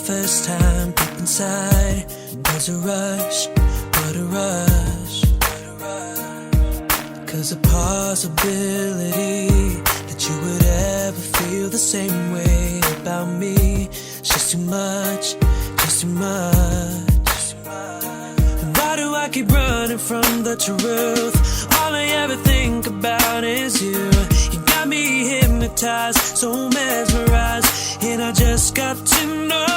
first time deep inside. There's a rush, what a rush. Cause the possibility that you would ever feel the same way about me, it's just too much, just too much. And why do I keep running from the truth? All I ever think about is you. You got me hypnotized, so mesmerized, and I just got to know.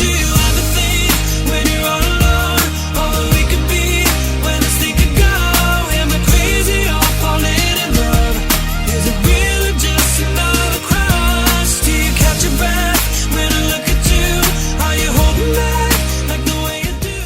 Do you ever think when you're all alone, all that we could be, when this thing could go? Am I crazy or falling in love? Is it real or just another crush? Do you catch your breath when I look at you? Are you holding back like the way you do?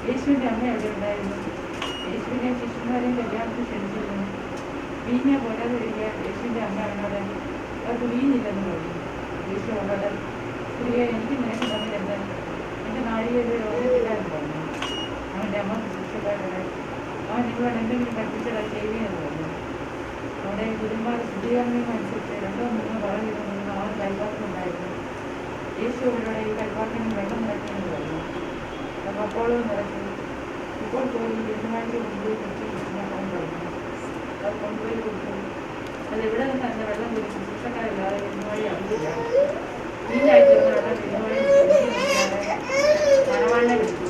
യേശുവിൻ്റെ അമ്മ അവിടെ ഉണ്ടായിരുന്നു. യേശുവിനെ ശിഷ്യന്മാരെയും കല്യാണത്തിന് ക്ഷണിച്ചിരുന്നു. വീഞ്ഞ പോലെ ഒഴികെ യേശുവിൻ്റെ അമ്മ അവനോട് അവർക്ക് വീഞ്ഞില്ലെന്ന് പറഞ്ഞു. യേശു അവനോട്, സ്ത്രീയെ, എനിക്ക് നിനക്ക് തമ്മിൽ എന്താ? എൻ്റെ നാഴികയിൽ രോഗത്തിലാന്ന് പറഞ്ഞു. അവൻ്റെ അമ്മ ശിഷ്യക്കാരോട്, അവൻ നിങ്ങളോട് എന്തെങ്കിലും കൽപ്പിച്ചാൽ അത് ചെയ്യുകയെന്ന് പറഞ്ഞു. അവിടെ ഗുരുമാർ ശുദ്ധീകരണം അനുസരിച്ച് 2 or 3 പറകിരുന്നു അവൻ കൈപാത്രമുണ്ടായിരുന്നു. യേശു അവരോട് ഈ കൈപാത്രത്തിൽ വെള്ളം നിറയ്ക്കുമെന്ന് പറഞ്ഞു. അപ്പോഴും നിറച്ചു. ഇപ്പോൾ പോയി യജമാനിക്ക് കൊണ്ടുപോയി കുടിച്ച് അവൻ പറഞ്ഞു. അത് കൊണ്ടുപോയി കുടിച്ചു. അത് എവിടെ നിന്ന് അതിൻ്റെ വെള്ളം കുടിച്ചു? ശിക്ഷക്കാരില്ലാതെ യജമാനി അറിയില്ല. വീഞ്ഞായിത്തീർന്ന വെള്ളം യജമാനി മണവാളിനെ വിളിച്ചു.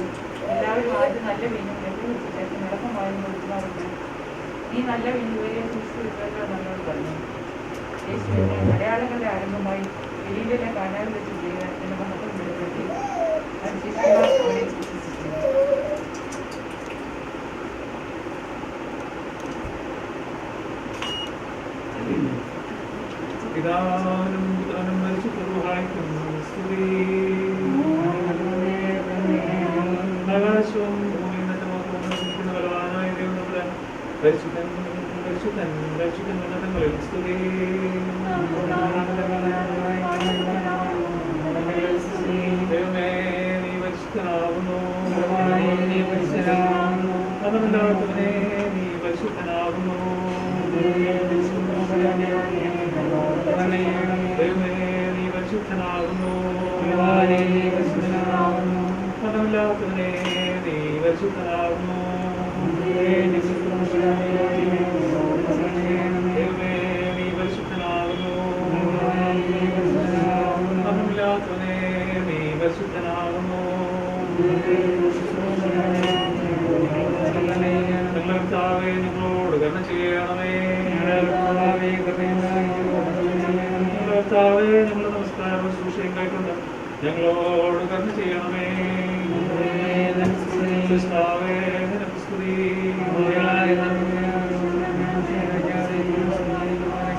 എല്ലാവരും ആദ്യം നല്ല വീഞ്ഞും വെള്ളം വെച്ച ശേഷം ഇളക്കം വാങ്ങി കൊടുക്കുന്നവർക്ക് നീ നല്ല വീഞ്ഞ് ഇവരെ സൂക്ഷിച്ചിട്ടുണ്ടല്ലോ എന്നോട് പറഞ്ഞു. യേശുവിനെ അടയാളങ്ങളുടെ ആരംഭമായി ഗലീലയിലെ കാനാവിൽ വെച്ച് ചെയ്യാൻ എന്നെ മഹത്വം വെളിപ്പെടുത്തി. അത് ശിഷ്യന്മാർ അവരെ വിശ്വസിച്ചു. പിതാവിനും പുത്രനും പരിശുദ്ധരുമായിരിക്കുന്നു. സ്തുതി. ആകാശവും ഭൂമിയും നിറഞ്ഞിരിക്കുന്ന ബലവാനായ ദൈവം പരിശുദ്ധൻ പരിശുദ്ധൻ പരിശുദ്ധൻ ഉന്നതങ്ങളിൽ സ്തുതി. ദൈവമേ, നീ പരിശുദ്ധനാകുന്നു. മതമില്ലാത്തവനെ, നീ പരിശുദ്ധനാകുന്നു. ദൈവമേ, നീ പരിശുദ്ധനാകുന്നു. മതമില്ലാത്തവനെ, നീ പരിശുദ്ധനാകുന്നു. ദൈവമേ, നീ പരിശുദ്ധനാകുന്നു. മതമില്ലാത്തവനെ, നീ പരിശുദ്ധനാകുന്നു. കർത്താവേ, ഞങ്ങളോട് കരുണ ചെയ്യണമേ. കർത്താവേ, ഞങ്ങളുടെ നമസ്കാരം ശുശ്രൂഷയും കൈക്കൊണ്ട് ഞങ്ങളോട് കരുണ ചെയ്യണമേ. കർത്താവേ, നിനക്ക് സ്തുതി.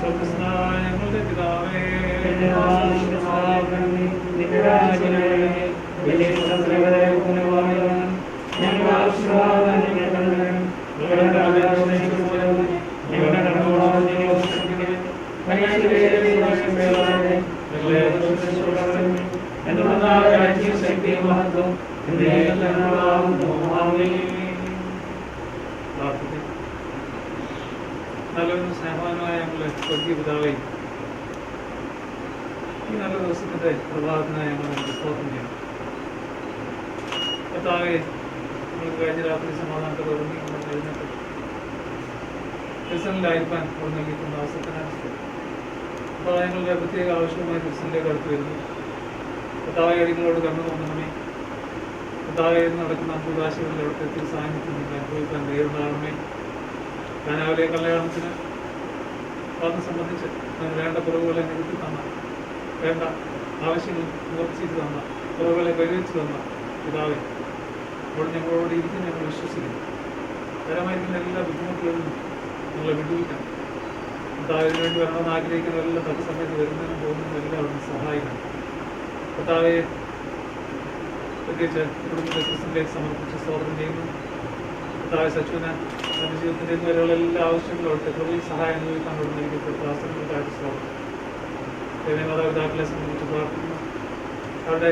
സ്വർഗ്ഗസ്ഥനായ ഞങ്ങളുടെ പിതാവേ, നിന്റെ രാജ്യമേ വലിയ സംഗ്രഹരെ പുനഃവാഴുവാൻ ഞങ്ങൾ ആശീർവാദം ഞങ്ങളുടെ ആകാശം ഞങ്ങളുടെ കടമകളോട് ഞങ്ങൾ എന്നുള്ള രാജ്യ ശക്തി മഹത്വം നല്ലൊരു സ്നേഹവാനുമായ ഞങ്ങളുടെ സ്വർഗീയ പിതാവേ, ഈ നല്ല ദിവസത്തിന്റെ പ്രഭാതത്തിനായി ഞങ്ങൾ സ്തോത്രം ചെയ്യണം. കർത്താവേ, നിങ്ങൾക്ക് കഴിഞ്ഞ രാത്രി സമാധാനത്തോടെ ഉറങ്ങി എഴുന്നേറ്റ് ക്രിസ്ത്യനിലായിരിക്കാൻ അവർ നൽകിയിട്ടുള്ള അവസരത്തിനനുസരിച്ച് കർത്താവ് ഞങ്ങളുടെ പ്രത്യേക ആവശ്യമായ ക്രിസ്ത്യനിലേക്ക് അടുത്ത് വരുന്നു. കർത്താവെ അടികളോട് കടന്നു പോകുന്നവനെ കർത്താവെ നടക്കുന്ന അമ്പുദാശകളിൽ അവിടുത്തെ സാന്നിധ്യം അനുഭവിക്കാൻ നേരിടാണമേ. കാനാവിലെ കല്യാണത്തിന് അത് സംബന്ധിച്ച് അതിന് വേണ്ട കുറവുകളെ നികത്തി തന്ന, വേണ്ട ആവശ്യങ്ങൾ നിവർത്തിച്ച് തന്ന, കുറവുകളെ പരിഹരിച്ചു തന്ന പിതാവെ, അവിടെ ഞങ്ങളോട് ഇരിക്കും ഞങ്ങൾ വിശ്വസിക്കുന്നു. പരമായിരിക്കുന്ന എല്ലാ ബുദ്ധിമുട്ടുകളിലും ഞങ്ങളെ വിടുവിക്കണം. കർത്താവിന് വേണ്ടി വരണമെന്ന് ആഗ്രഹിക്കുന്ന എല്ലാ തത്സമയത്ത് വരുന്നതിനും പോകുന്നതിനും എല്ലാം അവിടെ സഹായിക്കണം. കർത്താവെ പ്രത്യേകിച്ച് കുടുംബത്തെ ക്രിസ്തുവിലേക്ക് സമർപ്പിച്ച് സ്തോത്രം ചെയ്യുന്നു. കർത്താവെ സച്ചുവിന് തന്റെ ജീവിതത്തിൻ്റെ വരെയുള്ള എല്ലാ ആവശ്യങ്ങളും അവിടുത്തെ കൃപയിൽ സഹായം അനുഭവിക്കാൻ അവിടെ നൽകപ്പെട്ട അവസരങ്ങൾക്കായിട്ട് സ്തോത്രം. മാതാപിതാക്കളെ സംബന്ധിച്ച് പ്രാർത്ഥിക്കുന്നു. അവരുടെ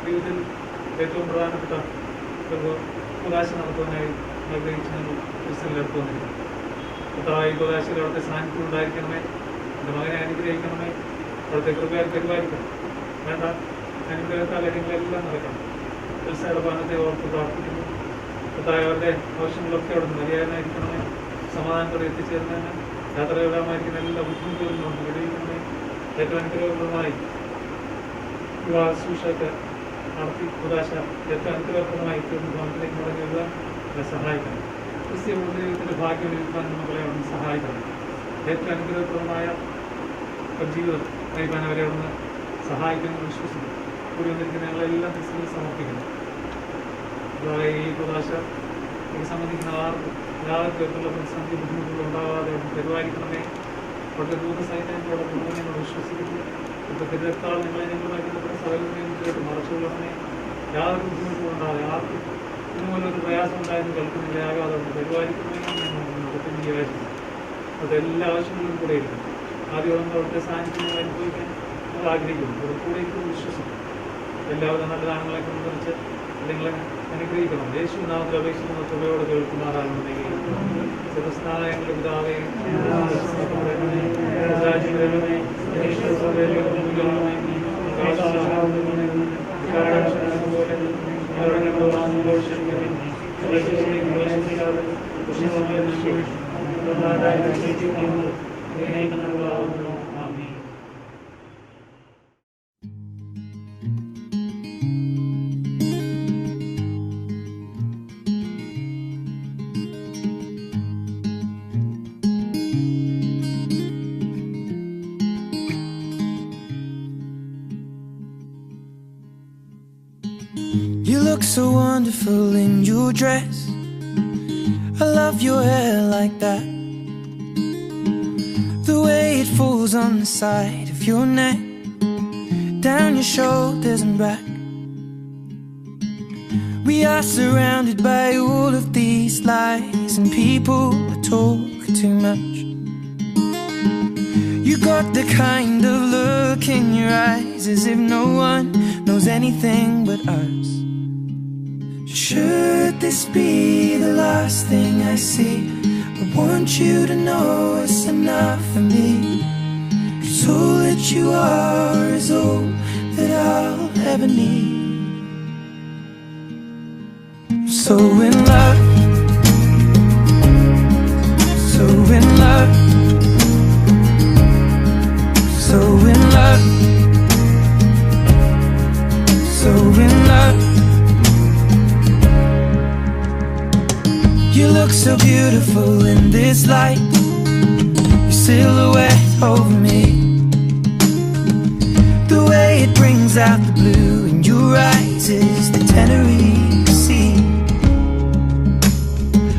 ജീവിതത്തിൽ ഏറ്റവും പ്രധാനപ്പെട്ട ഉപകാശ നടത്തുവാനായി ആഗ്രഹിച്ച് ഞങ്ങൾ ക്രിസ്തുവിൽ അടുത്ത് വന്നിരിക്കുന്നു. കർത്താവ് ഈ ഉപകാശയിൽ അവിടുത്തെ സാന്നിധ്യം ഉണ്ടായിരിക്കണമേ. എൻ്റെ മകനെ അനുഗ്രഹിക്കണമേ. അവിടുത്തെ കൃപയാൽ പരിപാലിക്കണം. വേണ്ട അനുഗ്രഹത്താൽ കാര്യങ്ങളെല്ലാം നടക്കണം. ഉത്സാഹപാനത്തെ ഓർത്ത് പ്രാർത്ഥിക്കുന്നു. കർത്താവ് അവരുടെ ആവശ്യങ്ങളൊക്കെ അവിടെ നിന്ന് മര്യാദനായിരിക്കണമേ. സമാധാനത്തോടെ എത്തിച്ചേരുന്നതിന് യാത്രയോടമായിരിക്കുന്ന എല്ലാ ബുദ്ധിമുട്ടുകളിൽ നിന്ന് വിടുവിക്കണമേ. ഏറ്റവും അനുഗ്രഹപ്രദമായി വിവാഹ ശുശ്രൂഷയൊക്കെ നടത്തി ഉദാശ ഏറ്റവും അനുഗ്രഹപ്രദമായി ഭവനത്തിലേക്ക് മടങ്ങി വരുവാൻ സഹായിക്കണം. ക്രിസ്തീയ ജീവിതത്തിൻ്റെ ഭാഗ്യം ലഭിക്കാൻ നമ്മളെ അവിടെ സഹായിക്കണം. ഏറ്റവും അനുഗ്രഹപ്രദമായ ജീവിതം നയിക്കാൻ അവരെ അവിടെ സഹായിക്കുന്നു വിശ്വസിക്കുന്നു. കൂടി വന്നിരിക്കുന്ന ഞങ്ങളെല്ലാം ക്രിസ്തുവിൽ സമർപ്പിക്കുന്നു. ഈ പ്രകാശ ഇത് സംബന്ധിക്കുന്ന എല്ലാവർക്കുള്ള പ്രതിസന്ധി ബുദ്ധിമുട്ടുകൾ ഉണ്ടാകാതെ പരിപാലിക്കണമേ. അവരുടെ ദൂരസൈന്യങ്ങളോട് മുഴുവൻ ഞങ്ങൾ വിശ്വസിക്കുന്നു. ഇപ്പോൾ തിരക്കാൾ നിങ്ങളെ ഞങ്ങളുമായി ബന്ധപ്പെട്ട സകലത്തെയും കേട്ട് മറച്ചുകൊള്ളണമേ. യാതൊരു ബുദ്ധിമുട്ടും ഉണ്ടാകാതെ ആർക്കും ഇതുപോലൊരു പ്രയാസം ഉണ്ടായെന്ന് കേൾക്കുന്നില്ല. ആകാതെ അവിടെ പരിപാലിക്കണമെന്ന് ഞങ്ങൾ വിചാരിക്കുന്നു. അതെല്ലാ ആവശ്യങ്ങളിലും കൂടെ ഇരിക്കും. ആദ്യം അവിടുത്തെ സാന്നിധ്യം അനുഭവിക്കാൻ ഞങ്ങൾ ആഗ്രഹിക്കുന്നു. അവിടെ കൂടെ ഇരിക്കും വിശ്വസിക്കും. എല്ലാവരും നല്ല ദാനങ്ങളെ കൊണ്ടുവരിച്ച് നിങ്ങളെ അനുഗ്രഹിക്കണം. യേശു നാമത്തിൽ അപേക്ഷിക്കുന്ന തുകയോടെ കേൾക്കുമാറാകുന്ന ഞങ്ങളുടെ പിതാവേ, You look so wonderful in your dress. I love your hair like that. The way it falls on the side of your neck, down your shoulders and back. We are surrounded by all of these lies, and people talk too much. You got the kind of look in your eyes as if no one knows anything but us. Should this be the last thing I see? I want you to know it's enough for me. 'Cause all that you are is all that I'll ever need. I'm so in love, so in love, so in love, so in love. You look so beautiful in this light, your silhouette over me. The way it brings out the blue in your eyes is the Tenerife Sea.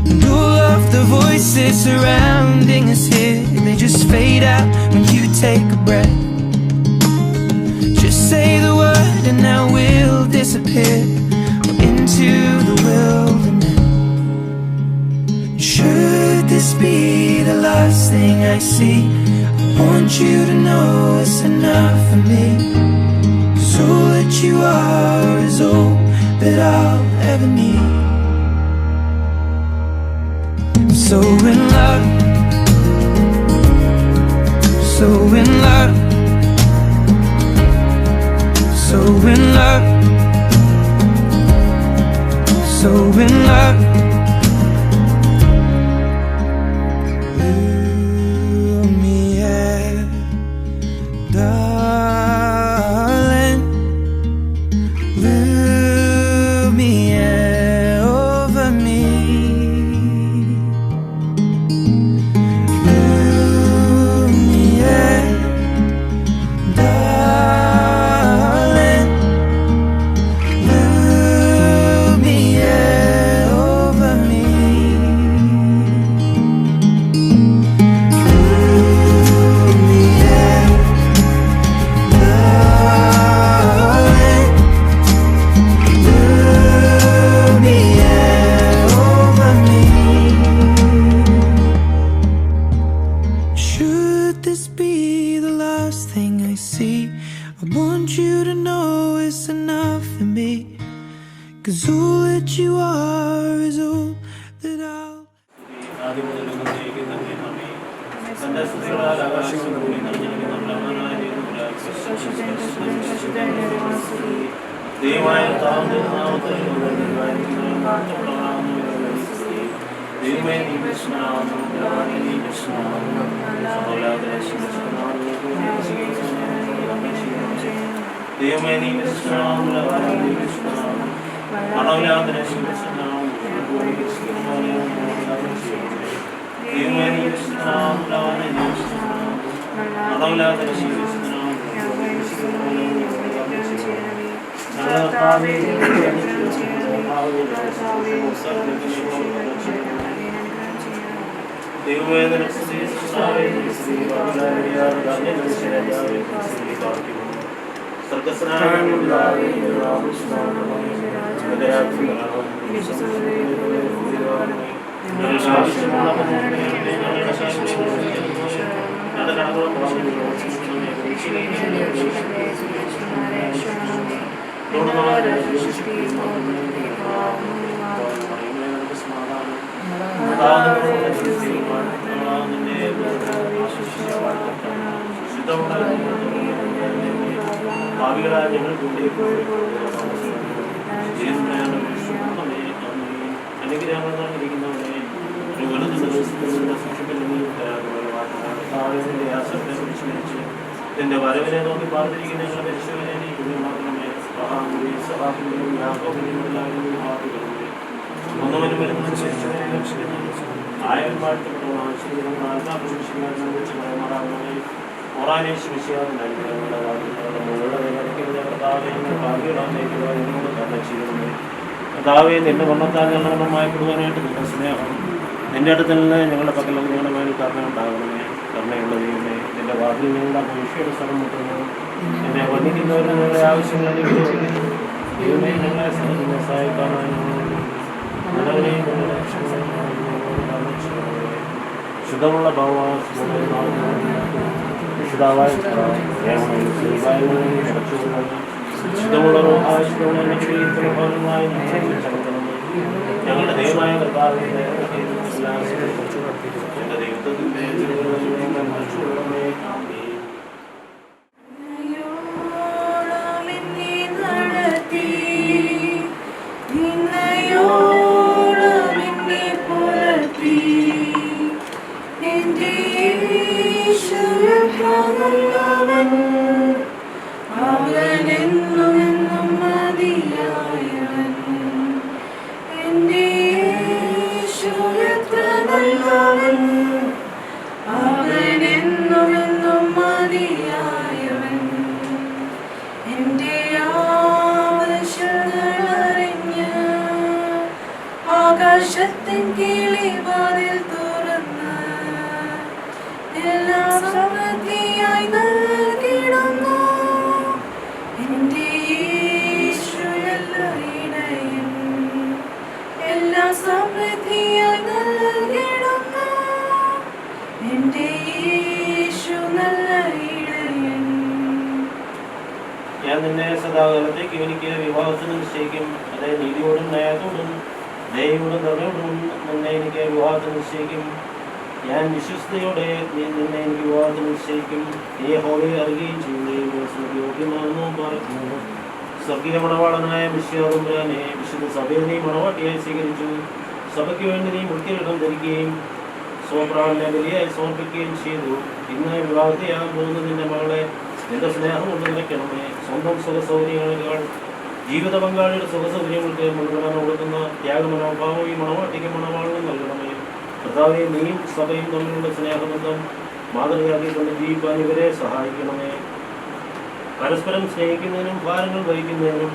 And all of the voices surrounding us here, they just fade out when you take a breath. Just say and now we'll disappear into the wilderness. Should this be the last thing I see, I want you to know it's enough for me. 'Cause all that you are is all that I'll ever need. I'm so in love, so in love, so in love, so in love. Lure me, yeah, darling. Lure me, yeah, over me. Lure me, yeah, darling. Lure me, yeah, over me. Lure me, yeah, darling. Lure me, yeah, over me. Should this be the last thing I see, I want you to know it's enough for me. 'Cause all that you are is all that I'll. ആദ്യം മുതൽ എന്നേക്കും തന്നെ ആമേൻ. തന്റെ സ്തുതികളാൽ ആകാശങ്ങൾ ഭൂമി നിറഞ്ഞിരിക്കുന്ന നമ്മളവനായ ദൈവമായ കർത്താവിന്റെ നാമത്തിൽ ദൈവമേ നീ കൃഷ്ണനാകുന്നു, ദൈവമേ നീ കൃഷ്ണനാകുന്നു. ദൈവമേ നീ കൃഷ്ണനാകുന്നു, നീ കൃഷ്ണനാകുന്നു. മണമില്ലാതെ കൃഷ്ണനാകുന്നു. ദൈവമേ നീ കൃഷ്ണനാകുന്നു, നീ കൃഷ്ണനാകുന്നു. മണമില്ലാതെ ദൈവമേ നിനക്ക് ഭാവികളായ ഞങ്ങൾ അനുഗ്രഹങ്ങൾ നൽകിയിരിക്കുന്നവരെ ഒരു വലുത് സൂക്ഷിപ്പിന്റെ ആശ്രത്തെ കുറിച്ച് മരിച്ച് എന്റെ വരവിനെ നോക്കി പാർത്തിരിക്കുന്ന ഞങ്ങളെ പരിശോധന മാത്രമേ സഹാബിന്റെയും യാക്കോബിന്റെയും എല്ലാവരും വാക്കുകളുണ്ട് ഒന്നുമനും ആയിരം വാഴ്ത്തപ്പെട്ടവർ ആത്മാപ്രമിഷിക്കാരനെ ഓറാനേശ് വിഷയാദിന്റെ അനുഗ്രഹങ്ങളുടെ കർത്താവേ നിന്റെ വർണ്ണത്താൽ ഞങ്ങളുടെ മയപ്പെടുവാനായിട്ട് നിന്റെ സ്നേഹം നിന്റെ അടുത്ത് നിന്ന് ഞങ്ങളുടെ പക്കൽ ഞങ്ങളുടെ മേൽ കർണ ഉണ്ടാകണമേ. കർണയുള്ള ദൈവമേ, നിന്റെ വാതിൽ ഞങ്ങളുടെ അപേക്ഷയുടെ സ്ഥലം മുട്ടുന്നു. എന്നെ വർണ്ണിക്കുന്നവരും ഞങ്ങളുടെ ആവശ്യങ്ങൾ അനുഗ്രഹിക്കുന്നു. ദൈവമേ, ഞങ്ങളെ സഹായിക്കാനായി ശുദ്ധമുള്ള വിശുദ്ധാവായ ശുദ്ധമുള്ള ഞങ്ങളുടെ ദൈവമായ കർത്താവിന്റെ ആകാശത്തിൻ കീഴിൽ വാതിൽ തുറന്ന് എല്ലാം സമൃദ്ധിയായി നൽകിടുന്നു. എന്റെ ഞാൻ നിന്നെ സദാകാലത്തേക്ക് എനിക്ക് വിവാഹത്തിന് നിശ്ചയിക്കും. അതേ നീതിയോടും ന്യായത്തോടും ദയയോടും കരുണയോടും നിന്നെ എനിക്ക് വിവാഹത്തിന് നിശ്ചയിക്കും. ഞാൻ വിശ്വസ്തയോടെ നിന്നെ എനിക്ക് വിവാഹത്തിന് നിശ്ചയിക്കും. നീ യഹോവയെ അറിയുകയും ചെയ്യുകയും യോഗ്യമാണെന്നും പറയുന്നു. സ്വർഗീയ മണവാളനായ മിശിഹാതമ്പുരാനെ വിശുദ്ധ സഭയെ നീ മണവാട്ടിയായി സ്വീകരിച്ചു. സഭയ്ക്ക് വേണ്ടി നീ മുഖ്യരൂപം ധരിക്കുകയും സ്വപ്രാണനെ ബലിയായി സമർപ്പിക്കുകയും ചെയ്തു. ഇന്ന് വിവാഹത്തെയാകാൻ പോകുന്ന നിന്റെ മകളെ നിന്റെ സ്നേഹം കൊണ്ട് നിറയ്ക്കണമേ. സ്വന്തം സുഖസൗകര്യങ്ങളെക്കാൾ ജീവിത പങ്കാളിയുടെ സുഖസൗകര്യങ്ങൾക്ക് മുൻഗണന കൊടുക്കുന്ന ത്യാഗമനോഭാവം ഈ മണവാട്ടിക്ക് മണവാളിനും നൽകണമേ. കർത്താവെ, നീയും സഭയും തമ്മിലുള്ള സ്നേഹബന്ധം മാതൃകയാക്കിക്കൊണ്ട് ജീവിക്കാൻ ഇവരെ സഹായിക്കണമേ. പരസ്പരം സ്നേഹിക്കുന്നതിനും ഭാരങ്ങൾ വഹിക്കുന്നതിനും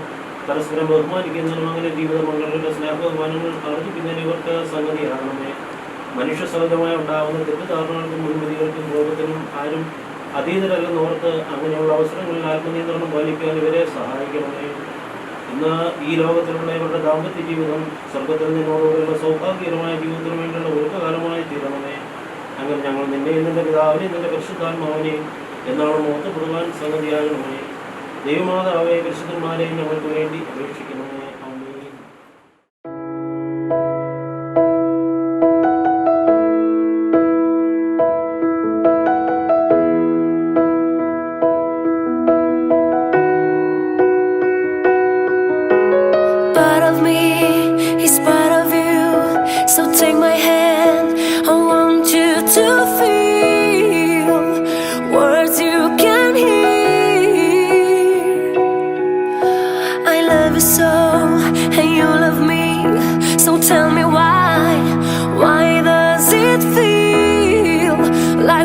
പരസ്പരം ബഹുമാനിക്കുന്നതിനും അങ്ങനെ ജീവിത പങ്കാളികളുടെ സ്നേഹബഹുമാനങ്ങൾ ആർജിക്കുന്നതിന് ഇവർക്ക് സംഗതിയാകണമേ. മനുഷ്യ സഹജമായി ഉണ്ടാകുന്ന തെറ്റിദ്ധാരണകൾക്കും മുൻവിധികൾക്കും രോഗത്തിനും ആരും അതീതരല്ലെന്ന് ഓർത്ത് അങ്ങനെയുള്ള അവസരങ്ങളിൽ ആത്മനിയന്ത്രണം പാലിക്കാൻ ഇവരെ സഹായിക്കണമേ. ഇന്ന് ഈ ലോകത്തിലുള്ള ഇവരുടെ ദാമ്പത്യ ജീവിതം സ്വർഗത്തിൽ നിന്നോടുകൂടിയുള്ള സൗഭാഗ്യകരമായ ജീവിതത്തിന് വേണ്ടിയുള്ള ഒരുക്കകാലമായി തീരണമേ. അങ്ങനെ ഞങ്ങൾ നിന്നെയും നിന്റെ പിതാവിനെയും നിന്റെ പരിശുദ്ധാത്മാവിനെയും എന്നാളും ഓർത്തപ്പെടുവാൻ സംഗതിയാകണമേ. ദൈവമാതാവേ, പരിശുദ്ധന്മാരെയും ഞങ്ങൾക്ക് വേണ്ടി അപേക്ഷിക്കണമേ.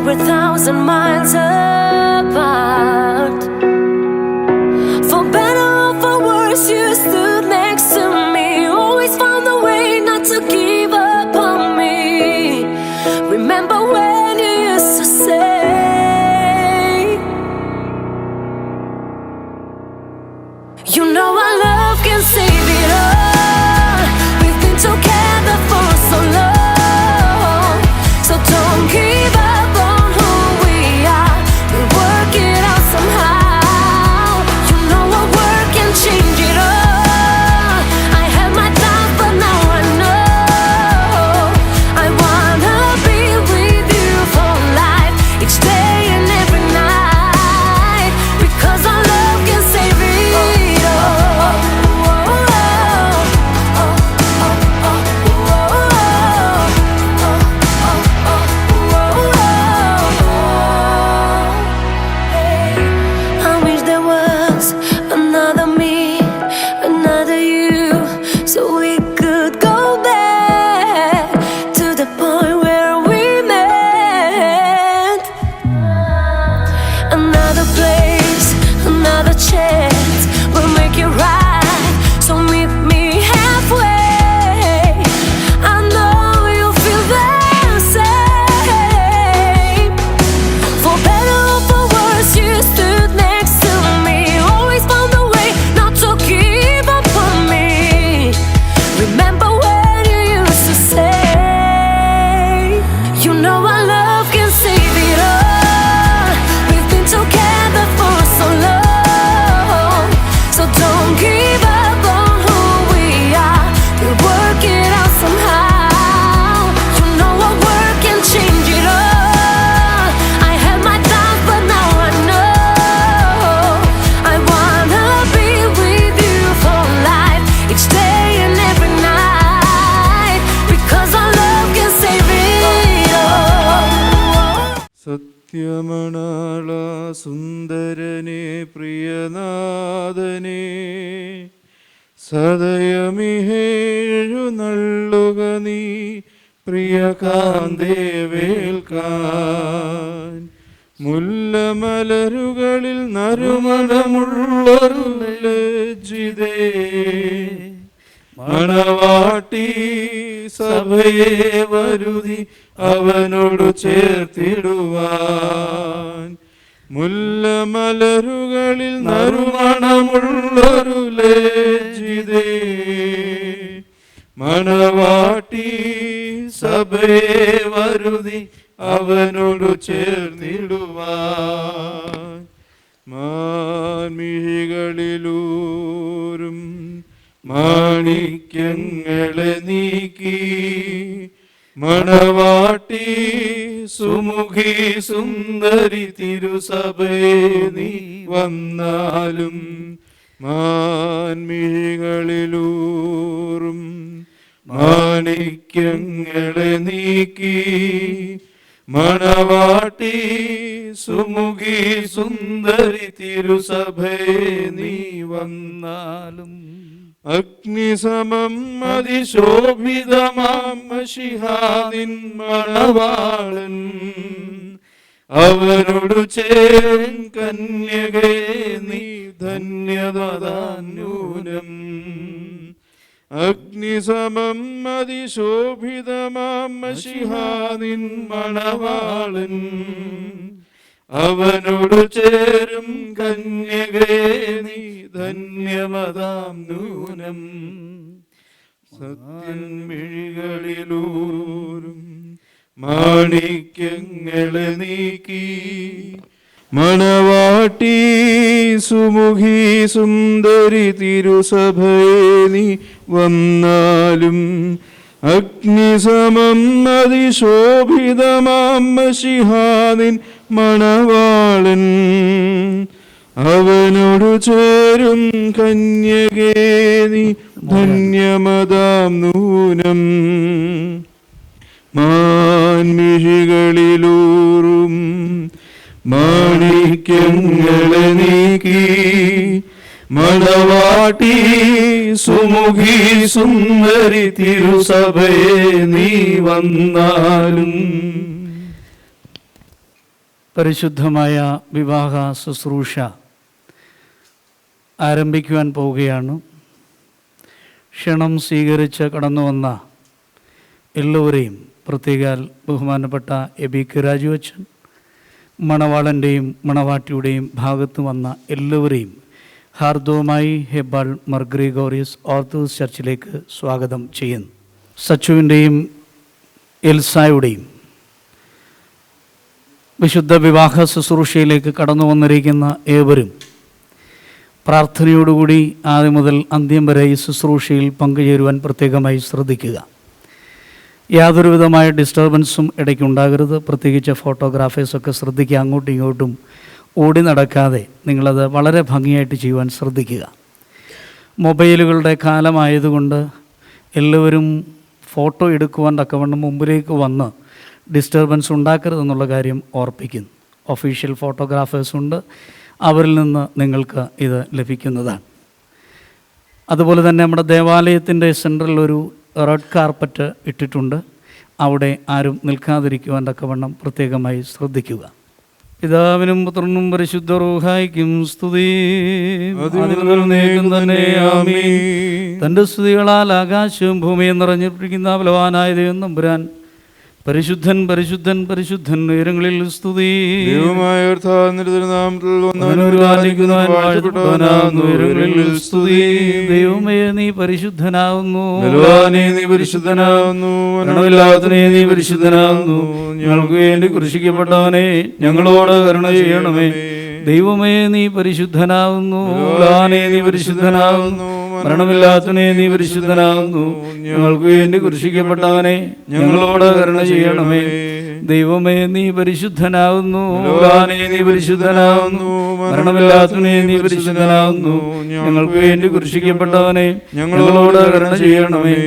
We're 1,000 miles apart. For better or for worse, you stood next to me. Always found a way not to give up on me. Remember when you used to say, you know our love can save it all. We've been together for so long, so don't give up. സത്യമണാള സുന്ദരനെ പ്രിയനാഥനെ സദയമിഹേഴു നള്ളുക നീ പ്രിയകാന്തേ വേൽക്കാൻ. മുല്ലമലരുകളിൽ നറുമണമുള്ളൊരു ലജ്ജിതേ മണവാട്ടി സഭയെ വരുതി അവനോട് ചേർത്തിടുവാൻ. മുല്ലമലരുകളിൽ നറുമണമുള്ളൊരു ലജ്ജിതേ മണവാട്ടി സഭയെ വരുതി അവനോട് ചേർന്നിടുവാൻ. മാൻമിഹികൾ മിഴികളിലൂറും മാണിക്യങ്ങളെ നീക്കി മണവാട്ടി സുമുഖി സുന്ദരി തിരുസഭയെ നീ വന്നാലും മാൻമിഴികളിലൂറും മാണിക്യങ്ങളെ നീക്കി മണവാട്ടി സുമുഖി സുന്ദരി തിരുസഭയെ നീ വന്നാലും അഗ്നിസമം അതിശോഭിതമാം മശിഹാദിൻ മണവാളൻ അവനോടു ചേരും കന്യകേ നീ ധന്യതാന്യൂനം അഗ്നിസമം അതിശോഭിതമാം മശിഹാദിൻ മണവാളൻ അവനോടു ചേരും കന്യകേ നീ ധന്യമതാം നൂനം സത്യൻ മിഴികളിലൂറും മാണിക്യങ്ങളെ നീക്കി മണവാട്ടി സുമുഖി സുന്ദരി തിരുസഭയെ നീ വന്നാലും അഗ്നിസമം അതിശോഭിതമാം മശിഹാനിൻ മണവാളൻ അവനോടു ചേരും കന്യകേ നീ ധന്യമതാം നൂനം മാൻമിഴികളിലൂറും മാണിക്യങ്ങളെ നീക്കി മണവാട്ടി സുമുഖി സുന്ദരി തിരുസഭയെ നീ വന്നാലും. പരിശുദ്ധമായ വിവാഹ ശുശ്രൂഷ ആരംഭിക്കുവാൻ പോവുകയാണ്. ക്ഷണം സ്വീകരിച്ച് കടന്നു വന്ന എല്ലാവരെയും, പ്രത്യേകാൽ ബഹുമാനപ്പെട്ട എബി രാജുവച്ചൻ, മണവാളൻ്റെയും മണവാട്ടിയുടെയും ഭാഗത്ത് വന്ന എല്ലാവരെയും ഹാർദവുമായി ഹെബാൾ മാർ ഗ്രിഗോറിയസ് ഓർത്തഡോക്സ് ചർച്ചിലേക്ക് സ്വാഗതം ചെയ്യുന്നു. സച്ചുവിൻ്റെയും എൽസായുടെയും വിശുദ്ധ വിവാഹ ശുശ്രൂഷയിലേക്ക് കടന്നു വന്നിരിക്കുന്ന ഏവരും പ്രാർത്ഥനയോടുകൂടി ആദ്യം മുതൽ അന്ത്യം വരെ ഈ ശുശ്രൂഷയിൽ പങ്കുചേരുവാൻ പ്രത്യേകമായി ശ്രദ്ധിക്കുക. യാതൊരുവിധമായ ഡിസ്റ്റർബൻസും ഇടയ്ക്കുണ്ടാകരുത്. പ്രത്യേകിച്ച് ഫോട്ടോഗ്രാഫേഴ്സൊക്കെ ശ്രദ്ധിക്കുക. അങ്ങോട്ടും ഇങ്ങോട്ടും ഓടി നടക്കാതെ നിങ്ങളത് വളരെ ഭംഗിയായിട്ട് ചെയ്യുവാൻ ശ്രദ്ധിക്കുക. മൊബൈലുകളുടെ കാലമായതുകൊണ്ട് എല്ലാവരും ഫോട്ടോ എടുക്കുവാൻ തക്കവണ്ണം മുമ്പിലേക്ക് വന്ന് ഡിസ്റ്റർബൻസ് ഉണ്ടാക്കരുതെന്നുള്ള കാര്യം ഓർപ്പിക്കുന്നു. ഒഫീഷ്യൽ ഫോട്ടോഗ്രാഫേഴ്സുണ്ട്, അവരിൽ നിന്ന് നിങ്ങൾക്ക് ഇത് ലഭിക്കുന്നതാണ്. അതുപോലെ തന്നെ നമ്മുടെ ദേവാലയത്തിൻ്റെ സെൻട്രൽ ഒരു റെഡ് കാർപ്പറ്റ് ഇട്ടിട്ടുണ്ട്. അവിടെ ആരും നിൽക്കാതിരിക്കുവാൻ തക്കവണ്ണം പ്രത്യേകമായി ശ്രദ്ധിക്കുക. പിതാവിനും പുത്രനും പരിശുദ്ധ റൂഹായിക്കും സ്തുതി. തൻ്റെ സ്തുതികളാൽ ആകാശവും ഭൂമിയും നിറഞ്ഞിരിക്കുന്ന ബലവാനായ ദൈവം തമ്പുരാൻ പരിശുദ്ധൻ പരിശുദ്ധൻ പരിശുദ്ധൻ ഉയരങ്ങളിൽ സ്തുതി. ദൈവമേ നീ പരിശുദ്ധനാവുന്നു, നീ പരിശുദ്ധനാവുന്നു, നീ പരിശുദ്ധനാവുന്നു. ഞങ്ങൾക്ക് വേണ്ടി കുരിശിക്കപ്പെട്ടവനെ ഞങ്ങളോട് കരുണ ചെയ്യണമേ. ദൈവമേ നീ പരിശുദ്ധനാവുന്നു, നീ പരിശുദ്ധനാവുന്നു, മരണമില്ലാത്തവനെ നീ പരിശുദ്ധനാവുന്നു. ഞങ്ങൾക്ക് വേണ്ടി കുരിശിക്കപ്പെട്ടവനെ ഞങ്ങളോട് കരുണ ചെയ്യണമേ. ദൈവമേ നീ പരിശുദ്ധനാവുന്നു, നീ പരിശുദ്ധനാവുന്നു, മരണമില്ലാത്തവനെ നീ പരിശുദ്ധനാവുന്നു. ഞങ്ങൾക്ക് വേണ്ടി കുരിശിക്കപ്പെട്ടവനെ ഞങ്ങളോട് കരുണ ചെയ്യണമേ.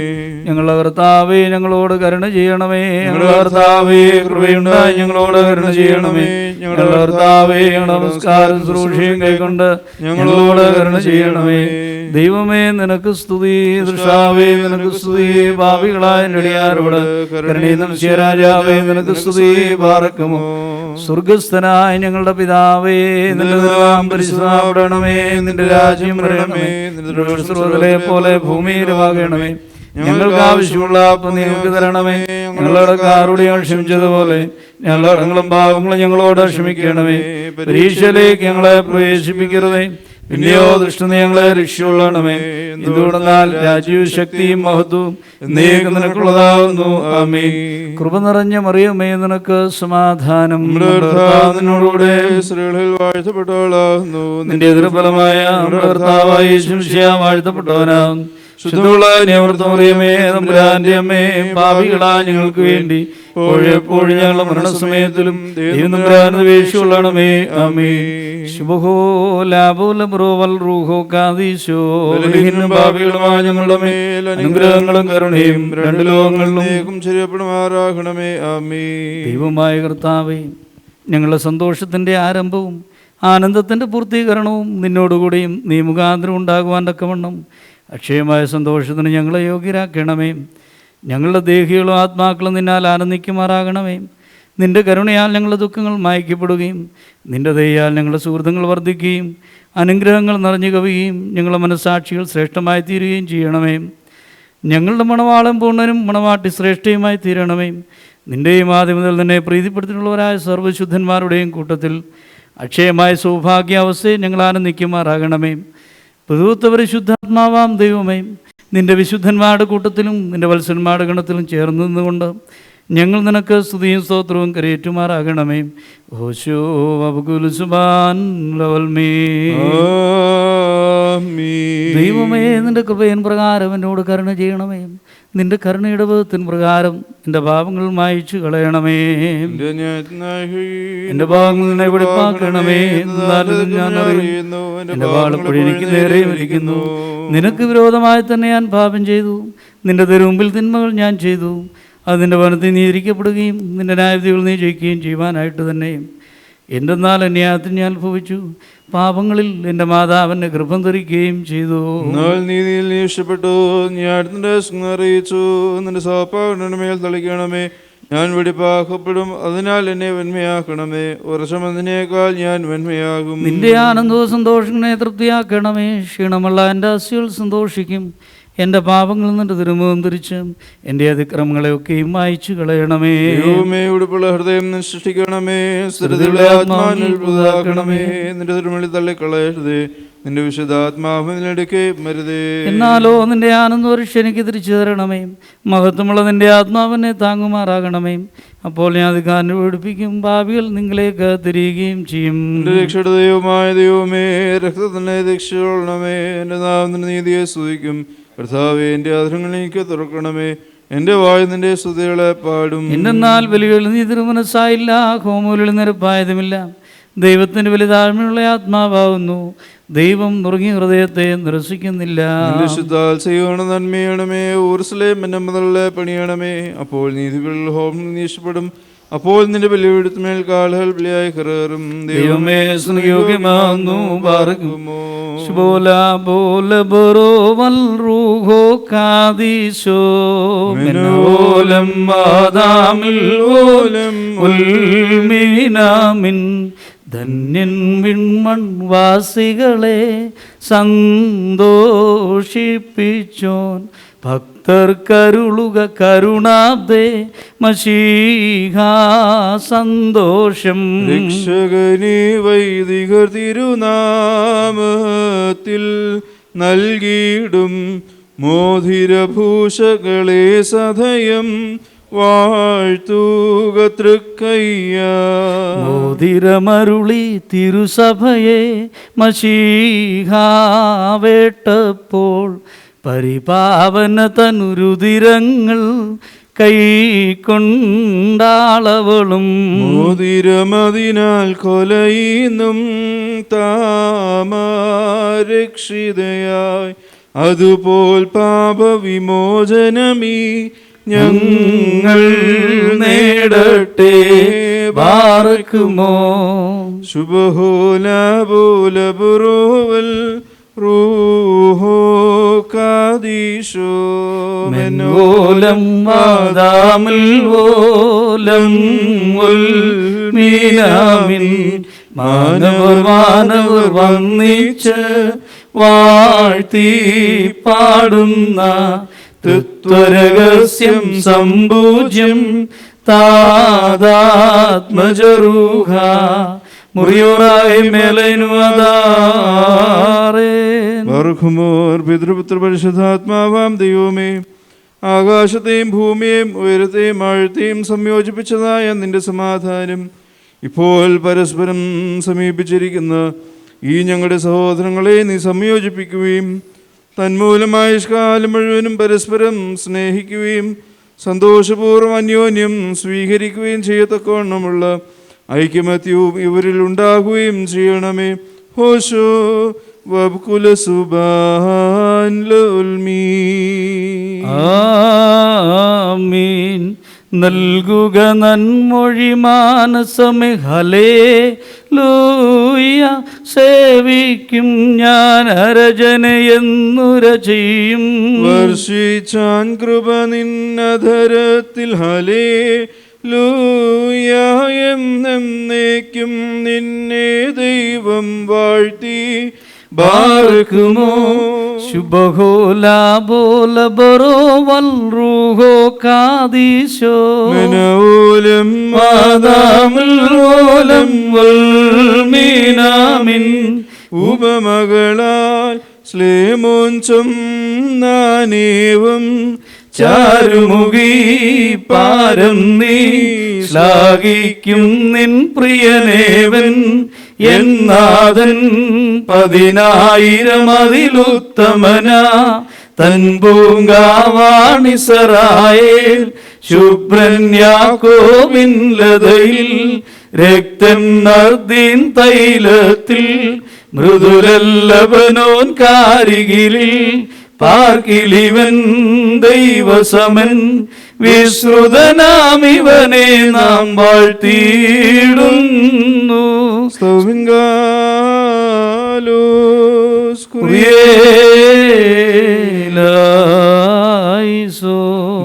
ഞങ്ങളുടെ കർത്താവേ ഞങ്ങളോട് കരുണ ചെയ്യണമേ. ഞങ്ങളുടെ കർത്താവേ കൃപയുണ്ടായി ഞങ്ങളോട് കരുണ ചെയ്യണമേ. ഞങ്ങളുടെ കർത്താവേ നമസ്കാരം ശുശ്രൂഷയും കൈക്കൊണ്ട് ഞങ്ങളോട് കരുണ ചെയ്യണമേ. ദൈവമേ നിനക്ക് സ്തുതി, ദൃഷ്ടാവേ നിനക്ക് സ്തുതി. പാപികളായ നെടിയാരോട് കരുണീയം രാജാവേ നിനക്ക് സ്തുതി. പാർക്കുമോ സ്വർഗസ്ഥനായ ഞങ്ങളുടെ പിതാവേ, നിന്റെ നാമം പരിശുദ്ധമാക്കണമേ. നിന്റെ രാജ്യം വരണമേ. നിന്റെ പോലെ ഭൂമിയിലുമാകണമേ. ഞങ്ങൾക്ക് ആവശ്യമുള്ള അപ്പം നിങ്ങൾക്ക് തരണമേ. ഞങ്ങളുടെ കാരുടെ ക്ഷമിച്ചതുപോലെ ഞങ്ങളുടെ പാപങ്ങളും ഞങ്ങളോട് ക്ഷമിക്കണമേ. പരീക്ഷയിലേക്ക് ഞങ്ങളെ പ്രവേശിപ്പിക്കരുതേ, പിന്നെയോ ദൃഷ്ടി ഞങ്ങളെ രക്ഷിച്ചുകൊള്ളണമേ. എന്തുകൊണ്ടെന്നാൽ രാജ്യവും ശക്തിയും മഹത്വവും എന്നേക്കും നിനക്കുള്ളതാകുന്നു. ആമേൻ. കൃപ നിറഞ്ഞ മറിയമേ, നിനക്ക് സമാധാനം. നിന്നോടുകൂടെ സ്ത്രീകളിൽ വാഴ്ത്തപ്പെട്ടവളാകുന്നു. നിന്റെ എതിർഫലമായ കർത്താവായ യേശു മിശിഹാ വാഴ്ത്തപ്പെട്ടവനാകുന്നു. ശുദ്ധമുള്ള നിയമൃതമറിയമേ, തമ്പുരാന്റെ അമ്മേ, പാപികളായ ഞങ്ങൾക്ക് വേണ്ടി എപ്പോഴും ഞങ്ങളുടെ മരണസമയത്തിലും ദൈവം തമ്പുരാന് അപേക്ഷിച്ചുകൊള്ളണമേ. ആമേൻ. പാപികളുമായ ഞങ്ങളുടെ മേൽ അനുഗ്രഹങ്ങളും കരുണയും രണ്ട് ലോകങ്ങളിലും ശരിയപ്പെടുമാറാകണമേ. ആമേൻ. ദൈവമായ കർത്താവേ, ഞങ്ങളുടെ സന്തോഷത്തിൻ്റെ ആരംഭവും ആനന്ദത്തിൻ്റെ പൂർത്തീകരണവും നിന്നോടുകൂടിയും നീ മുഖാന്തരം ഉണ്ടാകുവാൻ തക്കവണ്ണം അക്ഷയമായ സന്തോഷത്തിന് ഞങ്ങളെ യോഗ്യരാക്കണമേ. ഞങ്ങളുടെ ദേഹികളും ആത്മാക്കളും നിന്നാൽ ആനന്ദിക്കുമാറാകണമേ. നിന്റെ കരുണയാൽ ഞങ്ങളുടെ ദുഃഖങ്ങൾ മായ്ക്കപ്പെടുകയും നിന്റെ ദയയാൽ ഞങ്ങളുടെ സുഹൃത്തുക്കൾ വർദ്ധിക്കുകയും അനുഗ്രഹങ്ങൾ നിറഞ്ഞു കവിയുകയും ഞങ്ങളുടെ മനസ്സാക്ഷികൾ ശ്രേഷ്ഠമായി തീരുകയും ചെയ്യണമേ. ഞങ്ങളുടെ മണവാളം പൂർണ്ണനും മണവാട്ടി ശ്രേഷ്ഠയുമായി തീരണമേ. നിൻ്റെയും ആദ്യം മുതൽ തന്നെ പ്രീതിപ്പെടുത്തിയിട്ടുള്ളവരായ സർവ്വശുദ്ധന്മാരുടെയും കൂട്ടത്തിൽ അക്ഷയമായ സൗഭാഗ്യാവസ്ഥയെ ഞങ്ങൾ ആനന്ദിക്കുമാറാകണമേ. പുതുത്ത പരിശുദ്ധാത്മാവാം ദൈവമേ, നിന്റെ വിശുദ്ധന്മാരുടെ കൂട്ടത്തിലും നിന്റെ വത്സന്മാരുടെ ഗണത്തിലും ചേർന്ന് നിന്നുകൊണ്ട് ഞങ്ങൾ നിനക്ക് സ്തുതിയും സ്തോത്രവും കരയേറ്റുമാറാകണമേ. ഓശോ അബ്ഗുൽസുബാൻ ലവൽമേ. ദൈവമേ, നിന്റെ കൃപയൻ പ്രകാരം എന്നോട് കരുണ ചെയ്യണമേ. നിന്റെ കരുണയുടെ ബോധത്തിൻ പ്രകാരം എൻ്റെ പാപങ്ങൾ മായിച്ചു കളയണമേ. എൻ്റെ പാപങ്ങൾ നിന്നെ വെളിപ്പാക്കണമേ. എന്നാലും ഞാൻ അറിയുന്നു എൻ്റെ വാളെപ്പോഴും എനിക്ക് നേരെ വലിക്കുന്നു. നിനക്ക് വിരോധമായി തന്നെ ഞാൻ പാപം ചെയ്തു. നിന്റെ തിരുമുമ്പിൽ തിന്മകൾ ഞാൻ ചെയ്തു. അതിൻ്റെ വനത്തിൽ നീ ഇരിക്കപ്പെടുകയും നിന്റെ ന്യായവിധികൾ നീ ജയിക്കുകയും ചെയ്യുവാനായിട്ട് തന്നെ. എന്തെന്നാൽ അന്യായത്തിൽ ഞാൻ ഭവിച്ചു. പാപങ്ങളിൽ എൻ്റെ മാതാവിനെ ഗർഭം ധരിക്കുകയും ചെയ്തു. നീതിയിൽ നീ ഇഷ്ടപ്പെട്ടു. ഞാൻ അറിയിച്ചു. നിന്റെ സഹപാഠന മേൽ തളിക്കണമേ. ഞാൻ വെടിപ്പാക്കപ്പെടും. അതിനാൽ എന്നെ വെണ്മയാക്കണമേ. വർഷമതിനേക്കാൾ ഞാൻ വെണ്മയാകും. നിന്റെ ആനന്ദവും സന്തോഷങ്ങളെ തൃപ്തിയാക്കണമേ. ക്ഷീണമുള്ള എൻ്റെ അസ്ഥികൾ സന്തോഷിക്കും. എൻ്റെ പാപങ്ങളിൽ നിന്റെ തിരുമുഖം തിരിച്ച് എൻ്റെ അതിക്രമങ്ങളെ ഒക്കെയും മായിച്ചു കളയണമേ. ഉടുപ്പുള്ള ഹൃദയം സൃഷ്ടിക്കണമേ. സ്ഥിരതയുള്ള ആത്മാവിൽ പുതുതാക്കണമേ. നിന്റെ തിരുമണി തള്ളിക്കളയരുതേ. നിന്റെ വിശുദ്ധാത്മാവിനെടുക്കെ മരുതേ. എന്നാലോ നിന്റെ ആനന്ദവർഷ എനിക്ക് തിരിച്ചു തരണമേ. മഹത്വമുള്ള നിന്റെ ആത്മാവിനെ താങ്ങുമാറാകണമേ. അപ്പോൾ ഞാൻ അധികാരം പഠിപ്പിക്കും. ഭാവികൾ നിങ്ങളേക്ക് തിരികുകയും ചെയ്യും. രക്ഷയുടെ ദൈവമായ ദൈവമേ, രക്തത്തിനെ രക്ഷിക്കണമേ. എൻ്റെ നാമത്തിന്റെ നീതിയെ സ്തുതിക്കും. കർത്താവേ, എൻ്റെ അധരങ്ങൾ എനിക്ക് തുറക്കണമേ. എൻ്റെ വായു നിന്റെ സ്തുതികളെ പാടും. എന്നാൽ ബലികളിൽ നീ തിരുമനസ്സായില്ല, ഹോമങ്ങളിൽ നിരപ്പായതുമില്ല. ദൈവത്തിൻ്റെ വലിയ താഴ്മയുള്ള ആത്മാവാകുന്നു. ദൈവം നുറുങ്ങിയ ഹൃദയത്തെ നിരസിക്കുന്നില്ല. നന്മയണമേ. ഊർസലേം എന്നെ മുതലേ പണിയണമേ. അപ്പോൾ നീതികളിൽ ഹോമം നീശപ്പെടും. അപ്പോൾ നിന്റെ ബലിപീഠത്തിന്മേൽ കാലുകൾ ബലിയായി കയറും. ദൈവമേ, സ്നേഹയോഗ്യമാകുന്നു. പാർക്കുമോ ധന്യൻ വിൺമൺ വാസികളെ സന്തോഷിപ്പിച്ചോൻ. ഭക്തർക്കരുളുക കരുണാബ്ദേ മശീഹാ സന്തോഷം. രക്ഷകനീ വൈദികർ തിരുനാമത്തിൽ നൽകിയിടും മോതിരഭൂഷകളെ സദയം വാഴ്ത്തുക തൃക്കയ്യ. മോതിരമരുളി തിരുസഭയെ മശീഹാ വേട്ടപ്പോൾ പരിപാവന തനുരുതിരങ്ങൾ കൈക്കൊണ്ടാളവളും. മോതിരമതിനാൽ കൊലയിന്നും താമരക്ഷിതയായി. അതുപോൽ പാപവിമോചനമീ ഞങ്ങൾ നേടട്ടെ. ബാറക്കുമോ ശുഭഹോല ബോല ബുറോവൽ റൂഹോ കാദീശോ മെൻവോലം വാദാമിൽ വോലം മീനാമിൻ. മാനവർ വന്നിച്ച് വാഴ്ത്തി പാടുന്ന തത്വരഹസ്യം സമ്പൂജ്യം താദാത്മജരൂഹ. മുറിയോറായി മേലനുവാദാറേ. ബർഖുമോർ പിതൃപുത്ര പരിശുദ്ധാത്മാവാം ദൈവമേ, ആകാശത്തെയും ഭൂമിയെയും ഉയരത്തെയും ആഴത്തെയും സംയോജിപ്പിച്ചതായ നിന്റെ സമാധാനം ഇപ്പോൾ പരസ്പരം സമീപിച്ചിരിക്കുന്ന ഈ ഞങ്ങളുടെ സഹോദരങ്ങളെ നീ സംയോജിപ്പിക്കുകയും തന്മൂലമായ കാലം മുഴുവനും പരസ്പരം സ്നേഹിക്കുകയും സന്തോഷപൂർവ്വം അന്യോന്യം സ്വീകരിക്കുകയും ചെയ്യത്തക്കവണ്ണമുള്ള ഐക്യമത്യവും ഇവരിൽ ഉണ്ടാകുകയും ചെയ്യണമേ. ഹോശോ വബ്കുല സുബാൻ ലുൽമീ. ആമീൻ. നൽകുക നന്മൊഴി മാനസമേ ഹല്ലേലൂയ. സേവിക്കും ഞാൻ അരജനയെന്നുര ചെയ്യും. വർഷിച്ചാൻ കൃപ നിന്നധരത്തിൽ ഹല്ലേലൂയ എന്നേക്കും നിന്നെ ദൈവം വാഴ്ത്തി ബാർക്കുമോ ശുഭഹോലാബോല ബറോ വൽറൂഹോ കാദീശോ മനോലം മാതാമുൽമോലം വൽമീനാമിൻ. ഉപമകളാൽ സ്ലേമോഞ്ചം നാനേവം ചാരുമുഖി പാരം നീ ശ്ലാഘിക്കും നിൻ പ്രിയനേവൻ എന്നാഥൻ 10,000 അതിലുത്തമന തൻ പൂങ്കാവാണിസറായേൽ ശുഭ്രൻ യാക്കോബിൻ ലതയിൽ രക്തൻ നർദീൻ തൈലത്തിൽ മൃദുലല്ലബനോൻ കാരികിലിൽ പാർക്കിലിവൻ ദൈവസമൻ വിശ്രുതനാമിവനെ നാം വാഴ്ത്തിയിടുന്നു.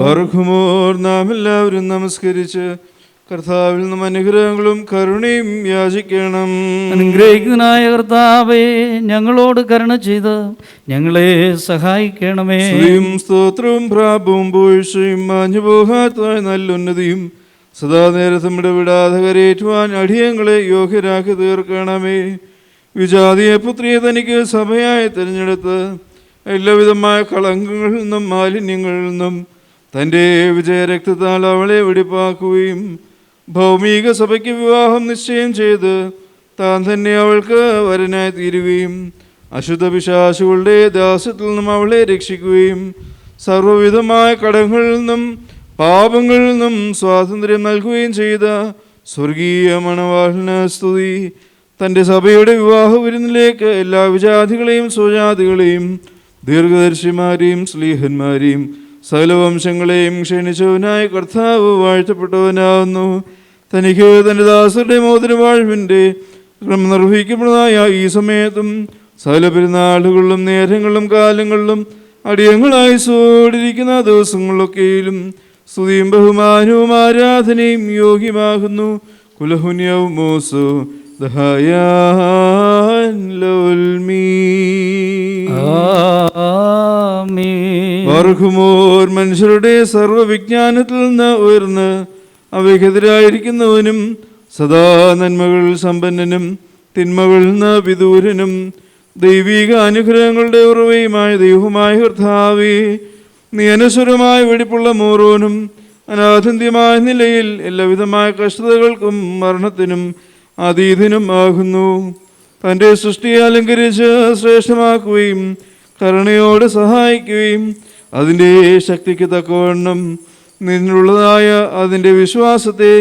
ബർഖുമോർ നാം എല്ലാവരും നമസ്കരിച്ച് കർത്താവിൽ നിന്നും അനുഗ്രഹങ്ങളും കരുണയും യാചിക്കണം. അനുഗ്രഹിക്കുന്നതായ കർത്താവേ, ഞങ്ങളോട് കരുണ ചെയ്ത് ഞങ്ങളെ സഹായിക്കണമേ. സ്തോത്രവും പ്രാപവും പൂഴ്ചയും മാഞ്ഞുപോകാത്ത നല്ലുന്നതിയും സദാ നേരത്തും ഇടവിടാതെ കരയേറ്റുവാൻ അടിയങ്ങളെ യോഗ്യരാക്കി തീർക്കണമേ. വിജാതിയെ പുത്രിയെ തനിക്ക് സഭയായി തിരഞ്ഞെടുത്ത് എല്ലാവിധമായ കളങ്കങ്ങളിൽ നിന്നും മാലിന്യങ്ങളിൽ നിന്നും തൻ്റെ വിജയരക്തത്താൽ അവളെ വെടിപ്പാക്കുകയും ഭൗമിക സഭയ്ക്ക് വിവാഹം നിശ്ചയം ചെയ്ത് താൻ തന്നെ അവൾക്ക് വരനായി തീരുകയും അശുദ്ധ പിശാചുകളുടെ ദാസ്യത്തിൽ നിന്നും അവളെ രക്ഷിക്കുകയും സർവ്വവിധമായ കടങ്ങളിൽ നിന്നും പാപങ്ങളിൽ നിന്നും സ്വാതന്ത്ര്യം നൽകുകയും ചെയ്ത സ്വർഗീയ മണവാളന് സ്തുതി. തൻ്റെ സഭയുടെ വിവാഹ വിരുന്നിലേക്ക് എല്ലാ വിജാതികളെയും സ്വജാതികളെയും ദീർഘദർശിമാരെയും സ്ലീഹന്മാരെയും സകലവംശങ്ങളെയും ക്ഷണിച്ചവനായ കർത്താവ് വാഴ്ത്തപ്പെട്ടവനാകുന്നു. തനിക്ക് തൻ്റെ ദാസരുടെ മോതിരവാഴ്വിൻ്റെ ക്രമം നിർവഹിക്കപ്പെടുന്നതായ ഈ സമയത്തും സകല പെരുന്നാളുകളിലും നേരങ്ങളിലും കാലങ്ങളിലും അടിയങ്ങളായി സോടിരിക്കുന്ന ദിവസങ്ങളിലൊക്കെയിലും സ്തുതിയും ബഹുമാനവും ആരാധനയും യോഗ്യമാകുന്നു. കുലഹുന്യവും മോസു ബർഖുമോർ മനുഷ്യരുടെ സർവ്വവിജ്ഞാനത്തിൽ നിന്ന് ഉയർന്ന് അവയ്ക്കെതിരായിരിക്കുന്നവനും സദാ നന്മകൾ സമ്പന്നനും തിന്മകളിൽ നിന്ന് വിദൂരനും ദൈവിക അനുഗ്രഹങ്ങളുടെ ഉറവയുമായ ദൈവമായ കർത്താവേ, നീ അനശ്വരമായ വെടിപ്പുള്ള മോറോനും അനാഥന്ത്യമായ നിലയിൽ എല്ലാവിധമായ കഷ്ടതകൾക്കും മരണത്തിനും അതീതനും ആകുന്നു. തൻ്റെ സൃഷ്ടിയെ അലങ്കരിച്ച് ശ്രേഷ്ഠമാക്കുകയും കരുണയോടെ സഹായിക്കുകയും അതിൻ്റെ ശക്തിക്ക് തക്കവണ്ണം നിന്നുള്ളതായ അതിൻ്റെ വിശ്വാസത്തെ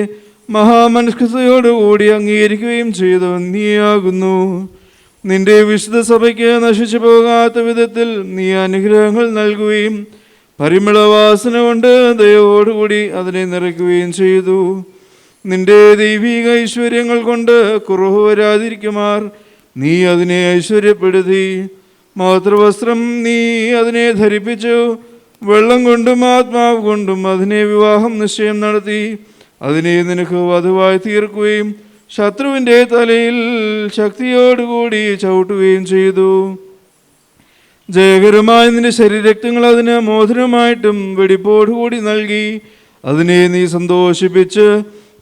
മഹാമനുഷ്കതയോടുകൂടി അംഗീകരിക്കുകയും ചെയ്തവൻ നീയാകുന്നു. നിന്റെ വിശുദ്ധ സഭയ്ക്ക് നശിച്ചു പോകാത്ത വിധത്തിൽ നീ അനുഗ്രഹങ്ങൾ നൽകുകയും പരിമളവാസന കൊണ്ട് ദയവോടുകൂടി അതിനെ നിറയ്ക്കുകയും ചെയ്തു. നിന്റെ ദൈവിക ഐശ്വര്യങ്ങൾ കൊണ്ട് കുറവ് വരാതിരിക്കുമാർ നീ അതിനെ ഐശ്വര്യപ്പെടുത്തി. മാതൃവസ്ത്രം നീ അതിനെ ധരിപ്പിച്ചു. വെള്ളം കൊണ്ടും ആത്മാവ് കൊണ്ടും അതിനെ വിവാഹം നിശ്ചയം നടത്തി. അതിനെ നിനക്ക് വധുവായി തീർക്കുകയും ശത്രുവിൻ്റെ തലയിൽ ശക്തിയോടുകൂടി ചവിട്ടുകയും ചെയ്തു. ജയകരമായ നിന്റെ ശരീരരക്തങ്ങൾ അതിന് മോതിരമായിട്ടും വെടിപ്പോടുകൂടി നൽകി. അതിനെ നീ സന്തോഷിപ്പിച്ച്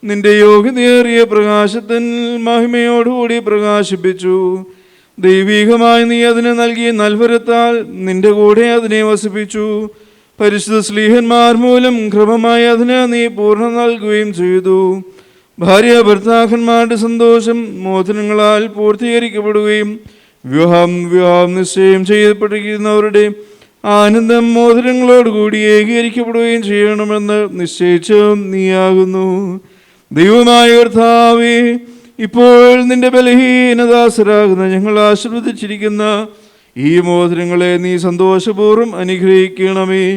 നിന്റെ യോഗ്യതയേറിയ പ്രകാശത്തിൽ മഹിമയോടുകൂടി പ്രകാശിപ്പിച്ചു. ദൈവീകമായി നീ അതിന് നൽകിയ നൽവരത്താൽ നിന്റെ കൂടെ അതിനെ വസിപ്പിച്ചു. പരിശുദ്ധ സ്ലീഹന്മാർ മൂലം ക്രമമായി അതിന് നീ പൂർണ്ണ നൽകുകയും ചെയ്തു. ഭാര്യ ഭർത്താക്കന്മാരുടെ സന്തോഷം മോചനങ്ങളാൽ പൂർത്തീകരിക്കപ്പെടുകയും വിവാഹം നിശ്ചയം ചെയ്യപ്പെട്ടിരിക്കുന്നവരുടെ ആനന്ദം മോതിരങ്ങളോടുകൂടി ഏകീകരിക്കപ്പെടുകയും ചെയ്യണമെന്ന് നിശ്ചയിച്ച് നീയാകുന്നു. ദൈവമായ കർത്താവേ, ഇപ്പോൾ നിന്റെ ബലഹീനദാസരാകുന്ന ഞങ്ങൾ ആശീർവദിച്ചിരിക്കുന്ന ഈ മോതിരങ്ങളെ നീ സന്തോഷപൂർവ്വം അനുഗ്രഹിക്കണമേ.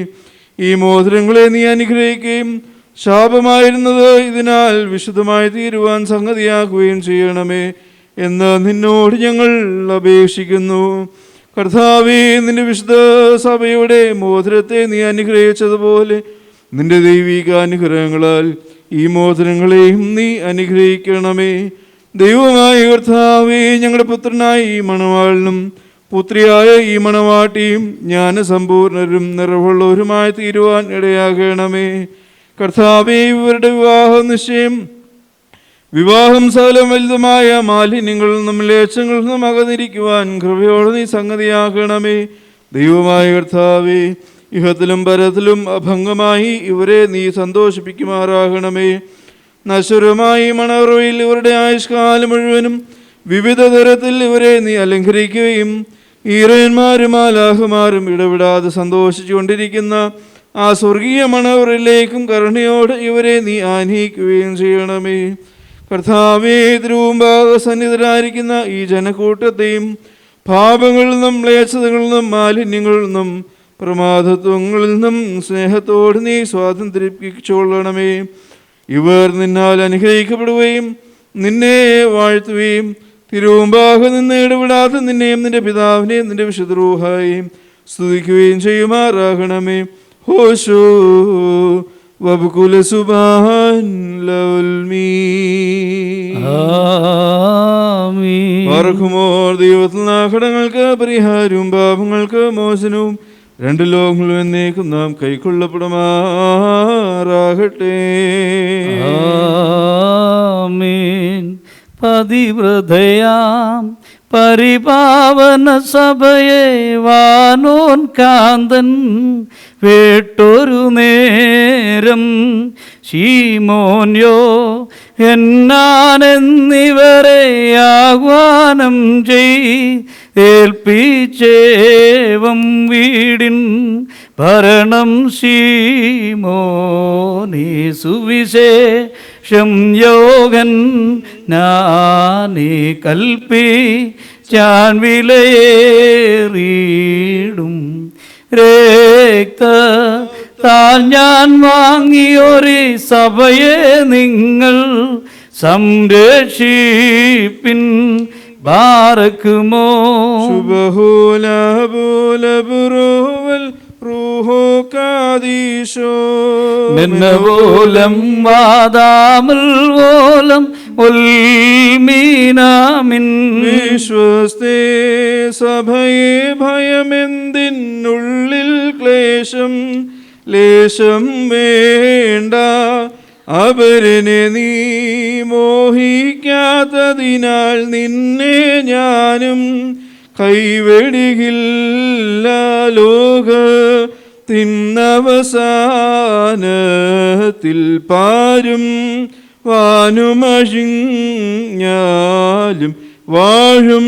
ഈ മോതിരങ്ങളെ നീ അനുഗ്രഹിക്കുകയും ശാപമായിരുന്നത് ഇതിനാൽ വിശുദ്ധമായി തീരുവാൻ സംഗതിയാക്കുകയും ചെയ്യണമേ എന്ന് നിന്നോട് ഞങ്ങൾ അപേക്ഷിക്കുന്നു. കർത്താവേ, നിന്റെ വിശുദ്ധ സഭയുടെ മോതിരത്തെ നീ അനുഗ്രഹിച്ചതുപോലെ നിന്റെ ദൈവിക അനുഗ്രഹങ്ങളാൽ ഈ മോതിരങ്ങളെയും നീ അനുഗ്രഹിക്കണമേ. ദൈവമായ കർത്താവേ, ഞങ്ങളുടെ പുത്രനായ ഈ മണവാളിനും പുത്രിയായ ഈ മണവാട്ടിയും ജ്ഞാനസമ്പൂർണരും നിറവുള്ളവരുമായി തീരുവാൻ ഇടയാകണമേ. കർത്താവേ, ഇവരുടെ വിവാഹം സകലം വലുതുമായ മാലിന്യങ്ങളിൽ നിന്നും ലേശങ്ങളിൽ നിന്നും അകന്നിരിക്കുവാൻ കൃപയോടെ നീ സംഗതിയാക്കണമേ. ദൈവമായ കർത്താവേ, ഇഹത്തിലും പരത്തിലും അഭംഗമായി ഇവരെ നീ സന്തോഷിപ്പിക്കുമാറാകണമേ. നശ്വരമായി മണവറയിൽ ഇവരുടെ ആയുഷ്കാലം മുഴുവനും വിവിധ തരത്തിൽ ഇവരെ നീ അലങ്കരിക്കുകയും ഈറന്മാരും മാലാഹുമാരും ഇടപെടാതെ സന്തോഷിച്ചുകൊണ്ടിരിക്കുന്ന ആ സ്വർഗീയ മണവറിലേക്കും കരുണയോട് ഇവരെ നീ ആനയിക്കുകയും ചെയ്യണമേ. കർത്താവേ, തിരുമുമ്പാക സന്നിധരായിരിക്കുന്ന ഈ ജനക്കൂട്ടത്തെയും പാപങ്ങളിൽ നിന്നും മ്ലേച്ഛതകളിൽ നിന്നും മാലിന്യങ്ങളിൽ നിന്നും പ്രമാദത്വങ്ങളിൽ നിന്നും സ്നേഹത്തോട് നീ സ്വാതന്ത്ര്യപ്പിച്ചോളണമേ. ഇവർ നിന്നാൽ അനുഗ്രഹിക്കപ്പെടുകയും നിന്നെ വാഴ്ത്തുകയും തിരുമുമ്പാക നിന്ന് ഇടപെടാതെ നിന്നെയും നിന്റെ പിതാവിനെയും നിന്റെ വിശുദ്ധ റൂഹായെയും സ്തുതിക്കുകയും ചെയ്യുമാറാകണമേ. ഹോശോ വബുകുല സുബാൻ ലൗൽമീ പറക്കുമോർ ദൈവത്തിൽ നാഘടങ്ങൾക്ക് പരിഹാരവും പാപങ്ങൾക്ക് മോചനവും രണ്ട് ലോകങ്ങളും എന്നേക്കും നാം കൈക്കൊള്ളപ്പെടുമാറാകട്ടെ. പതിവ്രതയാം പരിപാവന സഭയെ വാനോൻ കാന്തൻ വേട്ടൊരു നേരം ശീമോന്യോ എന്നാനെന്നിവരെ ആഹ്വാനം ഏൽപ്പിച്ചേവം വീടിൻ ഭരണം ശീമോനീ സുവിശേഷം യോഗൻ നാനീ കൽപ്പി ചാൻ വിലയേറിയിടും രക്ത താൻ ഞാൻ വാങ്ങിയൊരു സഭയെ നിങ്ങൾ സംരക്ഷിപ്പിൻ. ബാറക്കുമോ മെന്നവോലം വാദാമുൽ വോലം ഉൽമീനാമിൻ. വിശ്വസ്തേ സഭയെ ഭയമെന്തിനുള്ളിൽ ക്ലേശം ലേശം വേണ്ട. അവരനെ നീ മോഹിക്കാത്തതിനാൽ നിന്നെ ഞാനും കൈവെടികില്ല. ലോകത്തിനവസാനത്തിൽ പാരും വാനുമഴിഞ്ഞാലും വാഴും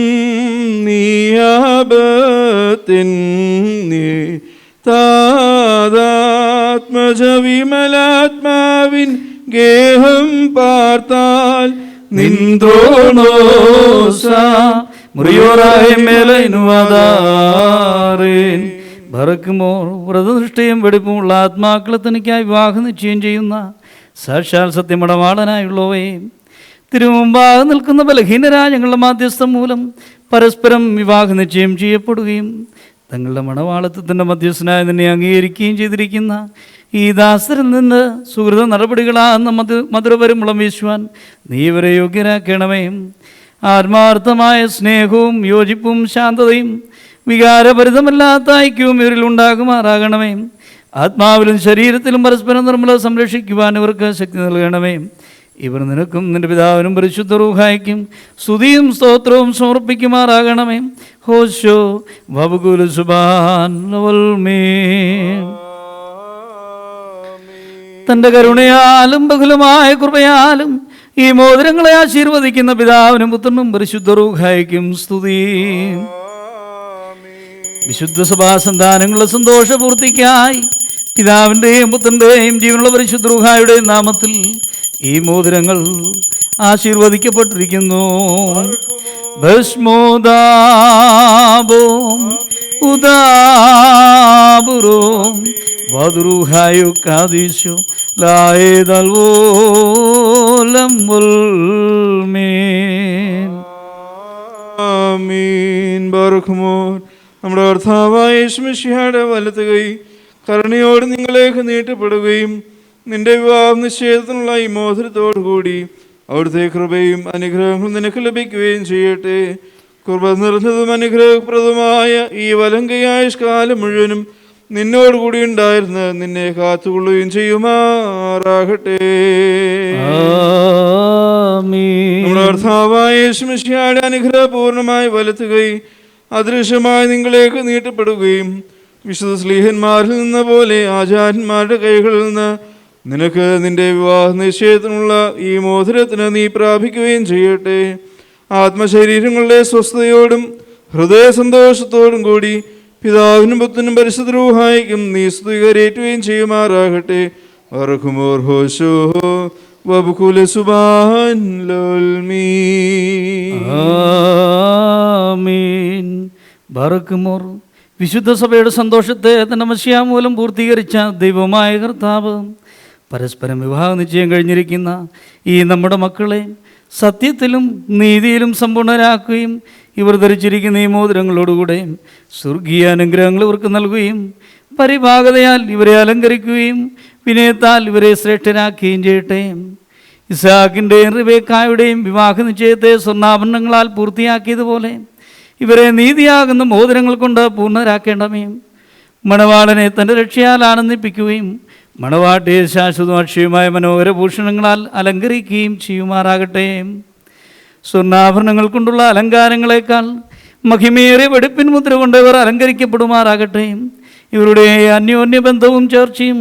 നീയാപത്തിന്നേ. താതാത്മജ വിമലാത്മാവിൻ ഗേഹം പാർത്താൽ നിന്ത്രോണോസ മുറിയോറായ മേലനുവാദാറേൻ. ഭറക്കുമോ വ്രതനിഷ്ഠയും വെടിപ്പുമുള്ള ആത്മാക്കളെ തനിക്കായി വിവാഹ നിശ്ചയം ചെയ്യുന്ന സാക്ഷാൽ സത്യമടവാളനായുള്ളവയെ തിരുമുമ്പാകെ നിൽക്കുന്ന ബലഹീനരായ ഞങ്ങളുടെ മാധ്യസ്ഥം മൂലം പരസ്പരം വിവാഹ നിശ്ചയം ചെയ്യപ്പെടുകയും തങ്ങളുടെ മണവാളത്വത്തിൻ്റെ മധ്യസ്ഥനായി നിന്നെ അംഗീകരിക്കുകയും ചെയ്തിരിക്കുന്ന ഈ ദാസരിൽ നിന്ന് സുഹൃത നടപടികളാകുന്ന മധുരപരിമളം വീശുവാൻ നീ ഇവരെ യോഗ്യരാക്കണമേ. ആത്മാർത്ഥമായ സ്നേഹവും യോജിപ്പും ശാന്തതയും വികാരഭരിതമല്ലാത്ത ഐക്യവും ഇവരിൽ ഉണ്ടാകുമാറാകണമേ. ആത്മാവിലും ശരീരത്തിലും പരസ്പരം നിർമ്മല സംരക്ഷിക്കുവാൻ ഇവർക്ക് ശക്തി നൽകണമേ. ഇവർ നിനക്കും നിന്റെ പിതാവിനും പരിശുദ്ധ റൂഹായ്ക്കും സ്തുതിയും സ്തോത്രവും സമർപ്പിക്കുമാറാകണമേ. ഹോശോ വബുകുല സുബാൻ തൻ്റെ കരുണയാലും ബഹുലമായ കൃപയാലും ഈ മോതിരങ്ങളെ ആശീർവദിക്കുന്ന പിതാവിനും പുത്രനും പരിശുദ്ധ റൂഹായ്ക്കും സ്തുതി. വിശുദ്ധ സഭാസന്താനങ്ങളുടെ സന്തോഷപൂർത്തിക്കായി പിതാവിൻ്റെയും പുത്രൻ്റെയും ജീവനുള്ള പരിശുദ്ധ റൂഹായുടെയും നാമത്തിൽ ഈ മോതിരങ്ങൾ ആശീർവദിക്കപ്പെട്ടിരിക്കുന്നു. ഭസ്മോദാബോ ഉദാബുരോ വധുറുഹായു കാദിശു ലായേദൽവോലം ആമീൻ. ബാറക്കുമോർ. നമ്മുടെ കർത്താവായ യേശുമിശിഹായുടെ വലത്ത് കൈ കരുണയോട് നിങ്ങളേക്ക് നീട്ടപ്പെടുകയും നിന്റെ വിവാഹ നിശ്ചയത്തിനുള്ള ഈ മോതിരത്തോടു കൂടി അവിടുത്തെ കൃപയും അനുഗ്രഹങ്ങളും നിനക്ക് ലഭിക്കുകയും ചെയ്യട്ടെ. കൃപ നിറഞ്ഞതും അനുഗ്രഹപ്രദമായ ഈ വലങ്കയായുഷ്കാലം മുഴുവനും നിന്നോടുകൂടി ഉണ്ടായിരുന്ന് നിന്നെ കാത്തുകൊള്ളുകയും ചെയ്യുമാറാകട്ടെ. നമ്മുടെ കർത്താവായ യേശുമിശിഹായുടെ അനുഗ്രഹപൂർണമായ വലത്ത് കൈ അദൃശ്യമായി നിങ്ങളേക്ക് നീട്ടപ്പെടുകയും വിശുദ്ധ സ്ലീഹന്മാരിൽ നിന്ന പോലെ ആചാര്യന്മാരുടെ കൈകളിൽ നിന്ന് നിനക്ക് നിന്റെ വിവാഹ നിശ്ചയത്തിനുള്ള ഈ മോതിരത്തിന് നീ പ്രാപിക്കുകയും ചെയ്യട്ടെ. ആത്മശരീരങ്ങളുടെ സ്വസ്ഥതയോടും ഹൃദയ സന്തോഷത്തോടും കൂടി പിതാവിനും പുത്രനും പരിശുദ്ധ റൂഹായിക്കും നീ സ്തുതി കരേറ്റുകയും ചെയ്യുമാറാകട്ടെ. അർഹുമോർ ഹോശോ വബുകുല സുബാൻ ആമീൻ. ബറക്കുമോർ. വിശുദ്ധ സഭയുടെ സന്തോഷത്തെ തന്റെ മശിയാ മൂലം പൂർത്തീകരിച്ച ദൈവമായ കർത്താവ് പരസ്പരം വിവാഹ നിശ്ചയം കഴിഞ്ഞിരിക്കുന്ന ഈ നമ്മുടെ മക്കളെ സത്യത്തിലും നീതിയിലും സമ്പൂർണരാക്കുകയും ഇവർ ധരിച്ചിരിക്കുന്ന ഈ മോതിരങ്ങളോടുകൂടെ സ്വർഗീയ അനുഗ്രഹങ്ങൾ ഇവർക്ക് നൽകുകയും പരിഭാഗതയാൽ ഇവരെ അലങ്കരിക്കുകയും വിനയത്താൽ ഇവരെ ശ്രേഷ്ഠരാക്കുകയും ചെയ്യട്ടെ. ഇസ്ഹാക്കിൻ്റെയും റിബേക്കായുടെയും വിവാഹ നിശ്ചയത്തെ സ്വർണ്ണാഭരണങ്ങളാൽ പൂർത്തിയാക്കിയതുപോലെ ഇവരെ നീതിയാകുന്ന മോതിരങ്ങൾ കൊണ്ട് പൂർണ്ണരാക്കേണ്ടമേ. മണവാളനെ തൻ്റെ രക്ഷയാൽ ആനന്ദിപ്പിക്കുകയും മണവാട്ടിയെ ശാശ്വതവും അക്ഷയമായ മനോഹര ഭൂഷണങ്ങളാൽ അലങ്കരിക്കുകയും ചെയ്യുമാറാകട്ടെ. സ്വർണ്ണാഭരണങ്ങൾ കൊണ്ടുള്ള അലങ്കാരങ്ങളെക്കാൾ മഹിമയേറിയ വെടിപ്പിൻ മുദ്ര കൊണ്ട് ഇവർ അലങ്കരിക്കപ്പെടുമാറാകട്ടെ. ഇവരുടെ അന്യോന്യ ബന്ധവും ചേർച്ചയും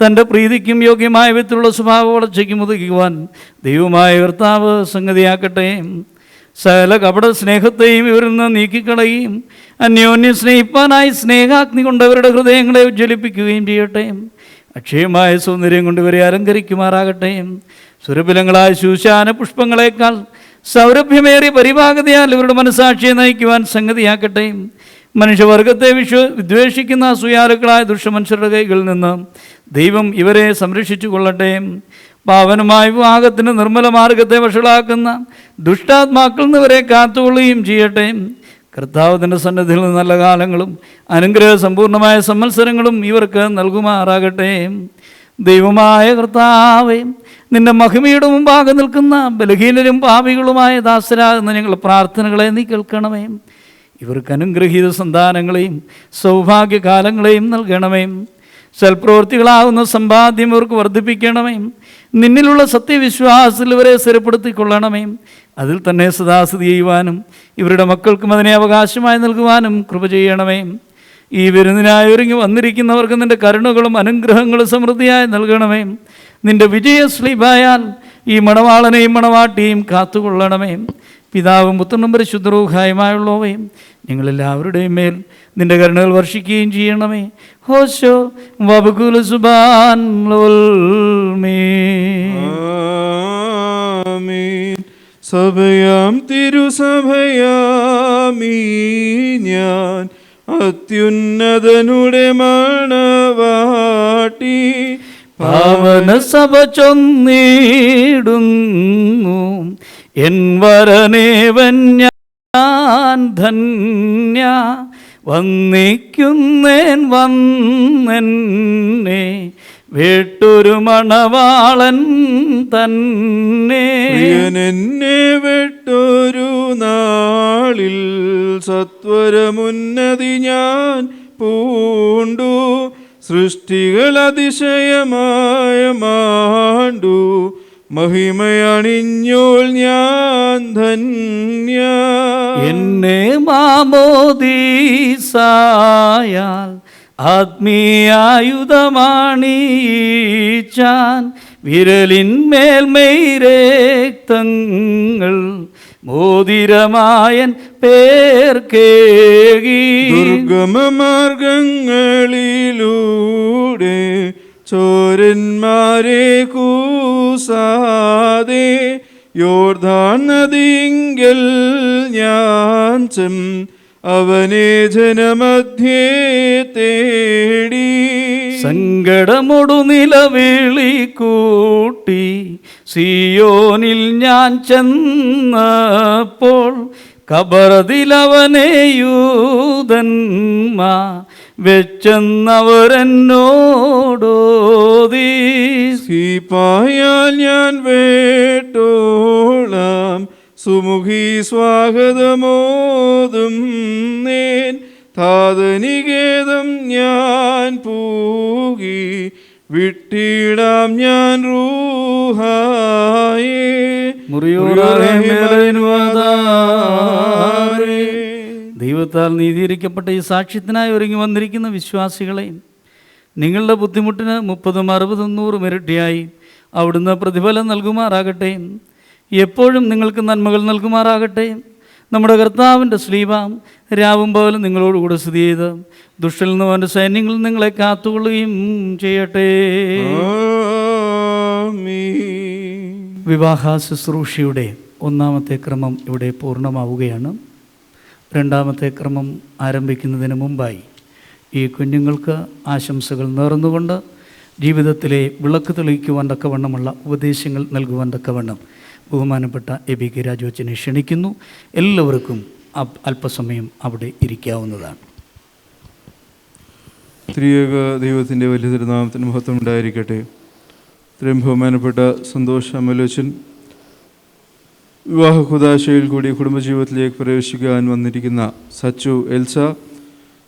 തൻ്റെ പ്രീതിക്കും യോഗ്യമായ വിധത്തിലുള്ള സ്വഭാവ വളർച്ചയ്ക്കും ഉതകുവാൻ ദൈവമായ കർത്താവ് സംഗതിയാക്കട്ടെ. സകല കപട സ്നേഹത്തെയും ഇവരിൽ നിന്ന് നീക്കിക്കളയുകയും അന്യോന്യം സ്നേഹിപ്പാനായി സ്നേഹാഗ്നി കൊണ്ട് അവരുടെ ഹൃദയങ്ങളെ ഉജ്ജ്വലിപ്പിക്കുകയും ചെയ്യട്ടെ. അക്ഷയമായ സൗന്ദര്യം കൊണ്ട് ഇവരെ അലങ്കരിക്കുമാറാകട്ടെ. സുരഭിലങ്ങളായ ശൂശാന പുഷ്പങ്ങളെക്കാൾ സൗരഭ്യമേറിയ പരിഭാഗതയാൽ ഇവരുടെ മനസാക്ഷിയെ നയിക്കുവാൻ സംഗതിയാക്കട്ടെ. മനുഷ്യവർഗത്തെ വിദ്വേഷിക്കുന്ന അസൂയാലുക്കളായ ദുഷ്ടമനുഷ്യരുടെ കൈകളിൽ നിന്ന് ദൈവം ഇവരെ സംരക്ഷിച്ചു കൊള്ളട്ടെ. പാവനമായ വിവാഹത്തിന് നിർമ്മല മാർഗത്തെ വഷളാക്കുന്ന ദുഷ്ടാത്മാക്കളിൽ നിന്ന് ഇവരെ കാത്തുകൊള്ളുകയും ചെയ്യട്ടെ. കർത്താവ് തൻ്റെ സന്നിധിയിൽ നിന്ന് നല്ല കാലങ്ങളും അനുഗ്രഹ സമ്പൂർണമായ സംവത്സരങ്ങളും ഇവർക്ക് നൽകുമാറാകട്ടെ. ദൈവമായ കർത്താവേ, നിന്റെ മഹിമയുടെ മുമ്പാകെ നിൽക്കുന്ന ബലഹീനരും പാപികളുമായ ദാസരാകുന്ന ഞങ്ങളുടെ പ്രാർത്ഥനകളെ നീ കേൾക്കണമേ. ഇവർക്ക് അനുഗ്രഹീത സന്താനങ്ങളെയും സൗഭാഗ്യകാലങ്ങളെയും നൽകണമേ. സൽപ്രവൃത്തികളാകുന്ന സമ്പാദ്യം ഇവർക്ക് വർദ്ധിപ്പിക്കണമേ. നിന്നിലുള്ള സത്യവിശ്വാസത്തിൽ ഇവരെ സ്ഥിരപ്പെടുത്തിക്കൊള്ളണമേ. അതിൽ തന്നെ സദാസ്ഥിതി ചെയ്യുവാനും ഇവരുടെ മക്കൾക്കും അതിനെ അവകാശമായി നൽകുവാനും കൃപ ചെയ്യണമേ. ഈ വിരുന്നിനായി ഒരുങ്ങി വന്നിരിക്കുന്നവർക്ക് നിൻ്റെ കരുണകളും അനുഗ്രഹങ്ങളും സമൃദ്ധിയായി നൽകണമേ. നിൻ്റെ വിജയശ്ലീബായാൽ ഈ മണവാളനെയും മണവാട്ടിയും കാത്തുകൊള്ളണമേ. പിതാവും പുത്രനും പരിശുദ്ധ റൂഹായുമായുള്ളവയും ഞങ്ങളെല്ലാവരുടെയും മേൽ നിൻ്റെ കരുണകൾ വർഷിക്കുകയും ചെയ്യണമേ. ഹോശോ വബുകുല സുബാൻ ആമീൻ. സഭയാം തിരുസഭയാമീ ഞാൻ അത്യുന്നതനുടെ മണവാട്ടി പാവന സഭ ചൊന്നിടുന്നു എൻ വരനേവൻ ഞാൻ ധന്യ വന്നിക്കുന്നേൻ വന്നെന്നെ വേട്ടൊരു മണവാളൻ തന്നെ. എന്നെ വെട്ടൊരു നാളിൽ സത്വരമുന്നതി ഞാൻ പൂണ്ടു സൃഷ്ടികൾ അതിശയമായ മാണ്ടു മഹിമയണിഞ്ഞോൾ ഞാൻ ധന്യ. എന്നെ മാമോദീസായാൽ ആത്മീയായുധമാണീച്ചാൻ വിരലിന്മേൽ മെയ്രേക്തങ്ങൾ മോതിരമായൻ പേർക്കേകി. ദുർഗമമാർഗങ്ങളിലൂടെ ചോരന്മാരെ കൂസാതെ യോർദാൻ നദിങ്കൽ ഞാൻ അവനെ ജനമധ്യേ തേടി. സങ്കടമൊടു നിലവിളി കൂട്ടി സിയോനിൽ ഞാൻ ചെന്നപ്പോൾ കബറതിലവനെ യൂതന്മാ വെച്ചെന്നവരെന്നോടോതി. സീപ്പായാൽ ഞാൻ വേട്ടോളാം സുമുഖി സ്വാഗതമോതും നേൻ താതനികേതം ഞാൻ പൂകി വിട്ടിടാം ഞാൻ റൂഹായേ. ദൈവത്താൽ നീതീകരിക്കപ്പെട്ട ഈ സാക്ഷ്യത്തിനായി ഒരുങ്ങി വന്നിരിക്കുന്ന വിശ്വാസികളെയും നിങ്ങളുടെ ബുദ്ധിമുട്ടിന് 30, 60, 100 ഇരട്ടിയായി അവിടുന്ന് പ്രതിഫലം നൽകുമാറാകട്ടെ. എപ്പോഴും നിങ്ങൾക്ക് നന്മകൾ നൽകുമാറാകട്ടെ. നമ്മുടെ കർത്താവിൻ്റെ ശ്ലീബാം രാവും പകലും നിങ്ങളോടുകൂടെ സ്ഥിതി ചെയ്ത് ദുഷ്ടനിൽ നിന്നും അവൻ്റെ സൈന്യങ്ങളിൽ നിങ്ങളെ കാത്തുകൊള്ളുകയും ചെയ്യട്ടെ. വിവാഹ ശുശ്രൂഷയുടെ 1-ാമത്തെ ക്രമം ഇവിടെ പൂർണ്ണമാവുകയാണ്. 2-ാമത്തെ ക്രമം ആരംഭിക്കുന്നതിന് മുമ്പായി ഈ കുഞ്ഞുങ്ങൾക്ക് ആശംസകൾ നേർന്നുകൊണ്ട് ജീവിതത്തിലെ വിളക്ക് തെളിയിക്കുവാൻ തക്കവണ്ണമുള്ള ഉപദേശങ്ങൾ നൽകുവാൻ തക്കവണ്ണം ബഹുമാനപ്പെട്ട എ.ബി. കെ. രാജുവച്ചനെ ക്ഷണിക്കുന്നു. എല്ലാവർക്കും അല്പസമയം അവിടെ ഇരിക്കാവുന്നതാണ്. ത്രിയേക ദൈവത്തിൻ്റെ വലിയ തിരുനാമത്തിന് മഹത്വം ഉണ്ടായിരിക്കട്ടെ. ഇത്രയും ബഹുമാനപ്പെട്ട സന്തോഷ് അമലോചൻ വിവാഹ കുദാശയിൽ കൂടി കുടുംബജീവിതത്തിലേക്ക് പ്രവേശിക്കാൻ വന്നിരിക്കുന്ന സച്ചു, എൽസ,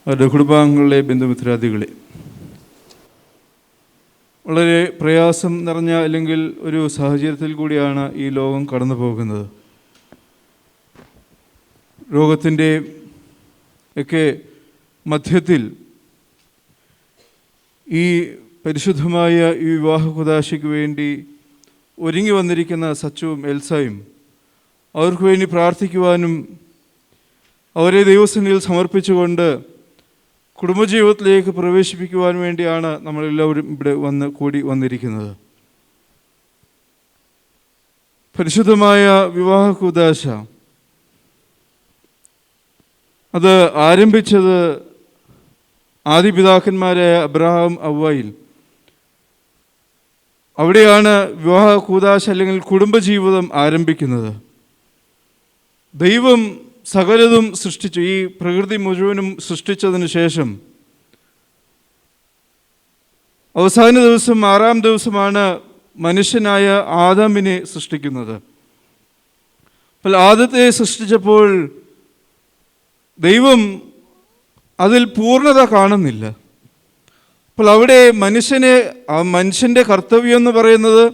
അവരുടെ കുടുംബാംഗങ്ങളെ, ബന്ധുമിത്രാദികളെ, വളരെ പ്രയാസം നിറഞ്ഞ അല്ലെങ്കിൽ ഒരു സാഹചര്യത്തിൽ കൂടിയാണ് ഈ ലോകം കടന്നു പോകുന്നത്. രോഗത്തിൻ്റെ ഒക്കെ മധ്യത്തിൽ ഈ പരിശുദ്ധമായ ഈ വിവാഹ കുദാശയ്ക്ക് വേണ്ടി ഒരുങ്ങി വന്നിരിക്കുന്ന സച്ചുവും എൽസയും അവർക്ക് വേണ്ടി പ്രാർത്ഥിക്കുവാനും അവരെ ദൈവസന്നിധിയിൽ സമർപ്പിച്ചുകൊണ്ട് കുടുംബജീവിതത്തിലേക്ക് പ്രവേശിപ്പിക്കുവാൻ വേണ്ടിയാണ് നമ്മളെല്ലാവരും ഇവിടെ കൂടി വന്നിരിക്കുന്നത്. പരിശുദ്ധമായ വിവാഹ കൂദാശ അത് ആരംഭിച്ചത് ആദിപിതാക്കന്മാരായ അബ്രഹാം, അവ്വയിൽ. അവിടെയാണ് വിവാഹ കൂദാശ അല്ലെങ്കിൽ കുടുംബജീവിതം ആരംഭിക്കുന്നത്. ദൈവം സകലതും സൃഷ്ടിച്ചു, ഈ പ്രകൃതി മുഴുവനും സൃഷ്ടിച്ചതിന് ശേഷം അവസാന ദിവസം 6-ാം ദിവസമാണ് മനുഷ്യനായ ആദാമിനെ സൃഷ്ടിക്കുന്നത്. അപ്പോൾ ആദത്തെ സൃഷ്ടിച്ചപ്പോൾ ദൈവം അതിൽ പൂർണ്ണത കാണുന്നില്ല. അപ്പോൾ അവിടെ മനുഷ്യൻ്റെ കർത്തവ്യം എന്ന് പറയുന്നത്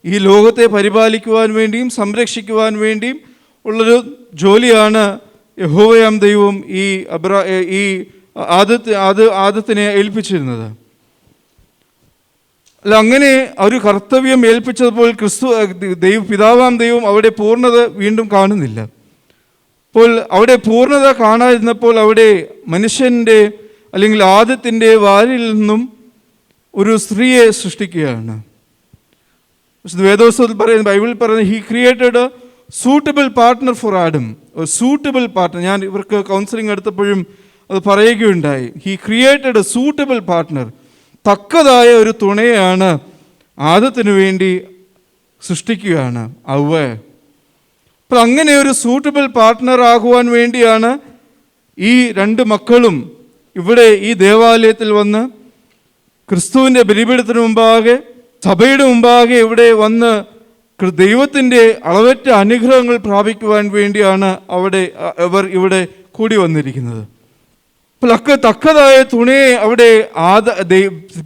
ഈ ലോകത്തെ പരിപാലിക്കുവാൻ വേണ്ടിയും സംരക്ഷിക്കുവാൻ വേണ്ടിയും ഉള്ളൊരു ജോലിയാണ് യഹോവയാം ദൈവം ഈ ആദത്തിനെ ഏൽപ്പിച്ചിരുന്നത്. അല്ല, അങ്ങനെ ഒരു കർത്തവ്യം ഏൽപ്പിച്ചപ്പോൾ പിതാവാം ദൈവം അവിടെ പൂർണ്ണത വീണ്ടും കാണുന്നില്ല. അപ്പോൾ അവിടെ പൂർണ്ണത കാണാതിരുന്നപ്പോൾ അവിടെ മനുഷ്യൻ്റെ അല്ലെങ്കിൽ ആദത്തിൻ്റെ വാരിൽ നിന്നും ഒരു സ്ത്രീയെ സൃഷ്ടിക്കുകയാണ്. വേദോസ്തവത്തിൽ പറയുന്നത്, ബൈബിളിൽ പറയുന്നത്, he created A suitable partner four Adam. Suitable partner, ഞാൻ ഇവർക്ക് കൗൺസിലിംഗ് എടുത്തപ്പോഴും അത് പറയുകയുണ്ടായി. He created A suitable partner. തക്കതായ ഒരു തുണയാണ് ആദത്തിനു വേണ്ടി സൃഷ്ടിക്കുകയാണ് അവ്വ. അപ്പോൾ അങ്ങനെ ഒരു സൂട്ടബിൾ പാർട്ട്ണർ ആകുവാൻ വേണ്ടിയാണ് ഈ 2 മക്കളും ഇവിടെ ഈ ദേവാലയത്തിൽ വന്ന് ക്രിസ്തുവിൻ്റെ ബലിപീഠത്തിന് മുമ്പാകെ, സഭയുടെ മുമ്പാകെ ഇവിടെ വന്ന് ദൈവത്തിൻ്റെ അളവറ്റ അനുഗ്രഹങ്ങൾ പ്രാപിക്കുവാൻ വേണ്ടിയാണ് അവർ ഇവിടെ കൂടി വന്നിരിക്കുന്നത്. അപ്പോൾ തക്കതായ തുണയെ അവിടെ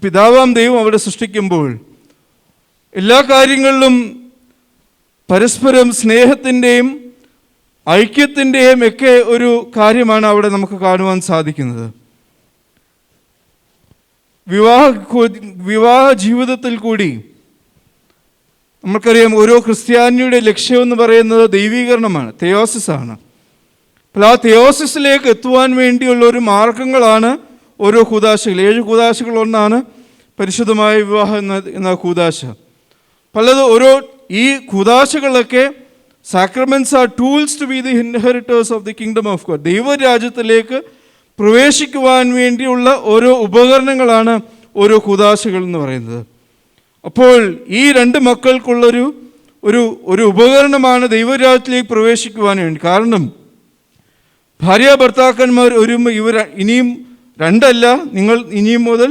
പിതാവാം ദൈവം അവിടെ സൃഷ്ടിക്കുമ്പോൾ എല്ലാ കാര്യങ്ങളിലും പരസ്പരം സ്നേഹത്തിൻ്റെയും ഐക്യത്തിൻ്റെയും ഒക്കെ ഒരു കാര്യമാണ് അവിടെ നമുക്ക് കാണുവാൻ സാധിക്കുന്നത്. വിവാഹ ജീവിതത്തിൽ കൂടി നമുക്കറിയാം ഓരോ ക്രിസ്ത്യാനിയുടെ ലക്ഷ്യമെന്ന് പറയുന്നത് ദൈവീകരണമാണ്, തെയോസിസ് ആണ്. അപ്പോൾ ആ തെയോസിസിലേക്ക് എത്തുവാൻ വേണ്ടിയുള്ള ഒരു മാർഗങ്ങളാണ് ഓരോ കൂദാശകൾ. 7 കൂദാശകളൊന്നാണ് പരിശുദ്ധമായ വിവാഹം എന്ന കൂദാശ. ഓരോ ഈ കൂദാശകളൊക്കെ sacraments are tools to be the inheritors of the kingdom of God. ദൈവരാജ്യത്തിലേക്ക് പ്രവേശിക്കുവാൻ വേണ്ടിയുള്ള ഓരോ ഉപകരണങ്ങളാണ് ഓരോ കൂദാശകൾ എന്ന് പറയുന്നത്. അപ്പോൾ ഈ 2 മക്കൾക്കുള്ളൊരു ഒരു ഉപകരണമാണ് ദൈവരാജ്യത്തിലേക്ക് പ്രവേശിക്കുവാൻ വേണ്ടി. കാരണം ഭാര്യ ഭർത്താക്കന്മാർ ഇവർ ഇനിയും 2 അല്ല, നിങ്ങൾ ഇനിയും മുതൽ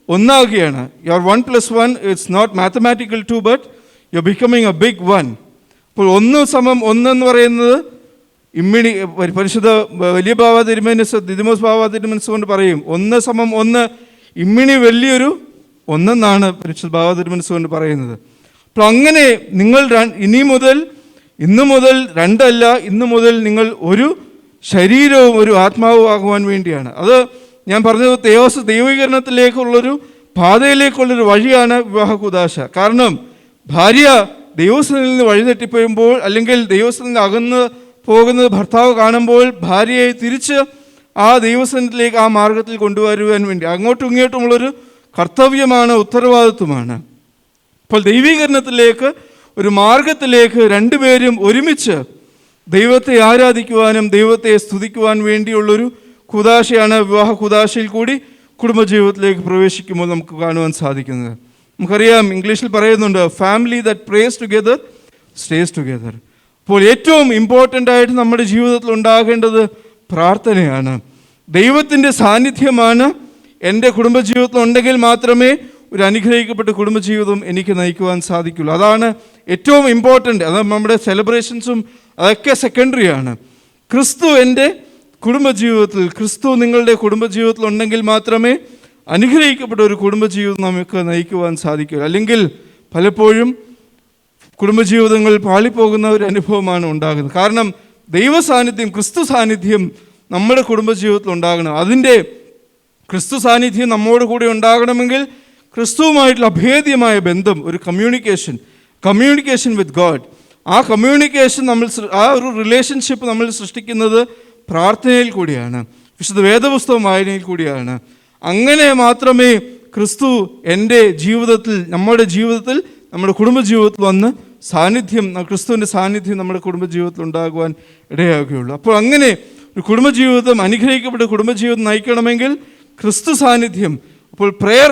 1 ആകുകയാണ്. You are 1 + 1. It's not mathematical 2, but you are becoming a big 1. അപ്പോൾ 1 = 1 എന്ന് പറയുന്നത് ഇമ്മിണി പരിശുദ്ധ വലിയ ബാവ തിരുമേനിസ് ദിദിമോസ് ബാവ തിരുമേനിസ് കൊണ്ട് പറയും 1 = 1 ഇമ്മിണി വലിയൊരു 1 എന്നാണ് പരിശുദ്ധ ബാവ തിരുമേനിസ് കൊണ്ട് പറയുന്നത്. അപ്പോൾ അങ്ങനെ നിങ്ങൾ ഇന്നു മുതൽ 2 അല്ല, ഇന്നു മുതൽ നിങ്ങൾ ഒരു ശരീരവും ഒരു ആത്മാവും ആകുവാൻ വേണ്ടിയാണ്. അത് ഞാൻ പറഞ്ഞത് ദൈവീകരണത്തിലേക്കുള്ളൊരു പാതയിലേക്കുള്ളൊരു വഴിയാണ് വിവാഹ കൂദാശ. കാരണം ഭാര്യ ദൈവസ്ഥനിൽ നിന്ന് വഴിതെറ്റിപ്പോകുമ്പോൾ, അല്ലെങ്കിൽ ദൈവസ്ഥനിൽ നിന്ന് അകന്ന് പോകുന്നത് ഭർത്താവ് കാണുമ്പോൾ ഭാര്യയെ തിരിച്ച് ആ ദൈവസ്ഥനിലേക്ക് ആ മാർഗത്തിൽ കൊണ്ടുവരുവാൻ വേണ്ടി അങ്ങോട്ടും ഇങ്ങോട്ടുമുള്ളൊരു കർത്തവ്യമാണ്, ഉത്തരവാദിത്വമാണ്. അപ്പോൾ ദൈവീകരണത്തിലേക്ക് ഒരു മാർഗത്തിലേക്ക് 2 പേരും ഒരുമിച്ച് ദൈവത്തെ ആരാധിക്കുവാനും ദൈവത്തെ സ്തുതിക്കുവാൻ വേണ്ടിയുള്ളൊരു കൂദാശയാണ് വിവാഹ കൂദാശയിൽ കൂടി കുടുംബജീവിതത്തിലേക്ക് പ്രവേശിക്കുമ്പോൾ നമുക്ക് കാണുവാൻ സാധിക്കുന്നത്. നമുക്കറിയാം, ഇംഗ്ലീഷിൽ പറയുന്നുണ്ട്, family that prays together stays together. അപ്പോൾ ഏറ്റവും ഇമ്പോർട്ടൻ്റ് ആയിട്ട് നമ്മുടെ ജീവിതത്തിൽ ഉണ്ടാകേണ്ടത് പ്രാർത്ഥനയാണ്. ദൈവത്തിൻ്റെ സാന്നിധ്യമാണ് എൻ്റെ കുടുംബജീവിതത്തിൽ ഉണ്ടെങ്കിൽ മാത്രമേ ഒരു അനുഗ്രഹിക്കപ്പെട്ട കുടുംബജീവിതം എനിക്ക് നയിക്കുവാൻ സാധിക്കുള്ളൂ. അതാണ് ഏറ്റവും ഇമ്പോർട്ടൻ്റ്. അത് നമ്മുടെ സെലിബ്രേഷൻസും അതൊക്കെ സെക്കൻഡറിയാണ്. ക്രിസ്തു എൻ്റെ കുടുംബജീവിതത്തിൽ, ക്രിസ്തു നിങ്ങളുടെ കുടുംബജീവിതത്തിൽ ഉണ്ടെങ്കിൽ മാത്രമേ അനുഗ്രഹിക്കപ്പെട്ട ഒരു കുടുംബജീവിതം നമുക്ക് നയിക്കുവാൻ സാധിക്കൂ. അല്ലെങ്കിൽ പലപ്പോഴും കുടുംബജീവിതങ്ങൾ പാളിപ്പോകുന്ന ഒരു അനുഭവമാണ് ഉണ്ടാകുന്നത്. കാരണം ദൈവ സാന്നിധ്യം, ക്രിസ്തു സാന്നിധ്യം നമ്മുടെ കുടുംബജീവിതത്തിൽ ഉണ്ടാകണം. അതിൻ്റെ ക്രിസ്തു സാന്നിധ്യം നമ്മോട് കൂടി ഉണ്ടാകണമെങ്കിൽ ക്രിസ്തുവുമായിട്ടുള്ള അഭേദ്യമായ ബന്ധം, ഒരു കമ്മ്യൂണിക്കേഷൻ വിത്ത് ഗോഡ്, ആ കമ്മ്യൂണിക്കേഷൻ ആ ഒരു റിലേഷൻഷിപ്പ് നമ്മൾ സൃഷ്ടിക്കുന്നത് പ്രാർത്ഥനയിൽ കൂടിയാണ്, വിശുദ്ധ വേദപുസ്തകം വായനയിൽ കൂടിയാണ്. അങ്ങനെ മാത്രമേ ക്രിസ്തു എൻ്റെ ജീവിതത്തിൽ, നമ്മുടെ കുടുംബജീവിതത്തിൽ വന്ന് ക്രിസ്തുവിൻ്റെ സാന്നിധ്യം നമ്മുടെ കുടുംബജീവിതത്തിൽ ഉണ്ടാകുവാൻ ഇടയാകുകയുള്ളൂ. അപ്പോൾ അങ്ങനെ ഒരു കുടുംബജീവിതം, അനുഗ്രഹിക്കപ്പെട്ട കുടുംബജീവിതം നയിക്കണമെങ്കിൽ ക്രിസ്തു സാന്നിധ്യം, അപ്പോൾ പ്രെയർ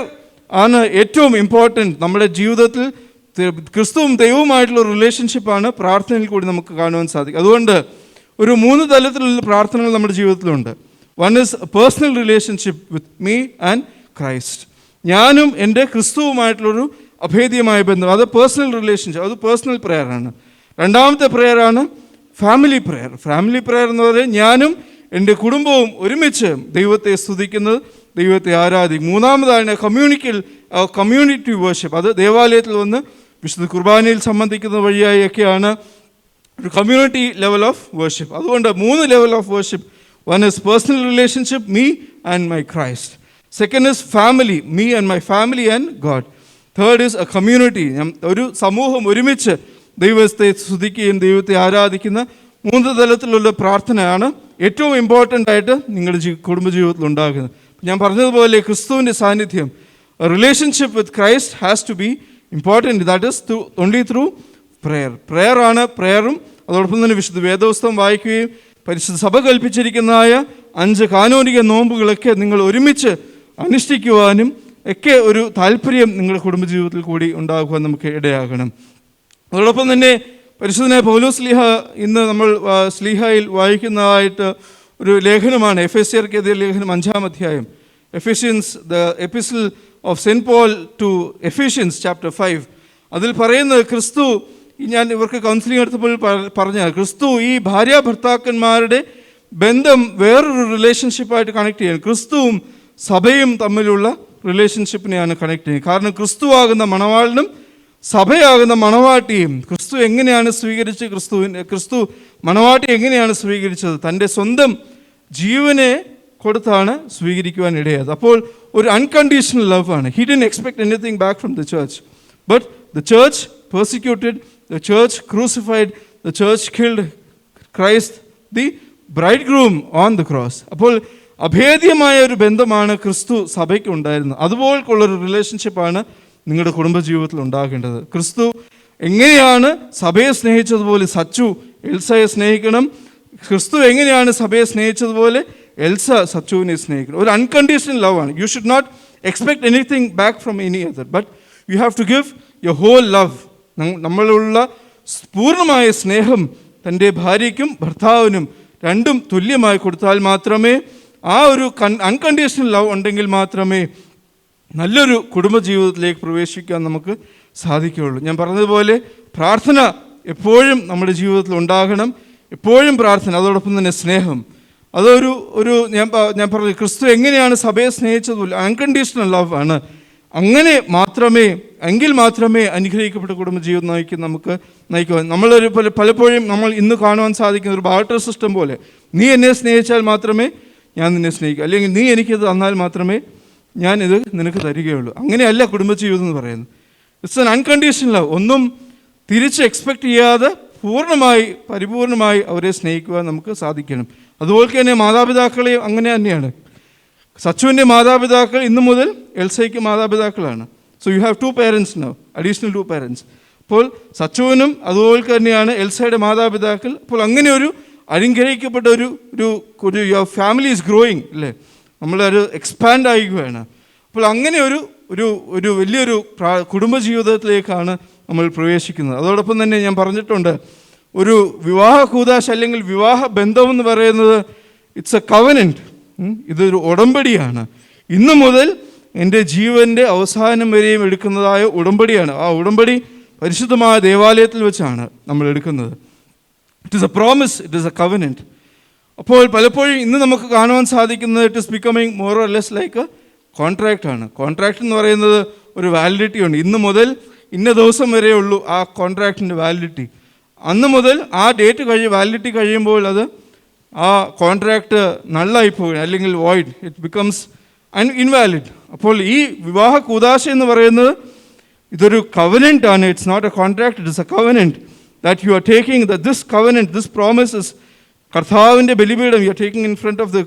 ആണ് ഏറ്റവും ഇമ്പോർട്ടൻറ്റ്. നമ്മുടെ ജീവിതത്തിൽ ക്രിസ്തുവും ദൈവവുമായിട്ടുള്ള റിലേഷൻഷിപ്പാണ് പ്രാർത്ഥനയിൽ കൂടി നമുക്ക് കാണുവാൻ സാധിക്കും. അതുകൊണ്ട് ഒരു 3 തലത്തിലുള്ള പ്രാർത്ഥനകൾ നമ്മുടെ ജീവിതത്തിലുണ്ട്. 1 is a personal relationship with me and Christ. ഞാനും എൻ്റെ ക്രിസ്തുവുമായിട്ടുള്ളൊരു അഭേദ്യമായ ബന്ധം, അത് പേഴ്സണൽ റിലേഷൻഷിപ്പ്, അത് പേഴ്സണൽ പ്രെയറാണ്. 2ാമത്തെ പ്രെയറാണ് ഫാമിലി പ്രെയർ എന്ന് പറയുന്നത് ഞാനും എൻ്റെ കുടുംബവും ഒരുമിച്ച് ദൈവത്തെ സ്തുതിക്കുന്നത്, ദൈവത്തെ ആരാധിക്കും. 3ാമതാണ് കമ്മ്യൂണിറ്റി വേർഷിപ്പ്. അത് ദേവാലയത്തിൽ വന്ന് വിശുദ്ധ കുർബാനയിൽ സംബന്ധിക്കുന്ന വഴിയായൊക്കെയാണ് ഒരു കമ്മ്യൂണിറ്റി ലെവൽ ഓഫ് വേർഷിപ്പ്. അതുകൊണ്ട് 3 level of worship. 1 is personal relationship, me and my Christ. 2nd is family, me and my family and God. 3rd is a community, ഒരു സമൂഹം ഒരുമിച്ച് ദൈവത്തെ സ്തുതിക്കുകയും ദൈവത്തെ ആരാധിക്കുന്ന 3 തലത്തിലുള്ള പ്രാർത്ഥനയാണ് ഏറ്റവും ഇമ്പോർട്ടൻ്റ് ആയിട്ട് നിങ്ങളുടെ കുടുംബജീവിതത്തിൽ ഉണ്ടാകുന്നത്. ഞാൻ പറഞ്ഞതുപോലെ ക്രിസ്തുവിൻ്റെ സാന്നിധ്യം, relationship with Christ has to be important. That is only through പ്രെയറാണ്. പ്രെയറും അതോടൊപ്പം തന്നെ വിശുദ്ധ വേദപുസ്തകം വായിക്കുകയും പരിശുദ്ധ സഭ കൽപ്പിച്ചിരിക്കുന്നതായ 5 കാനോനിക നോമ്പുകളൊക്കെ നിങ്ങൾ ഒരുമിച്ച് അനുഷ്ഠിക്കുവാനും ഒക്കെ ഒരു താല്പര്യം നിങ്ങളുടെ കുടുംബജീവിതത്തിൽ കൂടി ഉണ്ടാകുവാൻ നമുക്ക് ഇടയാകണം. അതോടൊപ്പം തന്നെ പരിശുദ്ധനായ പൗലോസ് ശ്ലീഹ ഇന്ന് നമ്മൾ ശ്ലീഹയിൽ വായിക്കുന്നതായിട്ട് ഒരു ലേഖനമാണ് എഫേസ്യർക്ക് എതിരെ ലേഖനം 5-ാം അധ്യായം, Ephesians, the epistle of saint Paul to Ephesians chapter 5. അതിൽ പറയുന്നത് ക്രിസ്തു, ഞാൻ ഇവർക്ക് കൗൺസിലിംഗ് എടുത്തപ്പോൾ പറഞ്ഞ ക്രിസ്തു ഈ ഭാര്യ ഭർത്താക്കന്മാരുടെ ബന്ധം വേറൊരു റിലേഷൻഷിപ്പായിട്ട് കണക്ട് ചെയ്യാൻ, ക്രിസ്തുവും സഭയും തമ്മിലുള്ള റിലേഷൻഷിപ്പിനെയാണ് കണക്ട് ചെയ്യുന്നത്. കാരണം ക്രിസ്തു ആകുന്ന മണവാളനും സഭയാകുന്ന മണവാട്ടിയും ക്രിസ്തു എങ്ങനെയാണ് സ്വീകരിച്ച് ക്രിസ്തു മണവാട്ടി എങ്ങനെയാണ് സ്വീകരിച്ചത്? തൻ്റെ സ്വന്തം ജീവനെ കൊടുത്താണ് സ്വീകരിക്കുവാൻ ഇടയായത്. അപ്പോൾ ഒരു അൺകണ്ടീഷണൽ ലവ് ആണ്. He didn't expect anything back from the church, but the church persecuted, the church crucified, the church killed Christ the bride groom on the cross. അപ്പോൾ അഭേദ്യമായ ഒരു ബന്ധമാണ് ക്രിസ്തു സഭയ്ക്ക് ഉണ്ടായിരുന്നത്. അതുപോലുള്ളൊരു റിലേഷൻഷിപ്പാണ് നിങ്ങളുടെ കുടുംബജീവിതത്തിൽ ഉണ്ടാകേണ്ടത്. ക്രിസ്തു എങ്ങനെയാണ് സഭയെ സ്നേഹിച്ചതുപോലെ സച്ചു എൽസയെ സ്നേഹിക്കണം. ക്രിസ്തു എങ്ങനെയാണ് സഭയെ സ്നേഹിച്ചതുപോലെ എൽസ സച്ചുവിനെ സ്നേഹിക്കണം. ഒരു അൺകണ്ടീഷണൽ ലവ് ആണ്. You should not expect anything back from any other, but you have to give your whole love. നമ്മളുള്ള പൂർണ്ണമായ സ്നേഹം തൻ്റെ ഭാര്യയ്ക്കും ഭർത്താവിനും രണ്ടും തുല്യമായി കൊടുത്താൽ മാത്രമേ, ആ ഒരു അൺകണ്ടീഷണൽ ലവ് ഉണ്ടെങ്കിൽ മാത്രമേ നല്ലൊരു കുടുംബജീവിതത്തിലേക്ക് പ്രവേശിക്കാൻ നമുക്ക് സാധിക്കുകയുള്ളൂ. ഞാൻ പറഞ്ഞതുപോലെ പ്രാർത്ഥന എപ്പോഴും നമ്മുടെ ജീവിതത്തിൽ ഉണ്ടാകണം. എപ്പോഴും പ്രാർത്ഥന, അതോടൊപ്പം തന്നെ സ്നേഹം. അതൊരു ഞാൻ പറഞ്ഞു, ക്രിസ്തു എങ്ങനെയാണ് സഭയെ സ്നേഹിച്ചതുപോലെ അൺകണ്ടീഷണൽ ലവ് ആണ്. അങ്ങനെ എങ്കിൽ മാത്രമേ അനുഗ്രഹിക്കപ്പെട്ട കുടുംബജീവിതം നമുക്ക് നയിക്കുവാൻ. പലപ്പോഴും നമ്മൾ ഇന്ന് കാണുവാൻ സാധിക്കുന്ന ഒരു ബാർട്ടർ സിസ്റ്റം പോലെ, നീ എന്നെ സ്നേഹിച്ചാൽ മാത്രമേ ഞാൻ നിന്നെ സ്നേഹിക്കൂ, അല്ലെങ്കിൽ നീ എനിക്കിത് തന്നാൽ മാത്രമേ ഞാനിത് നിനക്ക് തരികയുള്ളൂ. അങ്ങനെയല്ല കുടുംബജീവിതം എന്ന് പറയുന്നത്. It's an unconditional love. ഒന്നും തിരിച്ച് എക്സ്പെക്റ്റ് ചെയ്യാതെ പരിപൂർണമായി അവരെ സ്നേഹിക്കുവാൻ നമുക്ക് സാധിക്കണം. അതുപോലെ തന്നെ മാതാപിതാക്കളെയും അങ്ങനെ തന്നെയാണ്. സച്ചുവിൻ്റെ മാതാപിതാക്കൾ ഇന്നു മുതൽ എൽസയ്ക്ക് മാതാപിതാക്കളാണ്. So you have 2 parents now, additional 2 parents. അപ്പോൾ സച്ചുവിനും അതുപോലെ തന്നെയാണ് എൽസയുടെ മാതാപിതാക്കൾ. അപ്പോൾ അങ്ങനെ ഒരു അനുഗ്രഹിക്കപ്പെട്ട ഒരു യുവർ ഫാമിലി ഈസ് ഗ്രോയിങ് അല്ലേ, നമ്മളൊരു എക്സ്പാൻഡ് ആയിക്കുകയാണ്. അപ്പോൾ അങ്ങനെ ഒരു വലിയൊരു കുടുംബജീവിതത്തിലേക്കാണ് നമ്മൾ പ്രവേശിക്കുന്നത്. അതോടൊപ്പം തന്നെ ഞാൻ പറഞ്ഞിട്ടുണ്ട്, ഒരു വിവാഹ കൂദാശ അല്ലെങ്കിൽ വിവാഹ ബന്ധം എന്ന് പറയുന്നത് ഇറ്റ്സ് എ കവനന്റ്. ഇതൊരു ഉടമ്പടിയാണ്. ഇന്നു മുതൽ എൻ്റെ ജീവൻ്റെ അവസാനം വരെയും എടുക്കുന്നതായ ഉടമ്പടിയാണ്. ആ ഉടമ്പടി പരിശുദ്ധമായ ദേവാലയത്തിൽ വെച്ചാണ് നമ്മൾ എടുക്കുന്നത്. It is A promise, it is A covenant. അപ്പോൾ പലപ്പോഴും ഇന്ന് നമുക്ക് കാണുവാൻ സാധിക്കുന്നത് it is becoming more or less like A contract ആണ്. കോൺട്രാക്റ്റ് എന്ന് പറയുന്നത് ഒരു വാലിഡിറ്റി ഉണ്ട്. ഇന്ന് മുതൽ ഇന്ന ദിവസം വരെ ഉള്ളൂ ആ കോൺട്രാക്റ്റിൻ്റെ വാലിഡിറ്റി. അന്ന് മുതൽ ആ വാലിഡിറ്റി കഴിയുമ്പോൾ ആ കോൺട്രാക്റ്റ് നള്ളായി പോകും, അല്ലെങ്കിൽ വോയിഡ്, ഇറ്റ് ബിക്കംസ് ഇൻവാലിഡ്. അപ്പോൾ ഈ വിവാഹ കൂദാശ എന്ന് പറയുന്നത് ഇതൊരു കവനന്റ് ആണ്. It's not a contract, it is a covenant that you are taking, that this covenant, this promise is കർത്താവിൻ്റെ ബലിപീഠം. you are taking in front of the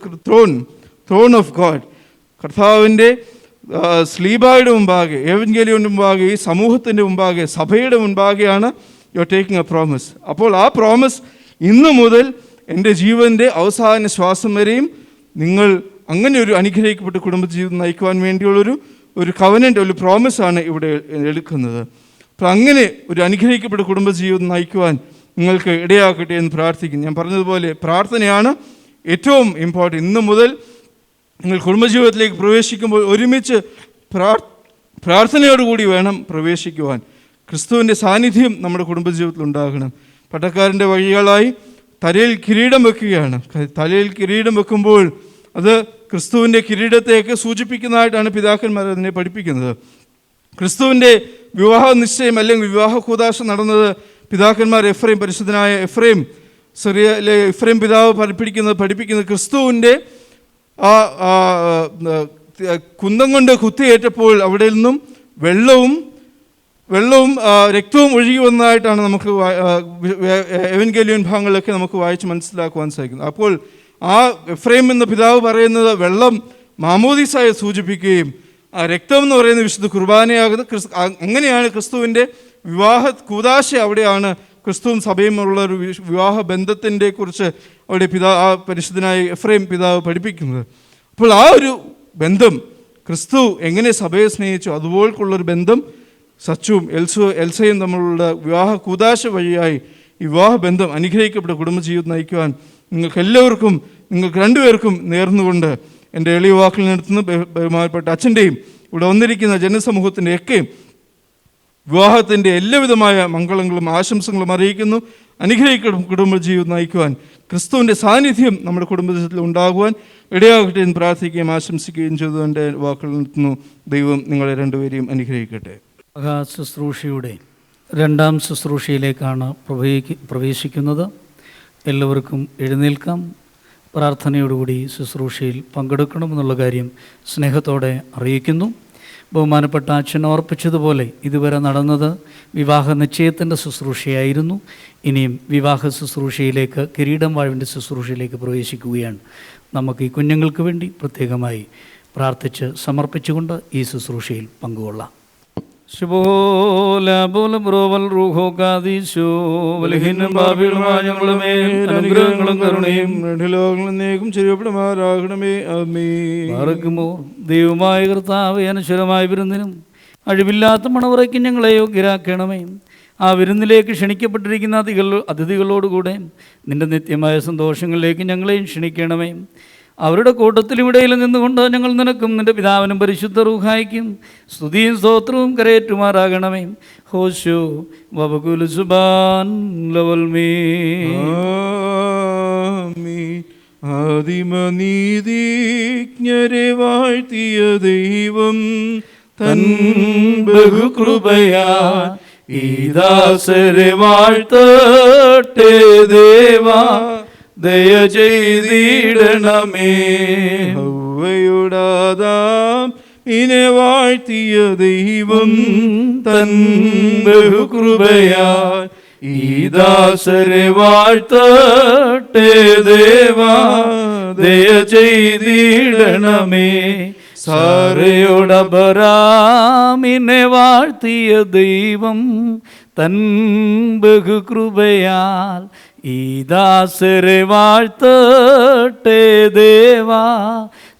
throne of God. കർത്താവിൻ്റെ സ്ലീബായുടെ മുമ്പാകെ, ഏവൻഗേലിയോൻ്റെ മുമ്പാകെ, ഈ സമൂഹത്തിൻ്റെ മുമ്പാകെ, സഭയുടെ മുമ്പാകെയാണ് you are taking a promise. അപ്പോൾ ആ പ്രോമിസ് ഇന്നു മുതൽ എൻ്റെ ജീവൻ്റെ അവസാന ശ്വാസം വരെയും നിങ്ങൾ അങ്ങനെ ഒരു അനുഗ്രഹിക്കപ്പെട്ട കുടുംബജീവിതം നയിക്കുവാൻ വേണ്ടിയുള്ളൊരു കവനൻ്റ്, ഒരു പ്രോമിസാണ് ഇവിടെ എടുക്കുന്നത്. അപ്പോൾ അങ്ങനെ ഒരു അനുഗ്രഹിക്കപ്പെട്ട കുടുംബജീവിതം നയിക്കുവാൻ നിങ്ങൾക്ക് ഇടയാക്കട്ടെ എന്ന് പ്രാർത്ഥിക്കുന്നു. ഞാൻ പറഞ്ഞതുപോലെ പ്രാർത്ഥനയാണ് ഏറ്റവും ഇമ്പോർട്ടൻറ്റ്. ഇന്നു മുതൽ നിങ്ങൾ കുടുംബജീവിതത്തിലേക്ക് പ്രവേശിക്കുമ്പോൾ ഒരുമിച്ച് പ്രാർത്ഥനയോടുകൂടി വേണം പ്രവേശിക്കുവാൻ. ക്രിസ്തുവിൻ്റെ സാന്നിധ്യം നമ്മുടെ കുടുംബജീവിതത്തിൽ ഉണ്ടാകണം. പട്ടക്കാരൻ്റെ വഴികളായി തലയിൽ കിരീടം വെക്കുകയാണ്. തലയിൽ കിരീടം വെക്കുമ്പോൾ അത് ക്രിസ്തുവിൻ്റെ കിരീടത്തേക്ക് സൂചിപ്പിക്കുന്നതായിട്ടാണ് പിതാക്കന്മാർ അതിനെ പഠിപ്പിക്കുന്നത്. ക്രിസ്തുവിൻ്റെ വിവാഹ നിശ്ചയം അല്ലെങ്കിൽ വിവാഹ കൂദാശ നടന്നത് പിതാക്കന്മാർ പരിശുദ്ധനായ എഫ്രൈം പിതാവ് പഠിപ്പിക്കുന്നത് ക്രിസ്തുവിൻ്റെ ആ കുന്തം കൊണ്ട് കുത്തിയേറ്റപ്പോൾ അവിടെ നിന്നും വെള്ളവും രക്തവും ഒഴുകി വന്നതായിട്ടാണ് നമുക്ക് എവൻഗേലിയൻ ഭാഗങ്ങളിലൊക്കെ നമുക്ക് വായിച്ച് മനസ്സിലാക്കുവാൻ സാധിക്കുന്നത്. അപ്പോൾ ആ എഫ്രൈം എന്ന പിതാവ് പറയുന്നത് വെള്ളം മാമോദീസായെ സൂചിപ്പിക്കുകയും ആ രക്തം എന്ന് പറയുന്ന വിശുദ്ധ കുർബാനയാകുന്ന അങ്ങനെയാണ് ക്രിസ്തുവിൻ്റെ വിവാഹ കൂദാശ. അവിടെയാണ് ക്രിസ്തുവും സഭയുമുള്ള ഒരു വിവാഹ ബന്ധത്തിൻ്റെ കുറിച്ച് അവിടെ ആ പരിശുദ്ധനായ എഫ്രൈം പിതാവ് പഠിപ്പിക്കുന്നത്. അപ്പോൾ ആ ഒരു ബന്ധം ക്രിസ്തു എങ്ങനെ സഭയെ സ്നേഹിച്ചു അതുപോലുള്ളൊരു ബന്ധം സച്ചുവും എൽസയും തമ്മിലുള്ള വിവാഹ കൂദാശ വഴിയായി ഈ വിവാഹ ബന്ധം അനുഗ്രഹിക്കപ്പെട്ട കുടുംബജീവിതം നയിക്കുവാൻ നിങ്ങൾക്ക് രണ്ടുപേർക്കും നേർന്നുകൊണ്ട് എൻ്റെ എളിയ വാക്കിൽ നിർത്തുന്ന ബഹുമാനപ്പെട്ട അച്ഛൻ്റെയും ഇവിടെ വന്നിരിക്കുന്ന ജനസമൂഹത്തിൻ്റെയൊക്കെ വിവാഹത്തിൻ്റെ എല്ലാവിധമായ മംഗളങ്ങളും ആശംസകളും അറിയിക്കുന്നു. അനുഗ്രഹിക്കപ്പെട്ട കുടുംബജീവിതം നയിക്കുവാൻ ക്രിസ്തുവിൻ്റെ സാന്നിധ്യം നമ്മുടെ കുടുംബജീവിതത്തിൽ ഉണ്ടാകുവാൻ ഇടയാകട്ടെ എന്ന് പ്രാർത്ഥിക്കുകയും ആശംസിക്കുകയും ചെയ്തുകൊണ്ട് വാക്കുകൾ നിർത്തുന്നു. ദൈവം നിങ്ങളെ രണ്ടുപേരെയും അനുഗ്രഹിക്കട്ടെ. ശുശ്രൂഷയുടെ രണ്ടാം ശുശ്രൂഷയിലേക്കാണ് പ്രവേശിക്കുന്നത്. എല്ലാവർക്കും എഴുന്നേൽക്കാം. പ്രാർത്ഥനയോടുകൂടി ശുശ്രൂഷയിൽ പങ്കെടുക്കണമെന്നുള്ള കാര്യം സ്നേഹത്തോടെ അറിയിക്കുന്നു. ബഹുമാനപ്പെട്ട അച്ഛൻ ഓർപ്പിച്ചതുപോലെ ഇതുവരെ നടന്നത് വിവാഹ നിശ്ചയത്തിൻ്റെ ശുശ്രൂഷയായിരുന്നു. ഇനിയും വിവാഹ ശുശ്രൂഷയിലേക്ക്, കിരീടം വാഴ്വിൻ്റെ ശുശ്രൂഷയിലേക്ക് പ്രവേശിക്കുകയാണ്. നമുക്ക് ഈ കുഞ്ഞുങ്ങൾക്ക് വേണ്ടി പ്രത്യേകമായി പ്രാർത്ഥിച്ച് സമർപ്പിച്ചുകൊണ്ട് ഈ ശുശ്രൂഷയിൽ പങ്കുകൊള്ളാം. അനുഗ്രഹങ്ങളും കരുണയും ലോകങ്ങളേക്കും ചെറിയപ്പെടുമാറാകണമേ. ദൈവമായ കർത്താവേ, അനശ്വരമായ വിരുന്നിനും അഴിവില്ലാത്ത മണവറയ്ക്കും ഞങ്ങളെ യോഗ്യരാക്കണമേ. ആ വിരുന്നിലേക്ക് ക്ഷണിക്കപ്പെട്ടിരിക്കുന്ന അതിഥികളോടുകൂടെ നിന്റെ നിത്യമായ സന്തോഷങ്ങളിലേക്ക് ഞങ്ങളെയും ക്ഷണിക്കണമേ. അവരുടെ കൂട്ടത്തിലിവിടയിൽ നിന്നുകൊണ്ട് ഞങ്ങൾ നിനക്കും നിന്റെ പിതാവിനും പരിശുദ്ധ റൂഹായിക്കും സ്തുതിയും സ്തോത്രവും കരയേറ്റുമാറാകണമേ. ഹോശോ വബകുൽ സുബാൻ ലവൽമീ. ആദിമനീതിജ്ഞരെ വാഴ്ത്തിയ ദൈവം തൻ ബഹുകൃപയാ ഈ ദാസരെ വാഴ്ത്തട്ടെ. ദേവാ ദയ ചെയ്തിടണമേ. ഹവ്വയുടാദാം ഇനെ വാഴ്ത്തിയ ദൈവം തൻ ബഹുകൃപയാൽ ഈ ദാസരെ വാഴ്ത്തട്ടെ. ദേവാ ദയ ചെയ്തിടണമേ. സാരയോടബരാമിനെ വാഴ്ത്തിയ ദൈവം തൻ ബഹുകൃപയാൽ ഈ ദാസരെ വാഴ്ത്തട്ടെ. ദേവാ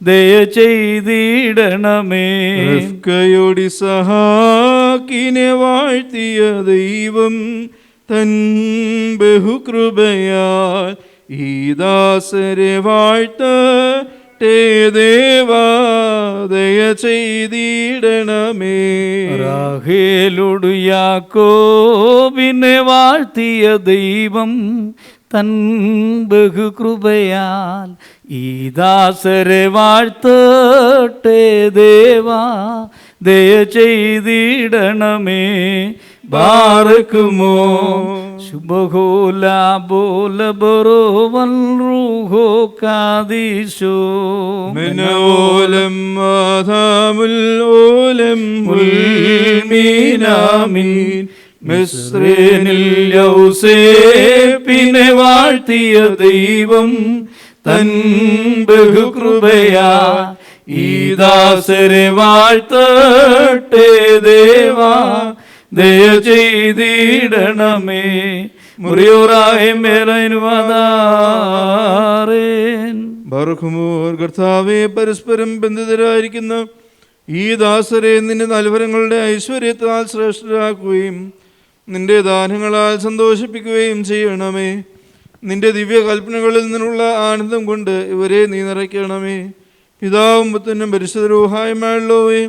ദയ ചെയ്തിടണമേ. റിഫ്കയോടിസഹാക്കിനെ വാഴ്ത്തിയ ദൈവം തൻ ബഹുകൃപയാൽ ഈ ദാസരെ വാഴ്ത്തട്ടെ. ദേവാ ദയ ചെയ്തിടണമേ. റാഹേലോടു യാക്കോബിനെ വാഴ്ത്തിയ ദൈവം തൻ ബഹുകൃപയാൽ ഈ ദാസരെ വാഴ്ത്തട്ടെ. ദേവാ ദയ ചെയ്തിടണമേ. ബാറക്കുമോ ശുഭഹോല ബോല ബറോവൽ റൂഹോ കാദീശോ മനോലം ആദാമുൽ ഓലം ഉൽമീനാമീൻ. മിസ്രനിൽ യൗസേപ്പിനെ വാഴ്ത്തിയ ദൈവം തൻ ബഹുകൃപയാ ഈ ദാസരെ വാഴ്ത്തട്ടെ. ദേവാ ദയ ചെയ്തിടണമേ. മുറിയോറായി മേലനുവാദാരേൻ. ബർഖുമോർ കർത്താവേ, പരസ്പരം ബന്ധിതരായിരിക്കുന്ന ഈ ദാസരെ നിന്റെ നൽവരങ്ങളുടെ ഐശ്വര്യത്താൽ ശ്രേഷ്ഠരാക്കുകയും നിന്റെ ദാനങ്ങളാൽ സന്തോഷിപ്പിക്കുകയും ചെയ്യണമേ. നിന്റെ ദിവ്യകൽപ്പനകളിൽ നിന്നുള്ള ആനന്ദം കൊണ്ട് ഇവരെ നീ നിറയ്ക്കണമേ. പിതാവും പുത്രനും പരിശുദ്ധ റൂഹായുമായുള്ളവേ,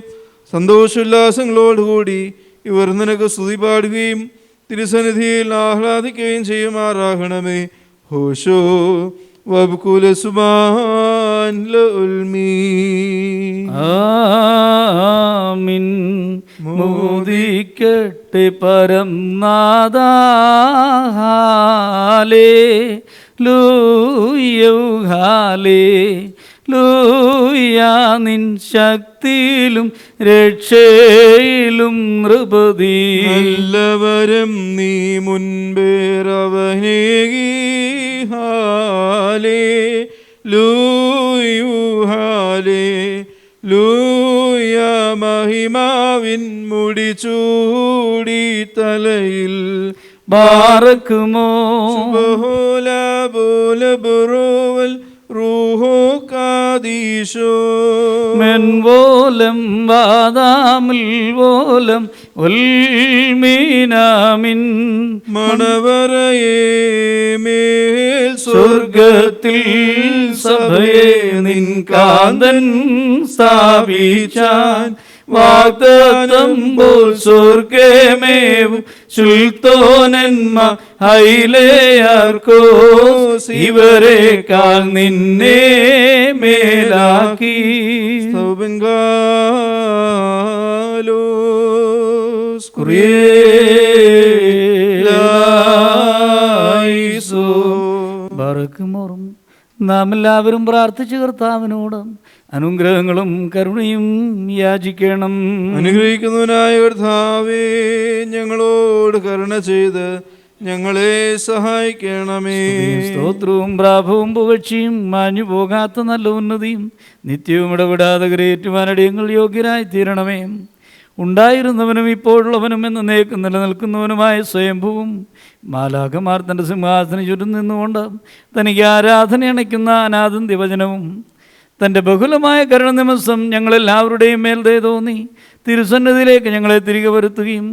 സന്തോഷോല്ലാസങ്ങളോടുകൂടി ഇവർ നിനക്ക് സ്തുതി പാടുകയും തിരുസന്നിധിയിൽ ആഹ്ലാദിക്കുകയും ചെയ്യുമാറാകണമേ. ഹോശോ വബ്കുല സുബാൻ ലഉൽമീ. ആമീൻ. മോദിക്കട്ടെ പരം നാദാ. Hallelujah hallelujah. നിൻ ശക്തിയിലും രക്ഷയിലും നൃപതി നല്ലവരം നീ മുൻപേറവനേകി. Hallelujah hallelujah. മഹിമാവിൻ മുടിചൂടി തലയിൽ ബാറക്കുമോ ശുഭഹോല ബോല ബറോവൽ റൂഹോ കാദീശോ. മെൻവോലം വാദാമിൽ വോലം ഉൽമീനാമിൻ. മണവറയേ മേൽ സ്വർഗത്തിൽ സഭയെ നിൻ കാന്തൻ സ്ഥാപിച്ചാൻ. വാഗ്ദത്തം പോൽ സ്വർഗമേവും സുൽത്തോനന്മ ഹൈലേയാർക്കോസ് ഇവരെക്കാൾ നിന്നെ മേലാക്കി. സ്തോബങ്കാലോസ് ബറക്കുമോറും നാം എല്ലാവരും പ്രാർത്ഥിച്ച് കർത്താവിനോട് അനുഗ്രഹങ്ങളും കരുണയും യാചിക്കണം. അനുഗ്രഹിക്കുന്നവനായ കർത്താവേ, ഞങ്ങളോട് കരുണ ചെയ്ത് ഞങ്ങളെ സഹായിക്കണമേ. സ്തോത്രവും പ്രാഭവും പുകഴ്ചയും മാഞ്ഞു പോകാത്ത നല്ല ഉന്നതിയും നിത്യവും ഇടപെടാതെ കരയേറ്റുവാനടിയങ്ങൾ യോഗ്യരായി തീരണമേ. ഉണ്ടായിരുന്നവനും ഇപ്പോഴുള്ളവനും എന്നേക്കും നിലനിൽക്കുന്നവനുമായ സ്വയംഭുവും മാലാഖമാർ തൻ്റെ സിംഹാസന ചുറ്റും നിന്നുകൊണ്ട് തനിക്ക് ആരാധന അണയ്ക്കുന്ന അനാദന്ത്യ വചനവും തൻ്റെ ബഹുലമായ കരുണ നിമിത്തം ഞങ്ങളെല്ലാവരുടെയും മേൽ ദയ തോന്നി തിരുസന്നിധിയിലേക്ക് ഞങ്ങളെ തിരികെ വരുത്തുകയും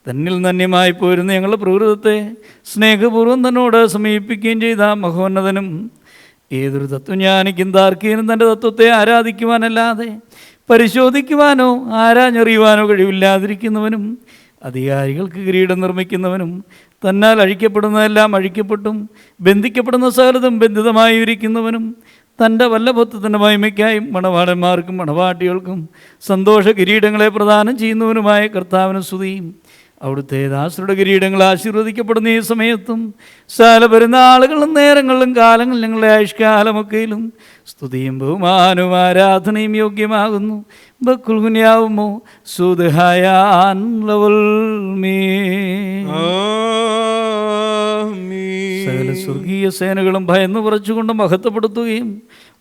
തന്നിൽ നന്യമായി പോരുന്ന ഞങ്ങളുടെ പ്രകൃതത്തെ സ്നേഹപൂർവ്വം തന്നോട് സമീപിക്കുകയും ചെയ്ത മഹോന്നതനും ഏതൊരു തത്വജ്ഞാനിക്കും താർക്കികനും തൻ്റെ തത്വത്തെ ആരാധിക്കുവാനല്ലാതെ പരിശോധിക്കുവാനോ ആരാഞ്ഞറിയുവാനോ കഴിവില്ലാതിരിക്കുന്നവനും അധികാരികൾക്ക് കിരീടം നിർമ്മിക്കുന്നവനും തന്നാൽ അഴിക്കപ്പെടുന്നതെല്ലാം അഴിക്കപ്പെട്ടും ബന്ധിക്കപ്പെടുന്ന സകലതും ബന്ധിതമായി ഇരിക്കുന്നവനും തൻ്റെ വല്ലഭത്വത്തിൻ്റെ മഹിമയ്ക്കായും മണവാളന്മാർക്കും മണവാട്ടികൾക്കും സന്തോഷ കിരീടങ്ങളെ പ്രദാനം ചെയ്യുന്നവനുമായ കർത്താവിന് സ്തുതിയും. അവിടുത്തെ ദാസരുടെ കിരീടങ്ങൾ ആശീർവദിക്കപ്പെടുന്ന ഈ സമയത്തും സകല പെരുന്നാളുകളും നേരങ്ങളിലും കാലങ്ങളും ഞങ്ങളുടെ ആയുഷ്കാലമൊക്കെയിലും സ്തുതിയും ബഹുമാനവും ആരാധനയും യോഗ്യമാകുന്നു. ബക്കുൽഹുന്യാവുമോ സുദ്ഹായാൻ ലവൽ മീ. സകല സ്വർഗീയ സേനകളും ഭയന്ന് വിറച്ചുകൊണ്ട് മഹത്വപ്പെടുത്തുകയും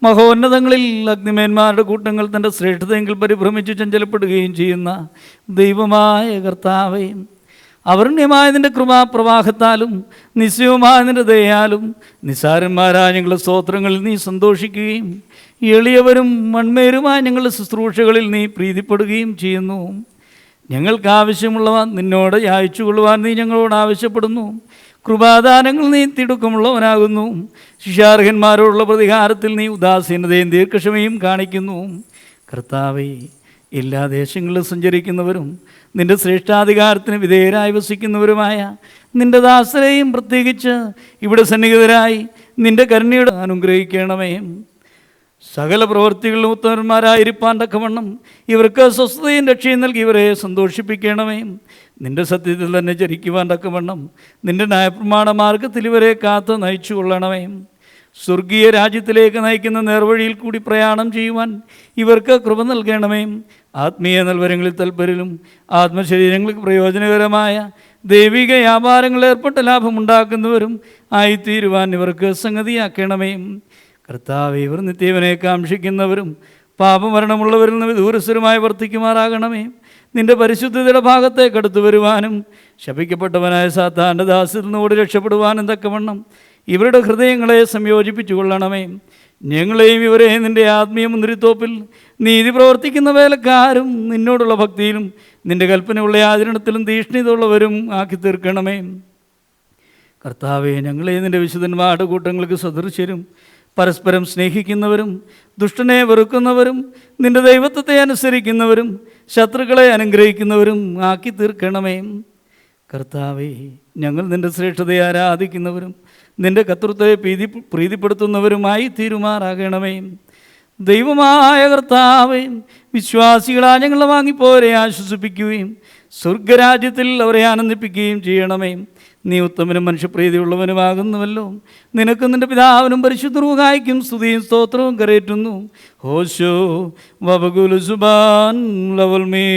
മഹോന്നതങ്ങളിൽ അഗ്നിമേന്മാരുടെ കൂട്ടങ്ങൾ തൻ്റെ ശ്രേഷ്ഠതയെങ്കിൽ പരിഭ്രമിച്ച് ചഞ്ചലപ്പെടുകയും ചെയ്യുന്ന ദൈവമായ കർത്താവേ, അവർണ്യമായ നിൻ്റെ കൃപാപ്രവാഹത്താലും നിശ്ചയവുമായ നിൻ്റെ ദയാലും നിസ്സാരന്മാരായ ഞങ്ങളുടെ സ്തോത്രങ്ങളിൽ നീ സന്തോഷിക്കുകയും എളിയവരും മൺമേരുമായ ഞങ്ങളുടെ ശുശ്രൂഷകളിൽ നീ പ്രീതിപ്പെടുകയും ചെയ്യുന്നു. ഞങ്ങൾക്ക് ആവശ്യമുള്ളവ നിന്നോട് യാചിച്ചുകൊള്ളുവാൻ നീ ഞങ്ങളോട് ആവശ്യപ്പെടുന്നു. കൃപാദാനങ്ങൾ നീ തിടുക്കമുള്ളവനാകുന്നു. ശിക്ഷാർഹന്മാരോടുള്ള പ്രതികാരത്തിൽ നീ ഉദാസീനതയും ദീർഘക്ഷമയും കാണിക്കുന്നു. കർത്താവേ, എല്ലാ ദേശങ്ങളിലും സഞ്ചരിക്കുന്നവരും നിൻ്റെ ശ്രേഷ്ഠാധികാരത്തിന് വിധേയരായി വസിക്കുന്നവരുമായ നിൻ്റെ ദാസരെയും പ്രത്യേകിച്ച് ഇവിടെ സന്നിഹിതരായി നിൻ്റെ കരുണയോട് അനുഗ്രഹിക്കണമേ. സകല പ്രവൃത്തികളിലും ഉത്തമന്മാരായിരിക്കാൻ തക്കവണ്ണം ഇവർക്ക് സ്വസ്ഥതയും രക്ഷയും നൽകി ഇവരെ സന്തോഷിപ്പിക്കണമേ. നിൻ്റെ സത്യത്തിൽ തന്നെ ചരിക്കുവാൻ തക്കവണ്ണം നിൻ്റെ ന്യായപ്രമാണ മാർഗത്തിൽ ഇവരെ കാത്ത് നയിച്ചു കൊള്ളണമേ. സ്വർഗീയ രാജ്യത്തിലേക്ക് നയിക്കുന്ന നേർവഴിയിൽ കൂടി പ്രയാണം ചെയ്യുവാൻ ഇവർക്ക് കൃപ നൽകണമേ. ആത്മീയ നൽവരങ്ങളിൽ തൽപരരും ആത്മശരീരങ്ങൾക്ക് പ്രയോജനകരമായ ദൈവിക വ്യാപാരങ്ങളിൽ ഏർപ്പെട്ട ലാഭമുണ്ടാക്കുന്നവരും ആയിത്തീരുവാൻ ഇവർക്ക് സംഗതിയാക്കണമേ. കർത്താവ്, ഇവർ നിത്യവനെ കാക്ഷിക്കുന്നവരും പാപമരണമുള്ളവരിൽ നിന്ന് ദൂരസ്ഥരുമായി വർത്തിക്കുമാറാകണമേ. നിൻ്റെ പരിശുദ്ധതയുടെ ഭാഗത്തേക്ക് അടുത്തു വരുവാനും ശപിക്കപ്പെട്ടവനായ സാത്താൻ്റെ ദാസിൽ നിന്നോട് രക്ഷപ്പെടുവാനും തക്കവണ്ണം ഇവരുടെ ഹൃദയങ്ങളെ സംയോജിപ്പിച്ചു കൊള്ളണമേ. ഞങ്ങളെയും ഇവരെയും നിൻ്റെ ആത്മീയ മുന്തിരിത്തോപ്പിൽ നീതി പ്രവർത്തിക്കുന്ന വേലക്കാരും നിന്നോടുള്ള ഭക്തിയിലും നിൻ്റെ കൽപ്പനയുള്ള ആചരണത്തിലും തീഷ്ണിതയുള്ളവരും ആക്കി തീർക്കണമേ. കർത്താവെ, ഞങ്ങളെ നിൻ്റെ വിശുദ്ധന്മാരുടെ കൂട്ടങ്ങൾക്ക് സദൃശ്യരും പരസ്പരം സ്നേഹിക്കുന്നവരും ദുഷ്ടനെ വെറുക്കുന്നവരും നിൻ്റെ ദൈവത്വത്തെ അനുസരിക്കുന്നവരും ശത്രുക്കളെ അനുഗ്രഹിക്കുന്നവരും ആക്കി തീർക്കണമേ. കർത്താവേ, ഞങ്ങൾ നിൻ്റെ ശ്രേഷ്ഠതയെ ആരാധിക്കുന്നവരും നിൻ്റെ കർത്തൃത്വത്തെ പ്രീതിപ്പെടുത്തുന്നവരുമായി തീരുമാറാകണമേ. ദൈവമായ കർത്താവേ, വിശ്വാസികളാ ഞങ്ങളെ വാങ്ങിപ്പോരെ ആശ്വസിപ്പിക്കുകയും സ്വർഗരാജ്യത്തിൽ അവരെ ആനന്ദിപ്പിക്കുകയും ചെയ്യണമേ. നീ ഉത്തമനും മനുഷ്യപ്രീതിയുള്ളവനുമാകുന്നുവല്ലോ. നിനക്കും നിൻ്റെ പിതാവിനും പരിശുദ്ധ റൂഹായിക്കും സ്തുതിയും സ്തോത്രവും കരേറ്റുന്നു. ഹോശോ വബകുലു സുബാൻ ലവൽമേ.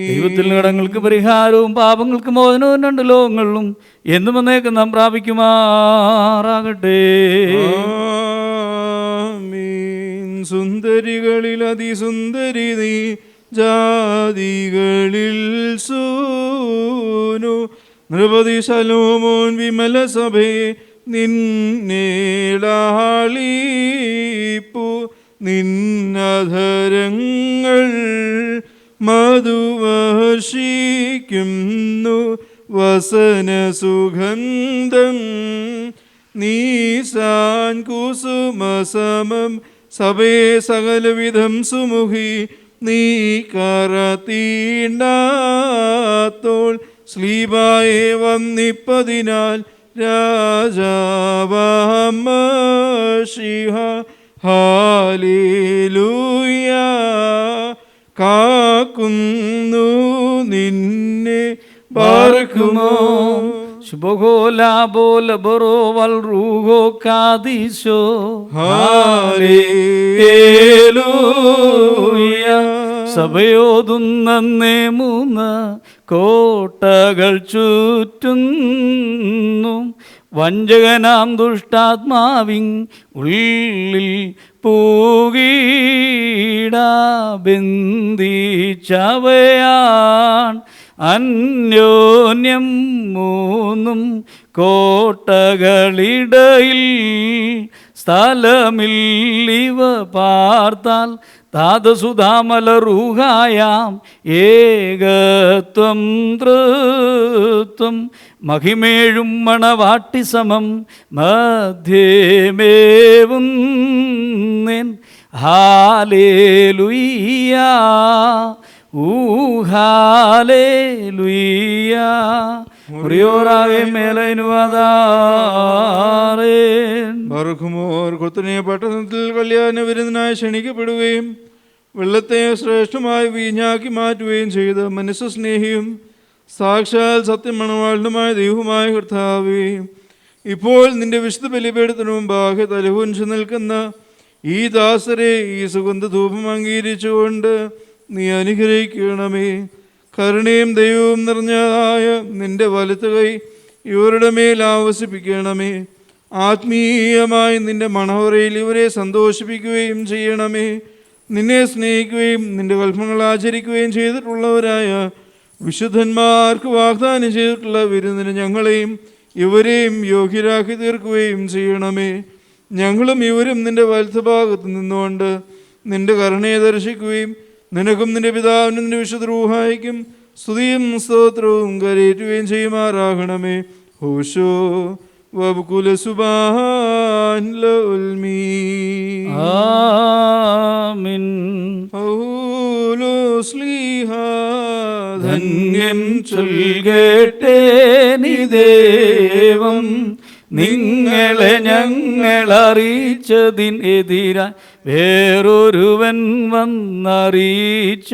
ദൈവത്തിൽ കടങ്ങൾക്ക് പരിഹാരവും പാപങ്ങൾക്ക് മോചനവും രണ്ട് ലോകങ്ങളിലും എന്നും എന്നേക്കും നാം പ്രാപിക്കുമാറാകട്ടെ. സുന്ദരികളിൽ അതിസുന്ദരി നീ, ജാതികളിൽ സൂനു നൃപതി ശലോമോൻ വിമല സഭേ നിന്നേളാളിപ്പു നിന്നധരങ്ങൾ മധുവർഷിക്കുന്നു വസന സുഗന്ധം നീസാൻ കുസുമസമം സഭേ സകലവിധം സുമുഖി നീ കറത്തീണ്ടാത്തോൾ സ്ലീബായെ വന്നിപ്പതിനാൽ രാജാവാമശിഹ ഹാലേലൂയ. കാക്കുന്നു നിന്നെ ബാർക്കുമോ. ശുഭോലാബോല ബറോവൽ റൂഹോ കാദിശോ. ഹല്ലേലൂയ. സഭയോതുന്നേ 3 കോട്ടകൾ ചുറ്റുന്നു. വഞ്ചകനാം ദുഷ്ടാത്മാവിൻ ഉള്ളിൽ പൂകീടാ. ബന്ധിച്ചവയാൻ അന്യോന്യം 3 കോട്ടകളിടയിൽ. സ്ഥലമില്ലിവ പാർത്താൽ താതസുധാമലറൂഹായാം ഏകത്വം തൃത്വം. മഹിമേഴും മണവാട്ടി സമം മധ്യമേവുന്നേൻ. Hallelujah hallelujah. മുറിയോറാകെ മേലനുവാദാറേൻ. ബർഖുമോർ കൊത്തനെ പട്ടണത്തിൽ കല്യാണ വിരുന്നിനായി ക്ഷണിക്കപ്പെടുകയും വെള്ളത്തെ ശ്രേഷ്ഠമായി വീഞ്ഞാക്കി മാറ്റുകയും ചെയ്ത മനസ്സ് സ്നേഹിയും സാക്ഷാൽ സത്യമണവാളുമായ ദൈവമായ കർത്താവേ, ഇപ്പോൾ നിന്റെ വിശുദ്ധ ബലിപീഠത്തിനു മുമ്പാകെ തലകുനിച്ചു നിൽക്കുന്ന ഈ ദാസരെ ഈ സുഗന്ധധൂപം അംഗീകരിച്ചുകൊണ്ട് നീ അനുഗ്രഹിക്കണമേ. കരുണയും ദൈവവും നിറഞ്ഞതായ നിന്റെ വലത്ത് കൈ ഇവരുടെ മേൽ ആവസിപ്പിക്കണമേ. ആത്മീയമായി നിന്റെ മണവറയിൽ ഇവരെ സന്തോഷിപ്പിക്കുകയും ചെയ്യണമേ. നിന്നെ സ്നേഹിക്കുകയും നിന്റെ കൽപ്പനകൾ ആചരിക്കുകയും ചെയ്തിട്ടുള്ളവരായ വിശുദ്ധന്മാർക്ക് വാഗ്ദാനം ചെയ്തിട്ടുള്ള വിരുന്നിന് ഞങ്ങളെയും ഇവരെയും യോഗ്യരാക്കി തീർക്കുകയും ചെയ്യണമേ. ഞങ്ങളും ഇവരും നിന്റെ വലത്തുഭാഗത്ത് നിന്നുകൊണ്ട് നിന്റെ കരുണയെ ദർശിക്കുകയും നിനക്കും നിന്റെ പിതാവിനും നിന്റെ വിശുദ്ധ റൂഹായിക്കും സ്തുതിയും സ്തോത്രവും കരയേറ്റുകയും ചെയ്യുമാറാകണമേ. ഹോശോ വബ്കുല സുബാൻ ലഉൽമീ. ആമീൻ. പൗലോസ്ലീഹ ധന്യൻ ചൊൽകേട്ടേ നീ ദേവം. നിങ്ങളെ ഞങ്ങളറിയിച്ചതിനെതിരായി വേറൊരുവൻ വന്നറിയിച്ച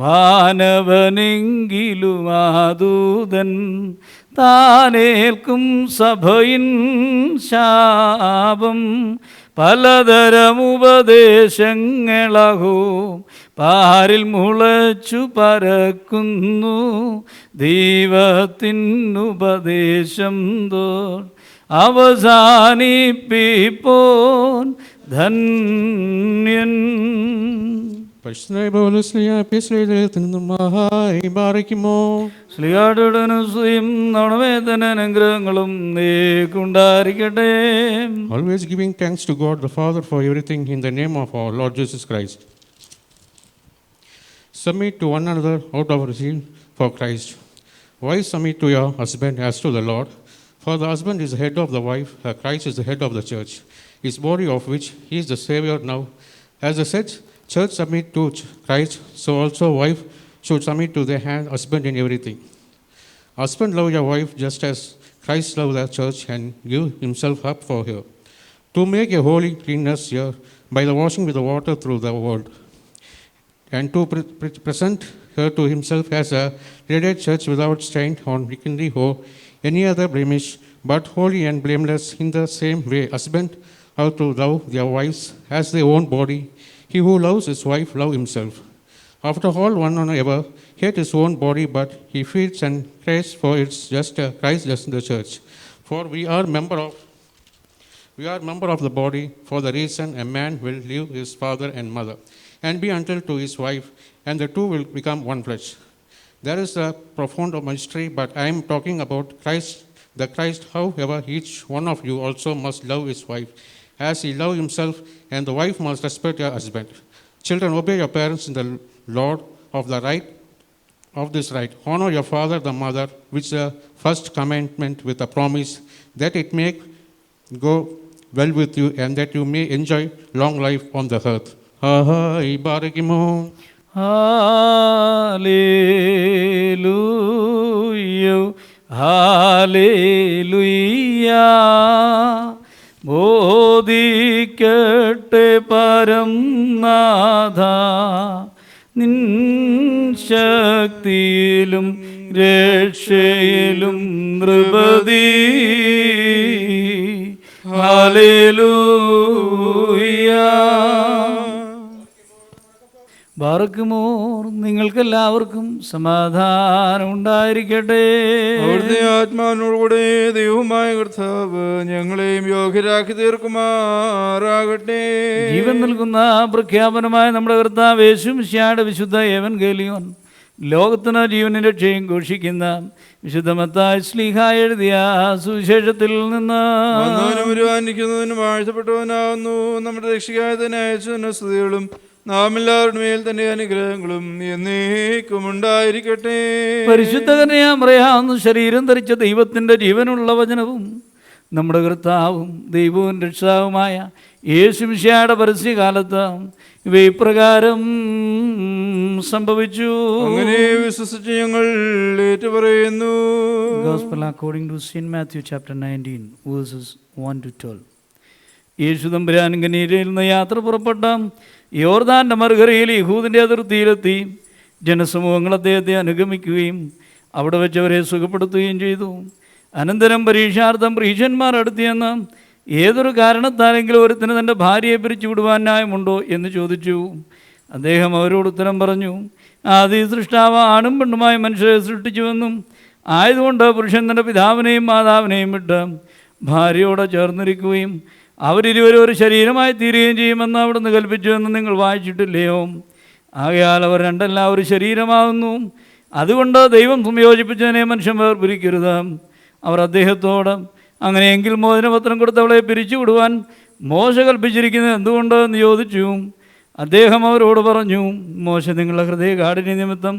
വാനവനെങ്കിലും ആദൂതൻ താനേൽക്കും സഭയിൻ ശാപം. പലതരം ഉപദേശങ്ങളഹോ പാരിൽ മുളച്ചു പരക്കുന്നു. ദൈവത്തിനുപദേശം തോൾ അവസാനിപ്പിപ്പോൻ ധന്യൻ. പരിശുദ്ധനായ പൗലോസ്ലീഹ എഫെസ്യരിൽ നിന്നും മഹായി ബാറയ്ക്കുമോ. ശ്ലീഹായുടെ അനുസയും നവവേദന അനുഗ്രഹങ്ങളും നീക്കുണ്ടായിരിക്കട്ടെ. Always giving thanks to God the Father for everything in the name of our Lord Jesus Christ. Submit to one another out of zeal for Christ. Wives, submit to your husband as to the Lord. For the husband is the head of the wife, Christ is the head of the church, his body, of which he is the Savior. Now, as the said, church submit to Christ, so also wife should submit to their husband in everything. Husband, love your wife just as Christ loved the church and gave himself up for her, to make a holy cleanness here by the washing with the water through the word, and to present her to himself as a radiant church without stain or wrinkle or any other blemish, but holy and blameless. In the same way, husband are to love their wives as their own body. He who loves his wife loves himself. After all, one ever hate his own body, but he feeds and cares for it just as Christ does in the church. For we are member of the body. For the reason a man will leave his father and mother and be until to his wife, and the two will become one flesh. There is a profound mystery, but I am talking about Christ, the Christ. However, each one of you also must love his wife as he loved himself, and the wife must respect her husband. Children, obey your parents in the Lord of this right. Honor your father, the mother, which is the first commandment with a promise that it may go well with you and that you may enjoy long life on the earth. Barakimo. Hallelujah, hallelujah. ബോധിക്കട്ടെ പരം നാഥ ശക്തിയിലും രക്ഷയിലും നൃപതി. Hallelujah. ബാറക്കുമോർ, നിങ്ങൾക്കെല്ലാവർക്കും സമാധാനം ഉണ്ടായിരിക്കട്ടെ. അവിടുത്തെ ആത്മാവിനോടുകൂടെ ദൈവമായ കർത്താവ് ഞങ്ങളെയും യോഗ്യരാക്കി തീർക്കുമാറാകട്ടെ. ജീവൻ നൽകുന്ന പ്രഖ്യാപനമായ നമ്മുടെ കർത്താവ് യേശുമിശിഹായുടെ വിശുദ്ധ എവൻഗേലിയോൻ ലോകത്തിന് ജീവനും രക്ഷയും ഘോഷിക്കുന്ന വിശുദ്ധ മത്തായി ശ്ലീഹാ എഴുതിയ സുവിശേഷത്തിൽ നിന്ന് വരുവാനിരിക്കുന്നതിനും വാഴ്ത്തപ്പെട്ടവനാകുന്നു. നമ്മുടെ രക്ഷിക്കായതിനെ അയച്ചതിന് സ്തുതികളും നാം എല്ലാവരുടെ മേൽ തന്നെ അനുഗ്രഹങ്ങളും എന്നേക്കും ഉണ്ടായിരിക്കട്ടെ. പരിശുദ്ധ കന്യാമറിയാവുന്ന ശരീരം ധരിച്ച ദൈവത്തിൻ്റെ ജീവനുള്ള വചനവും നമ്മുടെ കർത്താവും ദൈവവും രക്ഷാവുമായ യേശുമിശിഹായുടെ പരസ്യകാലത്ത് ഇവ ഇപ്രകാരം സംഭവിച്ചു. അങ്ങനെ വിശ്വസിച്ച് ഞങ്ങൾ ഏറ്റുപറയുന്നു. Gospel according to St. Matthew chapter 19 verses 1 to 12. യേശു തമ്പുരാൻ ഗലീലയിൽ നിന്ന് യാത്ര പുറപ്പെട്ട യോർദാൻ്റെ മറുകരയിൽ യഹൂദിൻ്റെ അതിർത്തിയിലെത്തി. ജനസമൂഹങ്ങൾ അദ്ദേഹത്തെ അനുഗമിക്കുകയും അവിടെ വെച്ചവരെ സുഖപ്പെടുത്തുകയും ചെയ്തു. അനന്തരം പരീക്ഷാർത്ഥം പ്രീശന്മാർ അടുത്തിയെന്ന് ഏതൊരു കാരണത്താലെങ്കിലും ഒരുത്തിന് തൻ്റെ ഭാര്യയെ പിരിച്ചു വിടുവാൻ ന്യായമുണ്ടോ എന്ന് ചോദിച്ചു. അദ്ദേഹം അവരോട് ഉത്തരം പറഞ്ഞു, ആദി സൃഷ്ടാവ് ആണും പെണ്ണുമായി മനുഷ്യരെ സൃഷ്ടിച്ചുവെന്നും ആയതുകൊണ്ട് പുരുഷൻ തൻ്റെ പിതാവിനെയും മാതാവിനെയും വിട്ട് ഭാര്യയോടെ ചേർന്നിരിക്കുകയും അവരിരുവരും ഒരു ശരീരമായി തീരുകയും ചെയ്യുമെന്ന് അവിടുന്ന് കൽപ്പിച്ചുവെന്ന് നിങ്ങൾ വായിച്ചിട്ടില്ലയോ? ആകയാൽ അവർ രണ്ടല്ല ഒരു ശരീരമാകുന്നു. അതുകൊണ്ട് ദൈവം സംയോജിപ്പിച്ചതിനെ മനുഷ്യൻ വേർപിരിക്കരുത്. അവർ അദ്ദേഹത്തോട്, അങ്ങനെയെങ്കിൽ മോചനപത്രം കൊടുത്തവളെ പിരിച്ചു വിടുവാൻ മോശ കൽപ്പിച്ചിരിക്കുന്നത് എന്തുകൊണ്ട് എന്ന് ചോദിച്ചു. അദ്ദേഹം അവരോട് പറഞ്ഞു, മോശ നിങ്ങളുടെ ഹൃദയകാഠിന്യ നിമിത്തം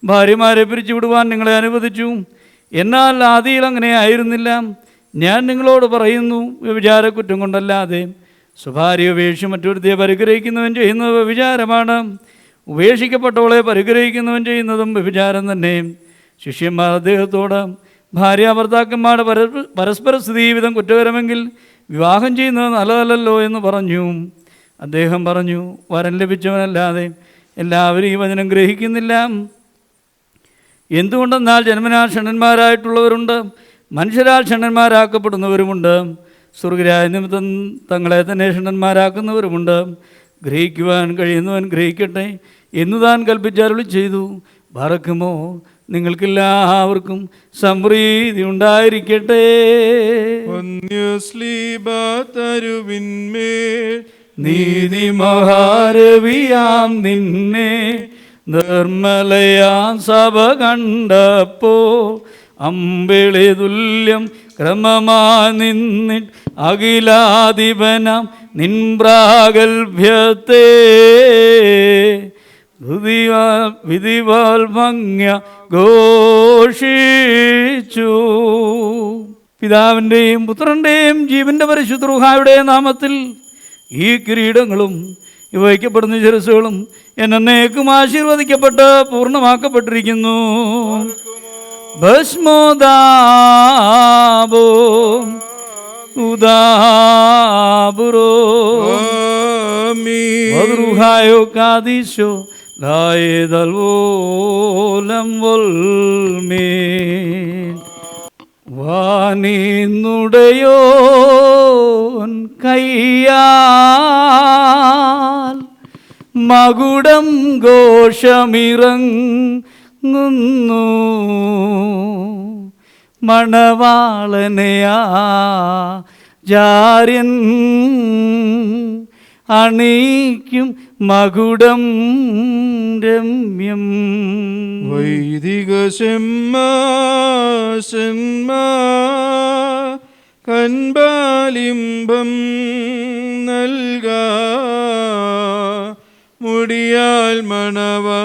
ഭാര്യമാരെ പിരിച്ചു വിടുവാൻ നിങ്ങളെ അനുവദിച്ചു. എന്നാൽ ആദിയിൽ അങ്ങനെ ആയിരുന്നില്ല. ഞാൻ നിങ്ങളോട് പറയുന്നു, വ്യഭിചാരക്കുറ്റം കൊണ്ടല്ലാതെ സ്വഭാര്യ ഉപേക്ഷിച്ച് മറ്റൊരുത്തിയെ പരിഗ്രഹിക്കുന്നവൻ ചെയ്യുന്നത് വ്യഭിചാരമാണ്. ഉപേക്ഷിക്കപ്പെട്ടവളെ പരിഗ്രഹിക്കുന്നവൻ ചെയ്യുന്നതും വ്യഭിചാരം തന്നെ. ശിഷ്യന്മാർ അദ്ദേഹത്തോട്, ഭാര്യാഭർത്താക്കന്മാരുടെ പരസ്പര സ്ഥിതിവിധം കുറ്റകരമെങ്കിൽ വിവാഹം ചെയ്യുന്നത് നല്ലതല്ലല്ലോ എന്ന് പറഞ്ഞു. അദ്ദേഹം പറഞ്ഞു, വരൻ ലഭിച്ചവനല്ലാതെ എല്ലാവരും ഈ വചനം ഗ്രഹിക്കുന്നില്ല. എന്തുകൊണ്ടെന്നാൽ ജന്മനാ ക്ഷണന്മാരായിട്ടുള്ളവരുണ്ട്, മനുഷ്യരാൽ ക്ഷണന്മാരാക്കപ്പെടുന്നവരുമുണ്ട്. സ്വർഗരായ നിമിത്തം തങ്ങളെ തന്നെ ക്ഷണന്മാരാക്കുന്നവരുമുണ്ട്. ഗ്രഹിക്കുവാൻ കഴിയുന്നവൻ ഗ്രഹിക്കട്ടെ എന്നു താൻ കൽപ്പിച്ചരുളി ചെയ്തു. ബറക്കുമോ, നിങ്ങൾക്കെല്ലാവർക്കും സമൃദ്ധി ഉണ്ടായിരിക്കട്ടെ. നീതി മഹാരവിയാം നിന്നെ നിർമ്മലയാം സഭ കണ്ടപ്പോ അമ്പിളി തുല്യം ക്രമമായി നിന്നിട്ട് അഖിലാധിപനാം നിൻപ്രാഗൽഭ്യത്തെ വിധിവാൽ ഭംഗ്യ ഘോഷിച്ചു. പിതാവിൻ്റെയും പുത്രൻ്റെയും ജീവൻ്റെ പരിശുദ്ധ റൂഹായുടെ നാമത്തിൽ ഈ കിരീടങ്ങളും വഹിക്കപ്പെടുന്ന ശിരസ്സുകളും എന്നേക്കും ആശീർവദിക്കപ്പെട്ട് പൂർണ്ണമാക്കപ്പെട്ടിരിക്കുന്നു. ഭസ്മോദാബോ ഉദാബുരോ വദ്രുഹായോ കാദിശോ ലായദൽവോലം വൽമേൻ വാനിന്നുടയോൻ കയ്യാൽ മകുടം ഘോഷമിറങ്ങുന്നു മണവാളനയാ ജാര്യൻ അണിക്കും മകുടം രമ്യം. വൈദിക കൻപാലിംബം നൽകാ മുടിയാൽ മണവാളനും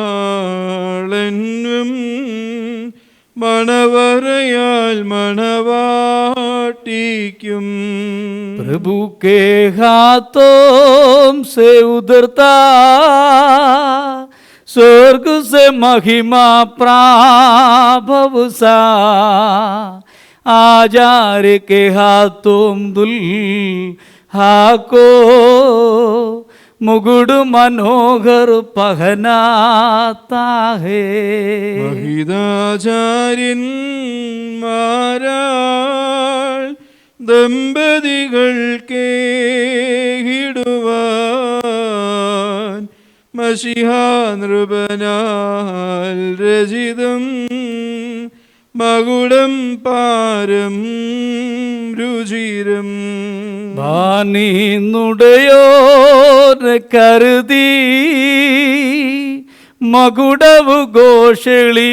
മണവറയാൽ മണവാട്ടിക്കും. प्रभु के हाथों से उतरता स्वर्ग से महिमा प्राभव सा आचार्य के हाथों दुल्हा को मुकुट मनोहर पहनाता है. മഹിതാചാര്യന്മാരാൾ ദമ്പതികൾക്കേകിടുവാൻ മശിഹാ നൃപനാൽ രചിതം മകുടം പാരം രുചിരം. ബാനിന്നുടയോനെ കരുതി മകുടവു ഘോഷളിയുദിതയുദിതേ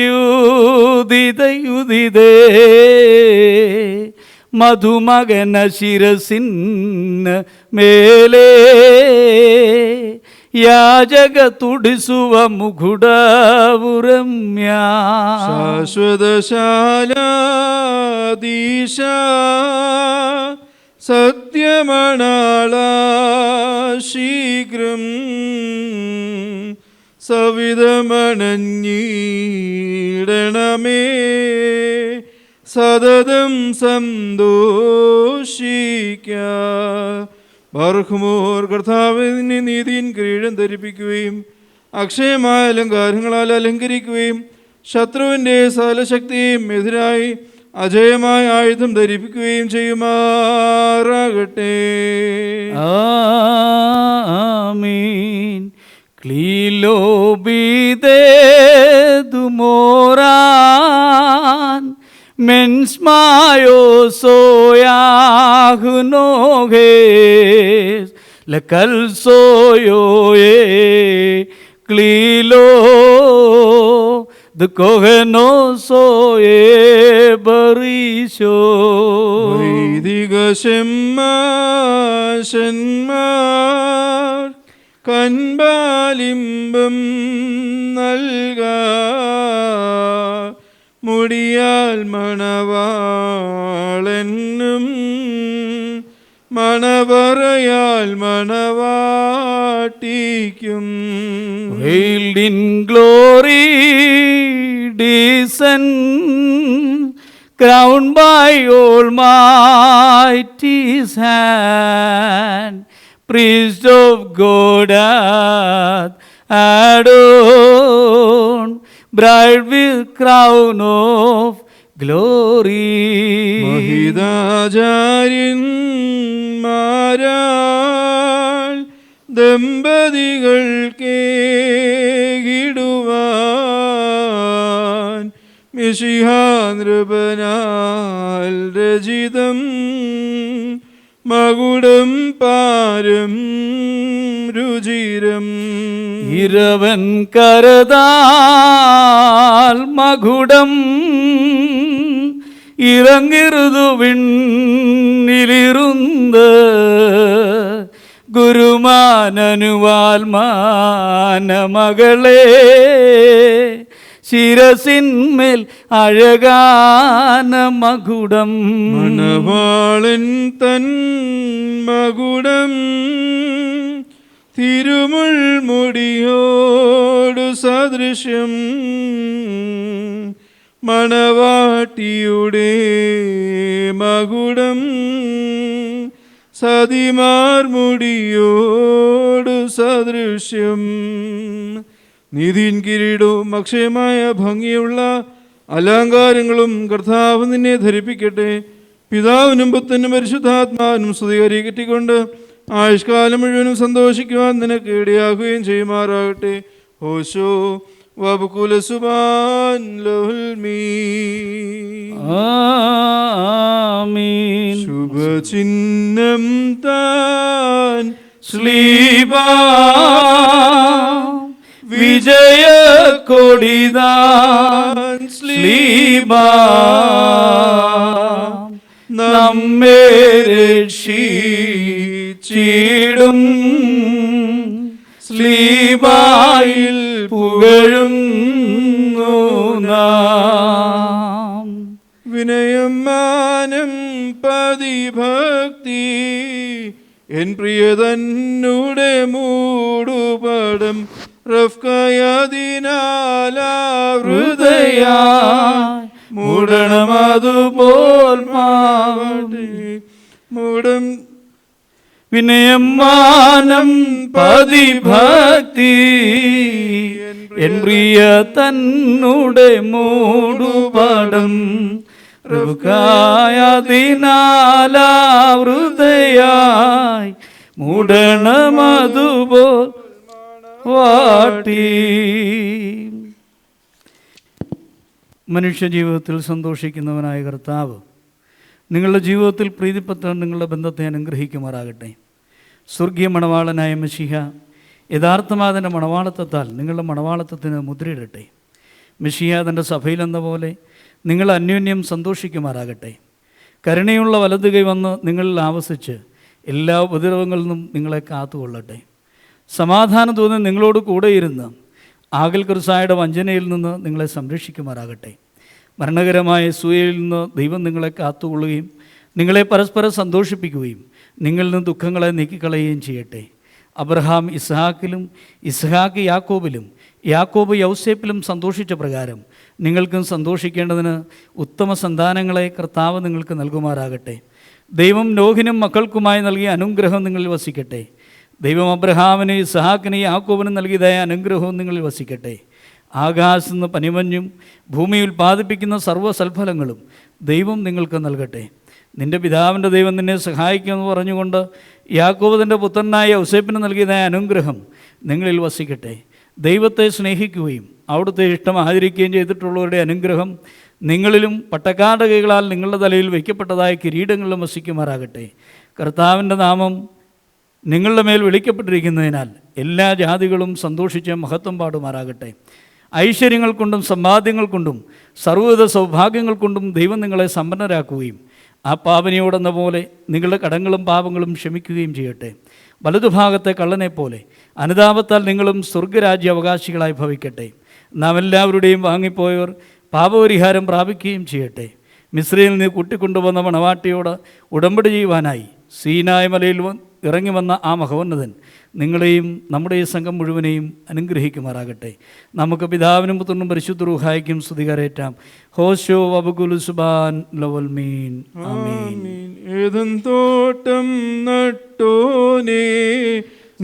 മധുമകന ശിരസിന് മേലേ യാചക തുടിസുവ മുകുടവുരമ്യ. ശാശ്വതശാലാദീശ സത്യമണാള ശീഘ്രം സവിതമണഞ്ഞിടണമേ സതതം സന്തോഷിക്ക. ബർഹുമോർ കർത്താവിനെ നീതിயின் കിരീടം ധരിപ്പിക്കുകയും അക്ഷയമായ അലങ്കാരങ്ങളാൽ അലങ്കരിക്കുകയും ശത്രുവിൻ്റെ സകലശക്തിയും എതിരായി അജയമായ ആയുധം ധരിപ്പിക്കുകയും ചെയ്യുമാറാകട്ടെ. ആമീൻ. ക്ലീലോബിദേതുമോറാൻ മെൻസ്മായോസോയാഹുനോഗേസ് ലകൽസോയോയേ ക്ലീലോ ദുഃഖനോസോയേ ബറിശോ. വൈദിക ഷന്മാർ കൻപാലിംബം നൽക മുടിയാൽ മണവാളെന്നും മണവറയാൽ മണവാട്ടിക്കും. Veiled in glory, descend, crowned by Almighty's hand, priest of God hath adorned, bride with crown of glory. മഹിതാചാര്യന്മാരാൽ ദമ്പതികൾക്കേകിടുവാൻ മിശിഹാ നൃപനാൽ രചിതം മകുടം പാരം രുചിരം. ഇരവൻ കരതാൽ മകുടം ഇറങ്ങിരുതുവിണ്ണിലിരുന്ന് ഗുരുമാനനുവാൽ മാനമകളെ ശിരസിന്മേൽ അഴകാന മകുടം. മണവാളൻ തൻ മകുടം തിരുമുൾമുടിയോടു സദൃശ്യം മണവാട്ടിയുടെ മകുടം സതിമാർമുടിയോടു സദൃശ്യം. നീതിൻ കിരീടവും അക്ഷയമായ ഭംഗിയുള്ള അലങ്കാരങ്ങളും കർത്താവ് നിന്നെ ധരിപ്പിക്കട്ടെ. പിതാവിനും പുത്രനും പരിശുദ്ധാത്മാവിനും സ്തുതികരിക്കൊണ്ട് ആയുഷ്കാലം മുഴുവനും സന്തോഷിക്കുവാൻ നിനക്ക് ഇടയാക്കുകയും ചെയ്യുമാറാകട്ടെ. ഹോശോ വബുകുല സുബാൻ ആമീൻ. ശുഭചിഹ്നം താൻ ശ്ലീബാ വിജയ കൊടിതാൻ ശ്ലീബാ നമ്മെ രക്ഷിച്ചിടും ശ്ലീബായിൽ പുകഴുന്നു നാം. വിനയം മാനം പതിഭക്തി എൻ പ്രിയതന്നുടെ മൂടുപടം റഫ്കയതിനാലാവൃതയാ മൂടണമതുപോൽ മാവട്ടെ. മൂടം വിനയം മാനം പതിഭക്തി എൻ പ്രിയ തന്നുടെ മൂടുപടം ായതിനാലാവൃതയായി മൂടണമതുപോൽ വാട്ടി. മനുഷ്യജീവിതത്തിൽ സന്തോഷിക്കുന്നവനായ കർത്താവ് നിങ്ങളുടെ ജീവിതത്തിൽ പ്രീതിപ്പെട്ട നിങ്ങളുടെ ബന്ധത്തെ അനുഗ്രഹിക്കുമാറാകട്ടെ. സ്വർഗീയ മണവാളനായ മെശിഹ യഥാർത്ഥമാതിൻ്റെ മണവാളത്വത്താൽ നിങ്ങളുടെ മണവാളത്വത്തിന് മുദ്രയിടട്ടെ. മെശിഹ തൻ്റെ സഭയിലെന്ന പോലെ നിങ്ങൾ അന്യോന്യം സന്തോഷിക്കുമാറാകട്ടെ. കരുണയുള്ള വലതുകൈ വന്ന് നിങ്ങളിൽ ആവസിച്ച് എല്ലാ ഉപദ്രവങ്ങളിൽ നിന്നും നിങ്ങളെ കാത്തുകൊള്ളട്ടെ. സമാധാനം തോന്നി നിങ്ങളോട് കൂടെയിരുന്ന് ആകൽ കുർസായുടെ വഞ്ചനയിൽ നിന്ന് നിങ്ങളെ സംരക്ഷിക്കുമാറാകട്ടെ. മരണകരമായ സൂയയിൽ നിന്ന് ദൈവം നിങ്ങളെ കാത്തുകൊള്ളുകയും നിങ്ങളെ പരസ്പരം സന്തോഷിപ്പിക്കുകയും നിങ്ങളിൽ നിന്ന് ദുഃഖങ്ങളെ നീക്കിക്കളയുകയും ചെയ്യട്ടെ. അബ്രഹാം ഇസ്ഹാക്കിലും ഇസ്ഹാക്ക് യാക്കോബിലും യാക്കോബ് യൗസേപ്പിലും സന്തോഷിച്ച പ്രകാരം നിങ്ങൾക്കും സന്തോഷിക്കേണ്ടതിന് ഉത്തമ സന്താനങ്ങളെ കർത്താവ് നിങ്ങൾക്ക് നൽകുമാറാകട്ടെ. ദൈവം നോഹിനും മക്കൾക്കുമായി നൽകിയ അനുഗ്രഹം നിങ്ങളിൽ വസിക്കട്ടെ. ദൈവം അബ്രഹാമിന് ഇസ്ഹാക്കിന് യാക്കോബിനും നൽകിയതായ അനുഗ്രഹവും നിങ്ങളിൽ വസിക്കട്ടെ. ആകാശത്ത് നിന്ന് പനിമഞ്ഞും ഭൂമി ഉൽപ്പാദിപ്പിക്കുന്ന സർവ്വസൽഫലങ്ങളും ദൈവം നിങ്ങൾക്ക് നൽകട്ടെ. നിൻ്റെ പിതാവിൻ്റെ ദൈവം നിന്നെ സഹായിക്കുമെന്ന് പറഞ്ഞുകൊണ്ട് യാക്കോബ് തൻ്റെ പുത്രനായ യൗസേപ്പിന് നൽകിയതായ അനുഗ്രഹം നിങ്ങളിൽ വസിക്കട്ടെ. ദൈവത്തെ സ്നേഹിക്കുകയും അവിടുത്തെ ഇഷ്ടം ആചരിക്കുകയും ചെയ്തിട്ടുള്ളവരുടെ അനുഗ്രഹം നിങ്ങളിലും പട്ടക്കാരുടെ കൈകളാൽ നിങ്ങളുടെ തലയിൽ വയ്ക്കപ്പെട്ടതായ കിരീടങ്ങളിലും വസിക്കുമാറാകട്ടെ. കർത്താവിൻ്റെ നാമം നിങ്ങളുടെ മേൽ വിളിക്കപ്പെട്ടിരിക്കുന്നതിനാൽ എല്ലാ ജാതികളും സന്തോഷിച്ച് മഹത്വം പാടുമാറാകട്ടെ. ഐശ്വര്യങ്ങൾ കൊണ്ടും സമ്പാദ്യങ്ങൾ കൊണ്ടും സർവ്വവിധ സൗഭാഗ്യങ്ങൾ കൊണ്ടും ദൈവം നിങ്ങളെ സമ്പന്നരാക്കുകയും ആ പാപനിയോടെന്ന പോലെ നിങ്ങളുടെ കടങ്ങളും പാപങ്ങളും ക്ഷമിക്കുകയും ചെയ്യട്ടെ. വലതുഭാഗത്തെ കള്ളനെപ്പോലെ അനുതാപത്താൽ നിങ്ങളും സ്വർഗരാജ്യ അവകാശികളായി ഭവിക്കട്ടെ. നാം എല്ലാവരുടെയും വാങ്ങിപ്പോയവർ പാപപരിഹാരം പ്രാപിക്കുകയും ചെയ്യട്ടെ. മിസ്രയിൽ നിന്ന് കൂട്ടിക്കൊണ്ടുവന്ന മണവാട്ടിയോട് ഉടമ്പടി ചെയ്യുവാനായി സീനായ മലയിൽ ഇറങ്ങി വന്ന ആ മഹോന്നതൻ നിങ്ങളെയും നമ്മുടെ ഈ സംഘം മുഴുവനെയും അനുഗ്രഹിക്കുമാറാകട്ടെ. നമുക്ക് പിതാവിനും പുത്രനും പരിശുദ്ധ റൂഹായിക്കും സ്തുതികരേറ്റാം. ഹോശോ വബകുലു സുബാൻ ലവൽ മീൻ ആമീൻ. ഏതൻ തോട്ടം നട്ടോനേ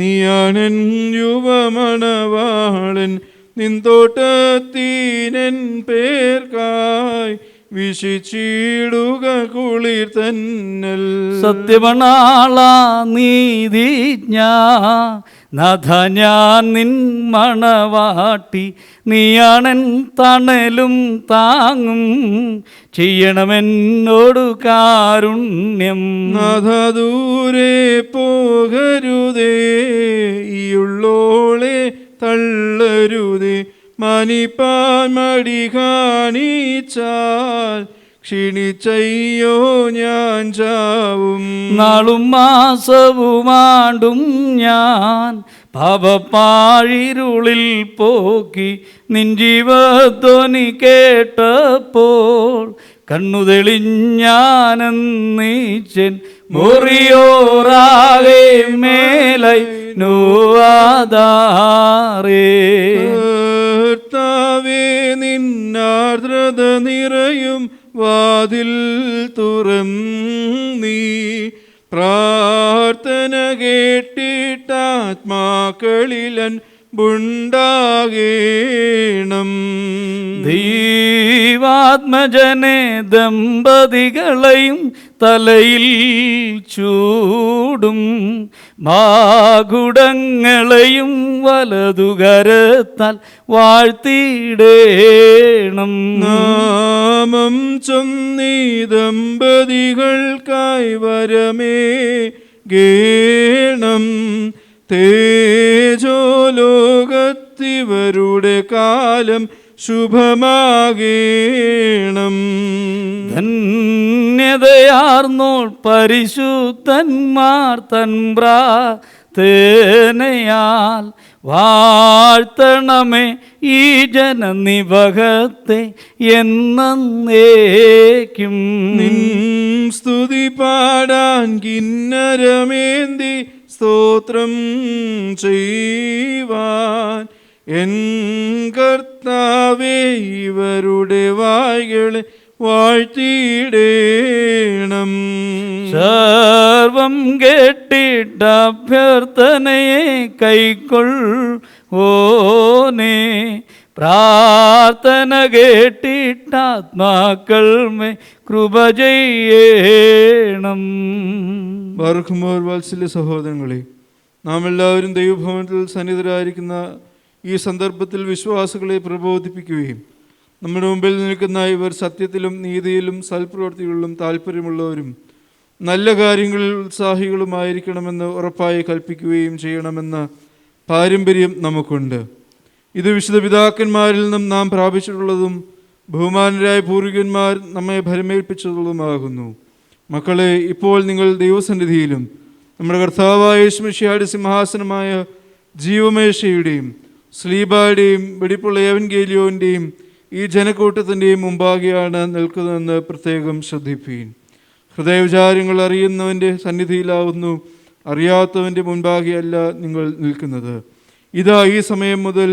നീയാണൻ യുവമണവാളൻ നിൻ തോട്ടത്തീനൻ പേർക്കായി വിശിച്ചിടുക കുളിർ തന്നൽ. സത്യമണാള നീതിജ്ഞ നാഥ ഞാൻ നിൻ മണവാട്ടി നീയാണൻ തണലും താങ്ങും ചെയ്യണമെന്നോടു കാരുണ്യം. നാഥ ദൂരെ പോകരുതേ ഈയുള്ളോളെ തള്ളരുതേ മാനിപ്പാൻ മടി കാണിച്ചാൽ ക്ഷീണിച്ചയ്യോ ഞാൻ ചാവും. നാളും മാസവുമാണ്ടും ഞാൻ പാപപ്പാഴിരുളിൽ പോക്കി നിൻ ജീവധ്വനി കേട്ടപ്പോൾ കണ്ണു തെളിഞ്ഞാനെന്നീച്ചൻ മുറിയോറാകെ മേലൈ നോവാദാറേ. കർത്താവേ നിന്നാർദ്രത നിറയും വാതിൽ തുറന്നീ പ്രാർത്ഥന കേട്ടിട്ടാത്മാക്കളിലൻ ബുണ്ടാകേണം. ദൈവാത്മജനെ ദമ്പതികളെയും തലയിൽ ചൂടും മാകുടങ്ങളെയും വലതുകരത്താൽ വാഴ്ത്തിയിടേണം. നാമം ചൊന്നീ ദമ്പതികൾക്കായി വരമേ ഗേണം. തേജോലോകത്തിവരുടെ കാലം ശുഭമാകേണം. ധന്യതയാർന്നോൾ പരിശുദ്ധന്മാർ തൻ പ്രാർത്ഥനയാൽ വാഴ്ത്തണമേ ഈ ജനനിവഹത്തെ എന്നേക്കും. നിൻ സ്തുതി പാടാൻ കിന്നരമേന്തി സ്തോത്രം ചെയ്യുവാൻ എൻ കർത്താവേ ഇവരുടെ വായ്കളെ വാഴ്ത്തിയിടേണം. സർവം കേട്ടിട്ട അഭ്യർത്ഥനയെ കൈക്കൊള്ളോനേ, പ്രാർത്ഥന കേട്ടിട്ടാത്മാക്കൾ മേ കൃപ ചെയ്യണം. ബാറഖുമോർ വാത്സല്യ സഹോദരങ്ങളെ, നാം എല്ലാവരും ദൈവഭവനത്തിൽ സന്നിധരായിരിക്കുന്ന ഈ സന്ദർഭത്തിൽ വിശ്വാസികളെ പ്രബോധിപ്പിക്കുകയും നമ്മുടെ മുമ്പിൽ നിൽക്കുന്ന ഇവർ സത്യത്തിലും നീതിയിലും സൽപ്രവൃത്തികളിലും താല്പര്യമുള്ളവരും നല്ല കാര്യങ്ങളിൽ ഉത്സാഹികളുമായിരിക്കണമെന്ന് ഉറപ്പായി കൽപ്പിക്കുകയും ചെയ്യണമെന്ന പാരമ്പര്യം നമുക്കുണ്ട്. ഇത് വിശുദ്ധ പിതാക്കന്മാരിൽ നിന്നും നാം പ്രാപിച്ചിട്ടുള്ളതും ബഹുമാനരായ പൂർവികന്മാർ നമ്മെ ഭരമേൽപ്പിച്ചതുമാകുന്നു. മക്കളെ, ഇപ്പോൾ നിങ്ങൾ ദൈവസന്നിധിയിലും നമ്മുടെ കർത്താവായ യേശുമിശിഹായുടെ സിംഹാസനമായ ജീവമേശയുടെയും സ്ലീബായുടെയും വെടിപ്പുള്ള എവൻഗേലിയോൻ്റെയും ഈ ജനക്കൂട്ടത്തിൻ്റെയും മുമ്പാകെയാണ് നിൽക്കുന്നതെന്ന് പ്രത്യേകം ശ്രദ്ധിപ്പീൻ. ഹൃദയവിചാരങ്ങൾ അറിയുന്നവൻ്റെ സന്നിധിയിലാവുന്നു, അറിയാത്തവൻ്റെ മുൻപാകെയല്ല നിങ്ങൾ നിൽക്കുന്നത്. ഇതാ ഈ സമയം മുതൽ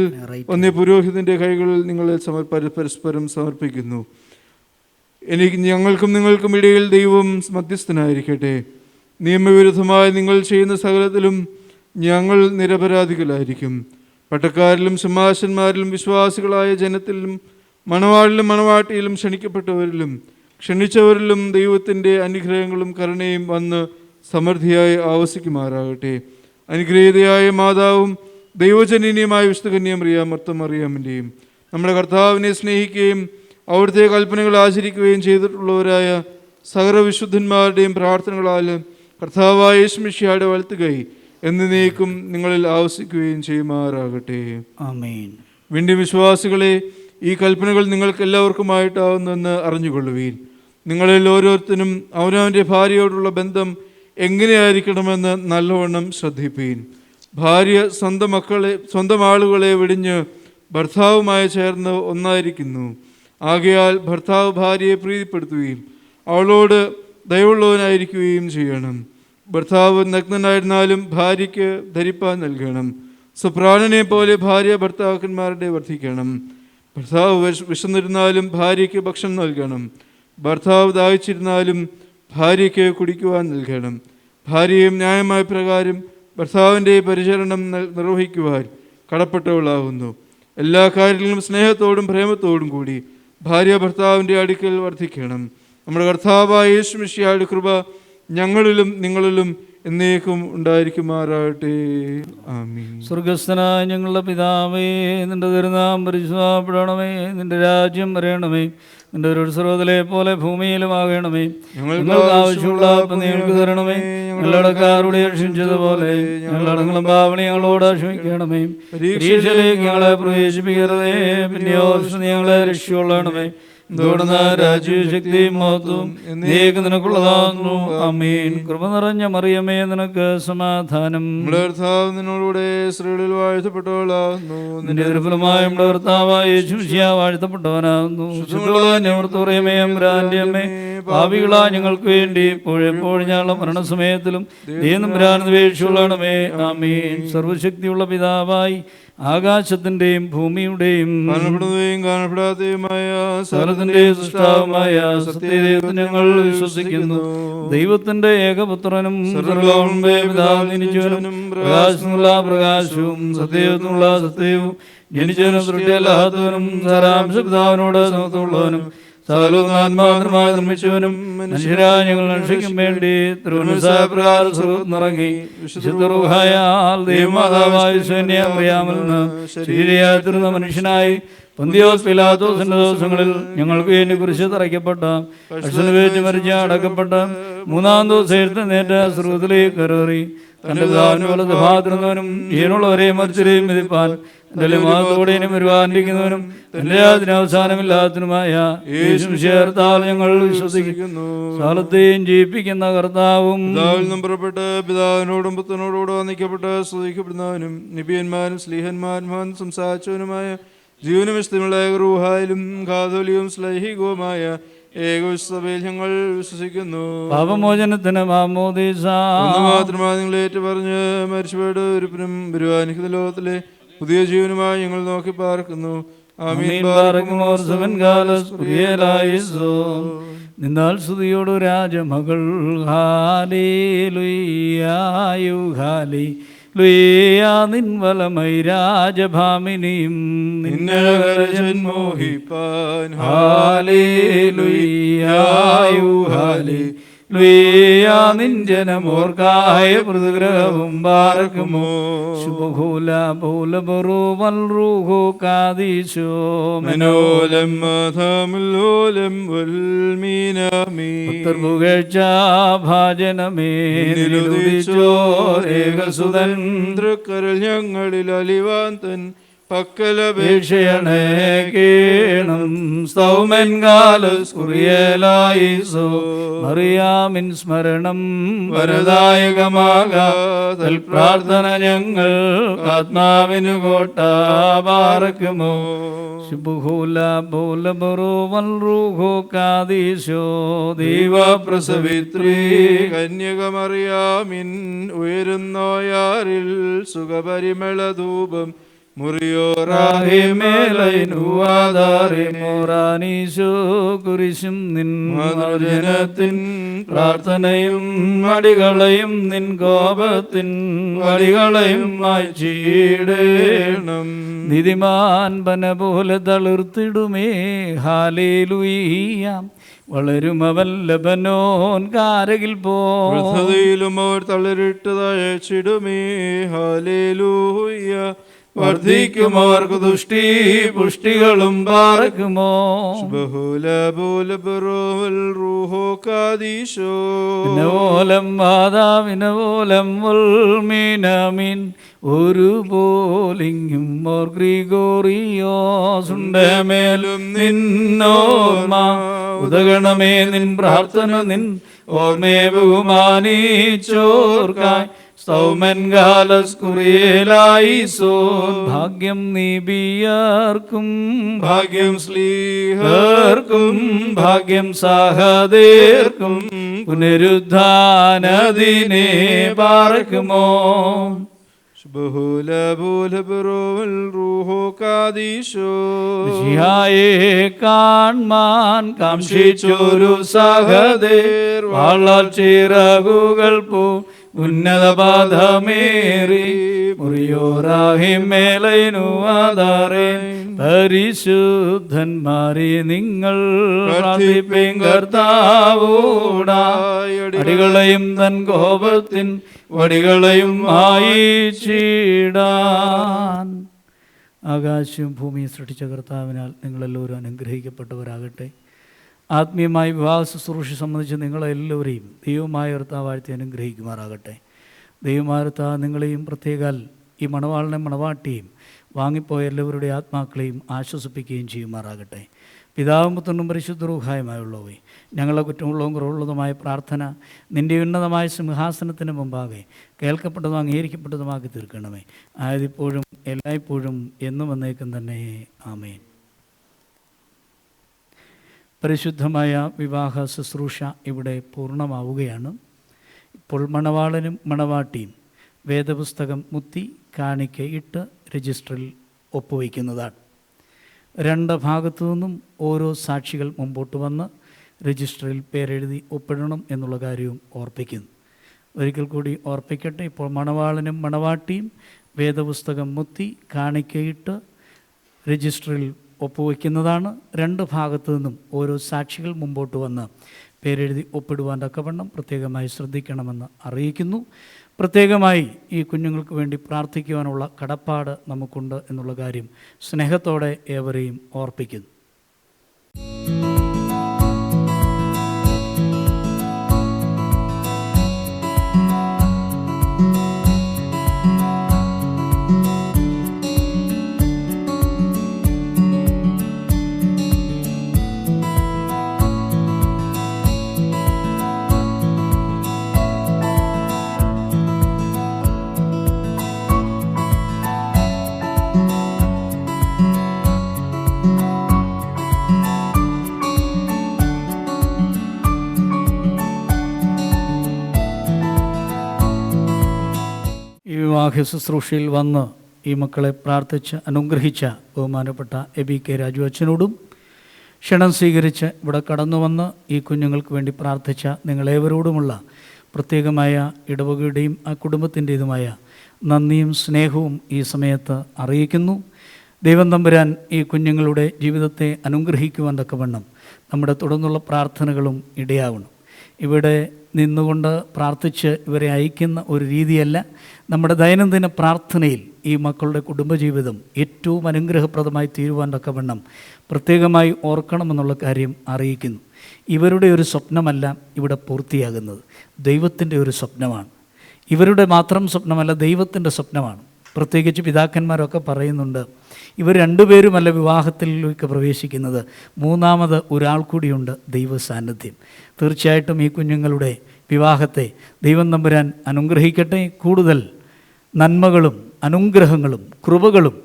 പുരോഹിതൻ്റെ കൈകളിൽ നിങ്ങളെ പരസ്പരം സമർപ്പിക്കുന്നു. ഞങ്ങൾക്കും നിങ്ങൾക്കും ഇടയിൽ ദൈവം മധ്യസ്ഥനായിരിക്കട്ടെ. നിയമവിരുദ്ധമായി നിങ്ങൾ ചെയ്യുന്ന സകലത്തിലും ഞങ്ങൾ നിരപരാധികളായിരിക്കും. പട്ടക്കാരിലും സിംഹാസന്മാരിലും വിശ്വാസികളായ ജനത്തിലും മണവാളിലും മണവാട്ടിയിലും ക്ഷണിക്കപ്പെട്ടവരിലും ക്ഷണിച്ചവരിലും ദൈവത്തിൻ്റെ അനുഗ്രഹങ്ങളും കരുണയും വന്ന് സമൃദ്ധിയായി ആവസിക്കുമാറാകട്ടെ. അനുഗ്രഹീതയായ മാതാവും ദൈവജനീയമായ വിശുദ്ധ കന്യാമറിയാമിൻ്റെയും നമ്മുടെ കർത്താവിനെ സ്നേഹിക്കുകയും അവിടുത്തെ കൽപ്പനകൾ ആചരിക്കുകയും ചെയ്തിട്ടുള്ളവരായ സകല വിശുദ്ധന്മാരുടെയും പ്രാർത്ഥനകളാൽ കർത്താവായ യേശുമിശിഹായുടെ വലത്തുകൈ എന്നേക്കും നിങ്ങളിൽ ആവസിക്കുകയും ചെയ്യുമാറാകട്ടെ. ആമേൻ. വീണ്ടും വിശ്വാസികളെ, ഈ കൽപ്പനകൾ നിങ്ങൾക്ക് എല്ലാവർക്കുമായിട്ടാവുന്നെന്ന് അറിഞ്ഞുകൊള്ളുവീൻ. നിങ്ങളിൽ ഓരോരുത്തരും അവനവൻ്റെ ഭാര്യയോടുള്ള ബന്ധം എങ്ങനെയായിരിക്കണമെന്ന് നല്ലവണ്ണം ശ്രദ്ധിപ്പീൻ. ഭാര്യ സ്വന്തം ആളുകളെ വെടിഞ്ഞ് ഭർത്താവുമായി ചേർന്ന് ഒന്നായിരിക്കുന്നു. ആകയാൽ ഭർത്താവ് ഭാര്യയെ പ്രീതിപ്പെടുത്തുകയും അവളോട് ദയവുള്ളവനായിരിക്കുകയും ചെയ്യണം. ഭർത്താവ് നഗ്നനായിരുന്നാലും ഭാര്യയ്ക്ക് ധരിപ്പാൻ നൽകണം. സുപ്രാണനെ പോലെ ഭാര്യ ഭർത്താക്കന്മാരുടെ വർദ്ധിക്കണം. ഭർത്താവ് വിശന്നിരുന്നാലും ഭാര്യയ്ക്ക് ഭക്ഷണം നൽകണം. ഭർത്താവ് ദാഹിച്ചിരുന്നാലും ഭാര്യയ്ക്ക് കുടിക്കുവാൻ നൽകണം. ഭാര്യയും ന്യായമായ പ്രകാരം ഭർത്താവിൻ്റെ പരിചരണം നിർവഹിക്കുവാൻ കടപ്പെട്ടവളാകുന്നു. എല്ലാ കാര്യങ്ങളിലും സ്നേഹത്തോടും പ്രേമത്തോടും കൂടി ഭാര്യ ഭർത്താവിൻ്റെ അടുക്കൽ വർദ്ധിക്കണം. നമ്മുടെ കർത്താവായ യേശുമിശിഹായുടെ കൃപ ഞങ്ങളിലും നിങ്ങളിലും എന്നേക്കും ഉണ്ടായിരിക്കുമാറാകട്ടെ. ആമീൻ. സ്വർഗസ്ഥനായ ഞങ്ങളുടെ പിതാവേ, നിന്റെ തിരുനാമം പരിശുദ്ധപ്പെടണമേ, നിന്റെ രാജ്യം വരണമേ, നിന്റെ ഒരു സ്രോതലെ പോലെ ഭൂമിയിലുമാകണമേ. ഞങ്ങൾക്ക് ആവശ്യമുള്ള ഞങ്ങൾക്ക് തരണമേ. ഞങ്ങളുടെ കാരുടെ ക്ഷമിച്ചതുപോലെ ഞങ്ങളടങ്ങളും പാവണി ഞങ്ങളോട് ക്ഷമിക്കണമേ. പരീക്ഷയിലേക്ക് ഞങ്ങളെ പ്രവേശിപ്പിക്കരുതേ, പിന്നെയോ ഞങ്ങളെ രക്ഷിക്കൊള്ളണമേ. രാജ്യശക്തിയും മഹത്വവും എന്നേക്കും നിനക്കുള്ളതാകുന്നു. ആമേൻ. കൃപ നിറഞ്ഞ മറിയമേ, നിനക്ക് സമാധാനം. നിന്നോടുകൂടെ സ്ത്രീകളിൽ വാഴ്ത്തപ്പെട്ടവളാകുന്നു. നിന്റെ ദുർബലമായ നമ്മുടെ കർത്താവായ യേശുമിശിഹാ വാഴ്ത്തപ്പെട്ടവനാകുന്നു. നിവർത്തുറയമേ, അമ്പ്രാന്റെ അമ്മേ, പാപികളാ ഞങ്ങൾക്ക് വേണ്ടി എപ്പോഴും ഞങ്ങളുടെ മരണസമയത്തിലും ദ്വേഷിച്ചുള്ളണമേ. ആമേൻ. സർവശക്തിയുള്ള പിതാവായി ആകാശത്തിന്റെയും ഭൂമിയുടെയും കാണപ്പെടാത്തതുമായ സകലത്തിന്റെ സൃഷ്ടാവുമായ സത്യദൈവത്തിൽ ഞങ്ങൾ വിശ്വസിക്കുന്നു. ദൈവത്തിന്റെ ഏകപുത്രനും ജനിച്ചവനും പ്രകാശത്തിനുള്ള പ്രകാശവും സത്യത്തിനുള്ള സത്യവും ജനിച്ചവനും സൃഷ്ടിയല്ലാത്തവനും സാരാംശപിതാവിനോട് സമത്വമുള്ളവനും സകലവുമായി നിർമ്മിച്ചവനും മനുഷ്യരായ ഞങ്ങൾ രക്ഷിക്കും വേണ്ടി തിരുവനന്തപുരം നിറങ്ങി വിശുദ്ധ ദൈവമാതാവായ അറിയാമെൽ നിന്ന് ശരീരയായിരുന്ന മനുഷ്യനായി പൊന്തിയോസ് പീലാത്തോസിന്റെ ദിവസങ്ങളിൽ ഞങ്ങൾക്ക് വേണ്ടി കുരിശിൽ തറയ്ക്കപ്പെട്ട കഷ്ടനുവേറ്റ് മരിച്ച അടക്കപ്പെട്ട മൂന്നാം ദിവസം എഴുന്നേറ്റ സ്രോതത്തിലേക്ക് കയറി തന്റെ പിതാവിനോട് സഭാതിരുന്നവനും ജീവനുള്ളവരെ മരിച്ചവരെയും വിധിപ്പാൻ എന്റെ മാതോടെയും വരുവാനിരിക്കുന്നവനും എന്റെ അതിനവസാനമില്ലാത്തതുമായ യേശുമിശിഹായാൽ ഞങ്ങൾ വിശ്വസിക്കുന്നു. കാലത്തെയും ജീവിപ്പിക്കുന്ന കർത്താവും പുറപ്പെട്ട് പിതാവിനോടും പുത്രനോടുകൂടെ വന്ദിക്കപ്പെട്ട് സ്തുതിക്കപ്പെടുന്നവനും നിബിയന്മാരും സ്ലീഹന്മാരും സംസാരിച്ചവനുമായ ജീവനും വിശുദ്ധമുള്ള റൂഹായിലും കാതോലികവും ശ്ലൈഹികവുമായ ഏകസഭയിൽ ഞങ്ങൾ വിശ്വസിക്കുന്നു. പാപമോചനത്തിന് മാമോദീസ മാത്രമായി നിങ്ങൾ ഏറ്റുപറഞ്ഞ് മരിച്ചുപോയിട്ട് ഒരുപ്പിനും വരുവാനിക്കുന്ന ലോകത്തിലെ പുതിയ ജീവനുമായി ഞങ്ങൾ നോക്കി പാർക്കുന്നു. നിന്നാൽ സ്തുതിയോടു രാജമകൾ ഹാലേലുയ്യായു ഹാലേ ലുയ്യാ നിൻ വലമൈ രാജഭാമിനിയും മോഹിപ്പാൻ ഹാലേലുയ്യായു ഹാലേ ലുയ്യാ നിൻ ജനമോർക്കായ പ്രതിഗ്രഹവും ബാറക്കുമോ ശുഭഹൂല ബോല ബറോ വൽറൂഹോ കാദീശോ മനോലം മാധാമുല്ലോലം വൽമീനാമീ പുകഴ്ച ഭാജനമേ നിലുദിച്ചോരേകസുതൻ തൃക്കരൽ ഞങ്ങളിൽ അലിവാന്തൻ പക്കലപേക്ഷയണേ കേണം സ്തൗമൻ കാലസ്കുറിയലായിസോ മറിയാമിൻ സ്മരണം വരദായകമാകാതൽ പ്രാർത്ഥന ഞങ്ങൾ ആത്മാവിനു കോട്ട പാറക്കുമോ ശുഭഹൂല ബോല ബറോ വൽറൂഹോ കാദീശോ ദൈവപ്രസവിത്രീ കന്യകമറിയാമിൻ ഉയരുന്നോയാറിൽ സുഖപരിമളധൂപം കുരിശും നിൻ ജനത്തിൻ പ്രാർത്ഥനയും മടികളെയും നിൻ കോപത്തിൻ വടികളെയും മായ്ച്ചിടേണം നിധിമാൻ പന പോലെ തളിർത്തിടുമേ ഹാലേലുയ്യാം വളരുമവൻ ലബനോൻ കാരകിൽ പോലും അവർ തളിരിട്ടതയച്ചിടുമേ ഹാലേലൂയ വർദ്ധിക്കും അവർക്ക് ദുഷ്ടി പുഷ്ടികളും പാറക്കുമോ ബഹുല ബോല ബറോവൽ റൂഹോ കാദീശോ വിനവോലം മാതാവിനവോലം വൽമീനാമീൻ ഒരു പോലിങ്ങും മോർ ഗ്രിഗോറിയോസുണ്ടമേലും നിന്നോർമ്മ ഉദഗണമേ നിൻ പ്രാർത്ഥന നിൻ ഓർമ്മയെ ബഹുമാനിച്ചോർക്കായി സൗമൻ കാലസ്കുറിയലായിസോൻ ഭാഗ്യം നീബിയർക്കും ഭാഗ്യം സ്ലീഹർക്കും ഭാഗ്യം സാഹദേർക്കും പുനരുദ്ധാനദിനെ പാറക്കുമോ ബഹുല ബോല ബറോവൽ റൂഹോ കാദീശോ മിശിഹായെ കാൺമാൻ കാംക്ഷിച്ചൊരു സഹദേർ വാളാൽ ചിറകുകൾ പോ ഉന്നത പാദമേറി മുറിയോറാഹിമേലൈനു ആധാരേ പരിശുദ്ധന്മാരെ നിങ്ങൾ പ്രാർത്ഥിപ്പേൻ കർത്താവോടായി അടികളെയും തൻ കോപത്തിൻ വടികളെയും മായിച്ചിടാൻ. ആകാശവും ഭൂമിയും സൃഷ്ടിച്ച കർത്താവിനാൽ നിങ്ങളെല്ലാവരും അനുഗ്രഹിക്കപ്പെട്ടവരാകട്ടെ. ആത്മീയമായി വിവാഹ ശുശ്രൂഷ സംബന്ധിച്ച് നിങ്ങളെല്ലാവരെയും ദൈവമായ കർത്താവ് വാഴ്ത്തി അനുഗ്രഹിക്കുമാറാകട്ടെ. ദൈവമായ കർത്താവ് നിങ്ങളെയും പ്രത്യേകാൽ ഈ മണവാളിനെ മണവാട്ടിയും വാങ്ങിപ്പോയ എല്ലാവരുടെ ആത്മാക്കളെയും ആശ്വസിപ്പിക്കുകയും ചെയ്യുമാറാകട്ടെ. പിതാവും പുത്രനും പരിശുദ്ധ റൂഹായുമായുള്ളവേ, ഞങ്ങളെ കുറ്റമുള്ളതും കുറവുള്ളതുമായ പ്രാർത്ഥന നിൻ്റെ ഉന്നതമായ സിംഹാസനത്തിന് മുമ്പാകെ കേൾക്കപ്പെട്ടതും അംഗീകരിക്കപ്പെട്ടതുമാക്കി തീർക്കണമേ. ആയതിപ്പോഴും എല്ലായ്പ്പോഴും എന്നും വന്നേക്കും തന്നെ. ആമേൻ. പരിശുദ്ധമായ വിവാഹ ശുശ്രൂഷ ഇവിടെ പൂർണ്ണമാവുകയാണ്. ഇപ്പോൾ മണവാളനും മണവാട്ടിയും വേദപുസ്തകം മുത്തി കാണിക്കയിട്ട് രജിസ്റ്ററിൽ ഒപ്പുവയ്ക്കുന്നതാണ്. രണ്ട് ഭാഗത്തു നിന്നും ഓരോ സാക്ഷികൾ മുമ്പോട്ട് വന്ന് രജിസ്റ്ററിൽ പേരെഴുതി ഒപ്പിടണം എന്നുള്ള കാര്യവും ഓർപ്പിക്കുന്നു. ഒരിക്കൽ കൂടി ഓർപ്പിക്കട്ടെ. ഇപ്പോൾ മണവാളനും മണവാട്ടിയും വേദപുസ്തകം മുത്തി കാണിക്കയിട്ട് രജിസ്റ്ററിൽ ഒപ്പുവയ്ക്കുന്നതാണ്. രണ്ട് ഭാഗത്തു നിന്നും ഓരോ സാക്ഷികൾ മുമ്പോട്ട് വന്ന് പേരെഴുതി ഒപ്പിടുവാൻ തക്കവണ്ണം പ്രത്യേകമായി ശ്രദ്ധിക്കണമെന്ന് അറിയിക്കുന്നു. പ്രത്യേകമായി ഈ കുഞ്ഞുങ്ങൾക്ക് വേണ്ടി പ്രാർത്ഥിക്കുവാനുള്ള കടപ്പാട് നമുക്കുണ്ട് എന്നുള്ള കാര്യം സ്നേഹത്തോടെ ഏവരെയും ഓർപ്പിക്കുന്നു. വിവാഹ ശുശ്രൂഷയിൽ വന്ന് ഈ മക്കളെ പ്രാർത്ഥിച്ച് അനുഗ്രഹിച്ച ബഹുമാനപ്പെട്ട എബി കെ രാജു അച്ഛനോടും ക്ഷണം സ്വീകരിച്ച് ഇവിടെ കടന്നു വന്ന് ഈ കുഞ്ഞുങ്ങൾക്ക് വേണ്ടി പ്രാർത്ഥിച്ച നിങ്ങളേവരോടുമുള്ള പ്രത്യേകമായ ഇടവകയുടെയും ആ കുടുംബത്തിൻ്റേതുമായ നന്ദിയും സ്നേഹവും ഈ സമയത്ത് അറിയിക്കുന്നു. ദൈവം തമ്പുരാൻ ഈ കുഞ്ഞുങ്ങളുടെ ജീവിതത്തെ അനുഗ്രഹിക്കുവാൻ തക്കവണ്ണം നമ്മുടെ തുടർന്നുള്ള പ്രാർത്ഥനകളും ഇടയാവണം. ഇവിടെ നിന്നുകൊണ്ട് പ്രാർത്ഥിച്ച് ഇവരെ അയക്കുന്ന ഒരു രീതിയല്ല. നമ്മുടെ ദൈനംദിന പ്രാർത്ഥനയിൽ ഈ മക്കളുടെ കുടുംബജീവിതം ഏറ്റവും അനുഗ്രഹപ്രദമായി തീരുവാൻ തക്കവണ്ണം പ്രത്യേകമായി ഓർക്കണമെന്നുള്ള കാര്യം അറിയിക്കുന്നു. ഇവരുടെ ഒരു സ്വപ്നമല്ല ഇവിടെ പൂർത്തിയാകുന്നത്, ദൈവത്തിൻ്റെ ഒരു സ്വപ്നമാണ്. ഇവരുടെ മാത്രം സ്വപ്നമല്ല, ദൈവത്തിൻ്റെ സ്വപ്നമാണ്. പ്രത്യേകിച്ച് പിതാക്കന്മാരൊക്കെ പറയുന്നുണ്ട്, ഇവർ രണ്ടുപേരുമല്ല വിവാഹത്തിലേക്ക് പ്രവേശിക്കുന്നത്, മൂന്നാമത് ഒരാൾ കൂടിയുണ്ട്, ദൈവ സാന്നിധ്യം. തീർച്ചയായിട്ടും ഈ കുഞ്ഞുങ്ങളുടെ വിവാഹത്തെ ദൈവം തമ്പുരാൻ അനുഗ്രഹിക്കട്ടെ. കൂടുതൽ നന്മകളും അനുഗ്രഹങ്ങളും കൃപകളും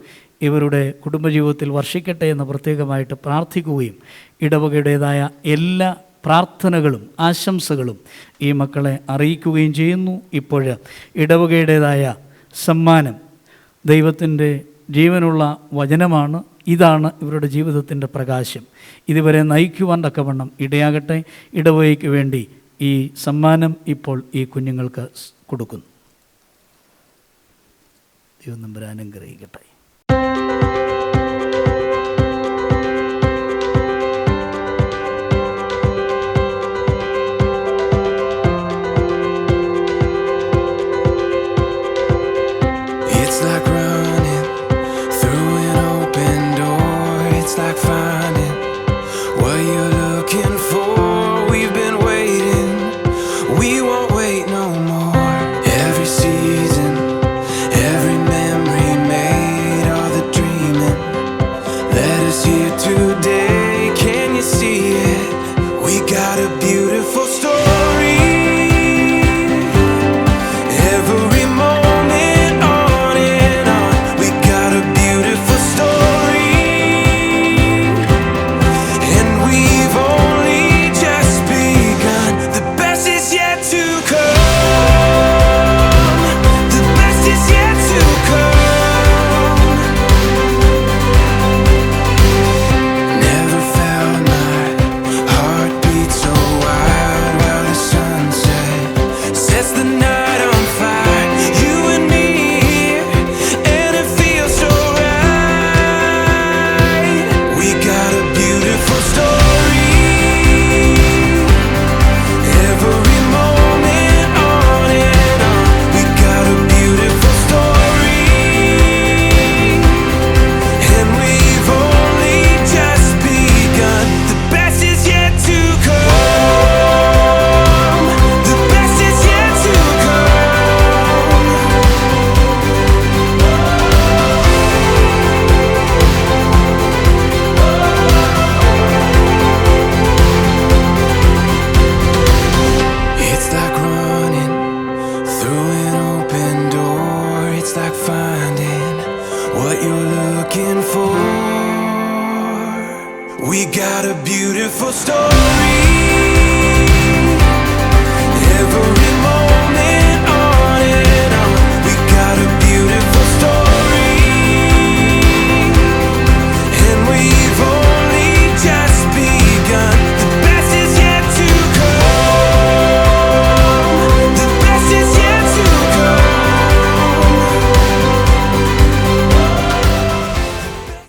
ഇവരുടെ കുടുംബജീവിതത്തിൽ വർഷിക്കട്ടെ എന്ന് പ്രത്യേകമായിട്ട് പ്രാർത്ഥിക്കുകയും ഇടവകയുടേതായ എല്ലാ പ്രാർത്ഥനകളും ആശംസകളും ഈ മക്കളെ അറിയിക്കുകയും ചെയ്യുന്നു. ഇപ്പോൾ ഇടവകയുടേതായ സമ്മാനം ദൈവത്തിൻ്റെ ജീവനുള്ള വചനമാണ്. ഇതാണ് ഇവരുടെ ജീവിതത്തിൻ്റെ പ്രകാശം. ഇതുവരെ നയിക്കുവാൻ തക്കവണ്ണം ഇടയാകട്ടെ. ഇടവകയ്ക്ക് വേണ്ടി ഈ സമ്മാനം ഇപ്പോൾ ഈ കുഞ്ഞുങ്ങൾക്ക് കൊടുക്കുന്നു. ദൈവം തമ്പുരാൻ അനുഗ്രഹിക്കട്ടെ. It's like running through an open door. It's like finding what you're looking for. We've been waiting, we won't wait no more. Every season, every memory made, all the dreaming led us here today. Can you see it? We got a beautiful story. Every moment on and on, we got a beautiful story. And we've only just begun. The best is yet to come. The best is yet to come. Never felt my heart beat so wild while the sunset sets the night on fire. You and me here, and it feels so right. We got a beautiful story. Every moment on and on, we got a beautiful story. And we've only just begun. The best is yet to come. The best is yet to come. It's like running through an open door. It's like finding what you're looking for. We got a beautiful story. Every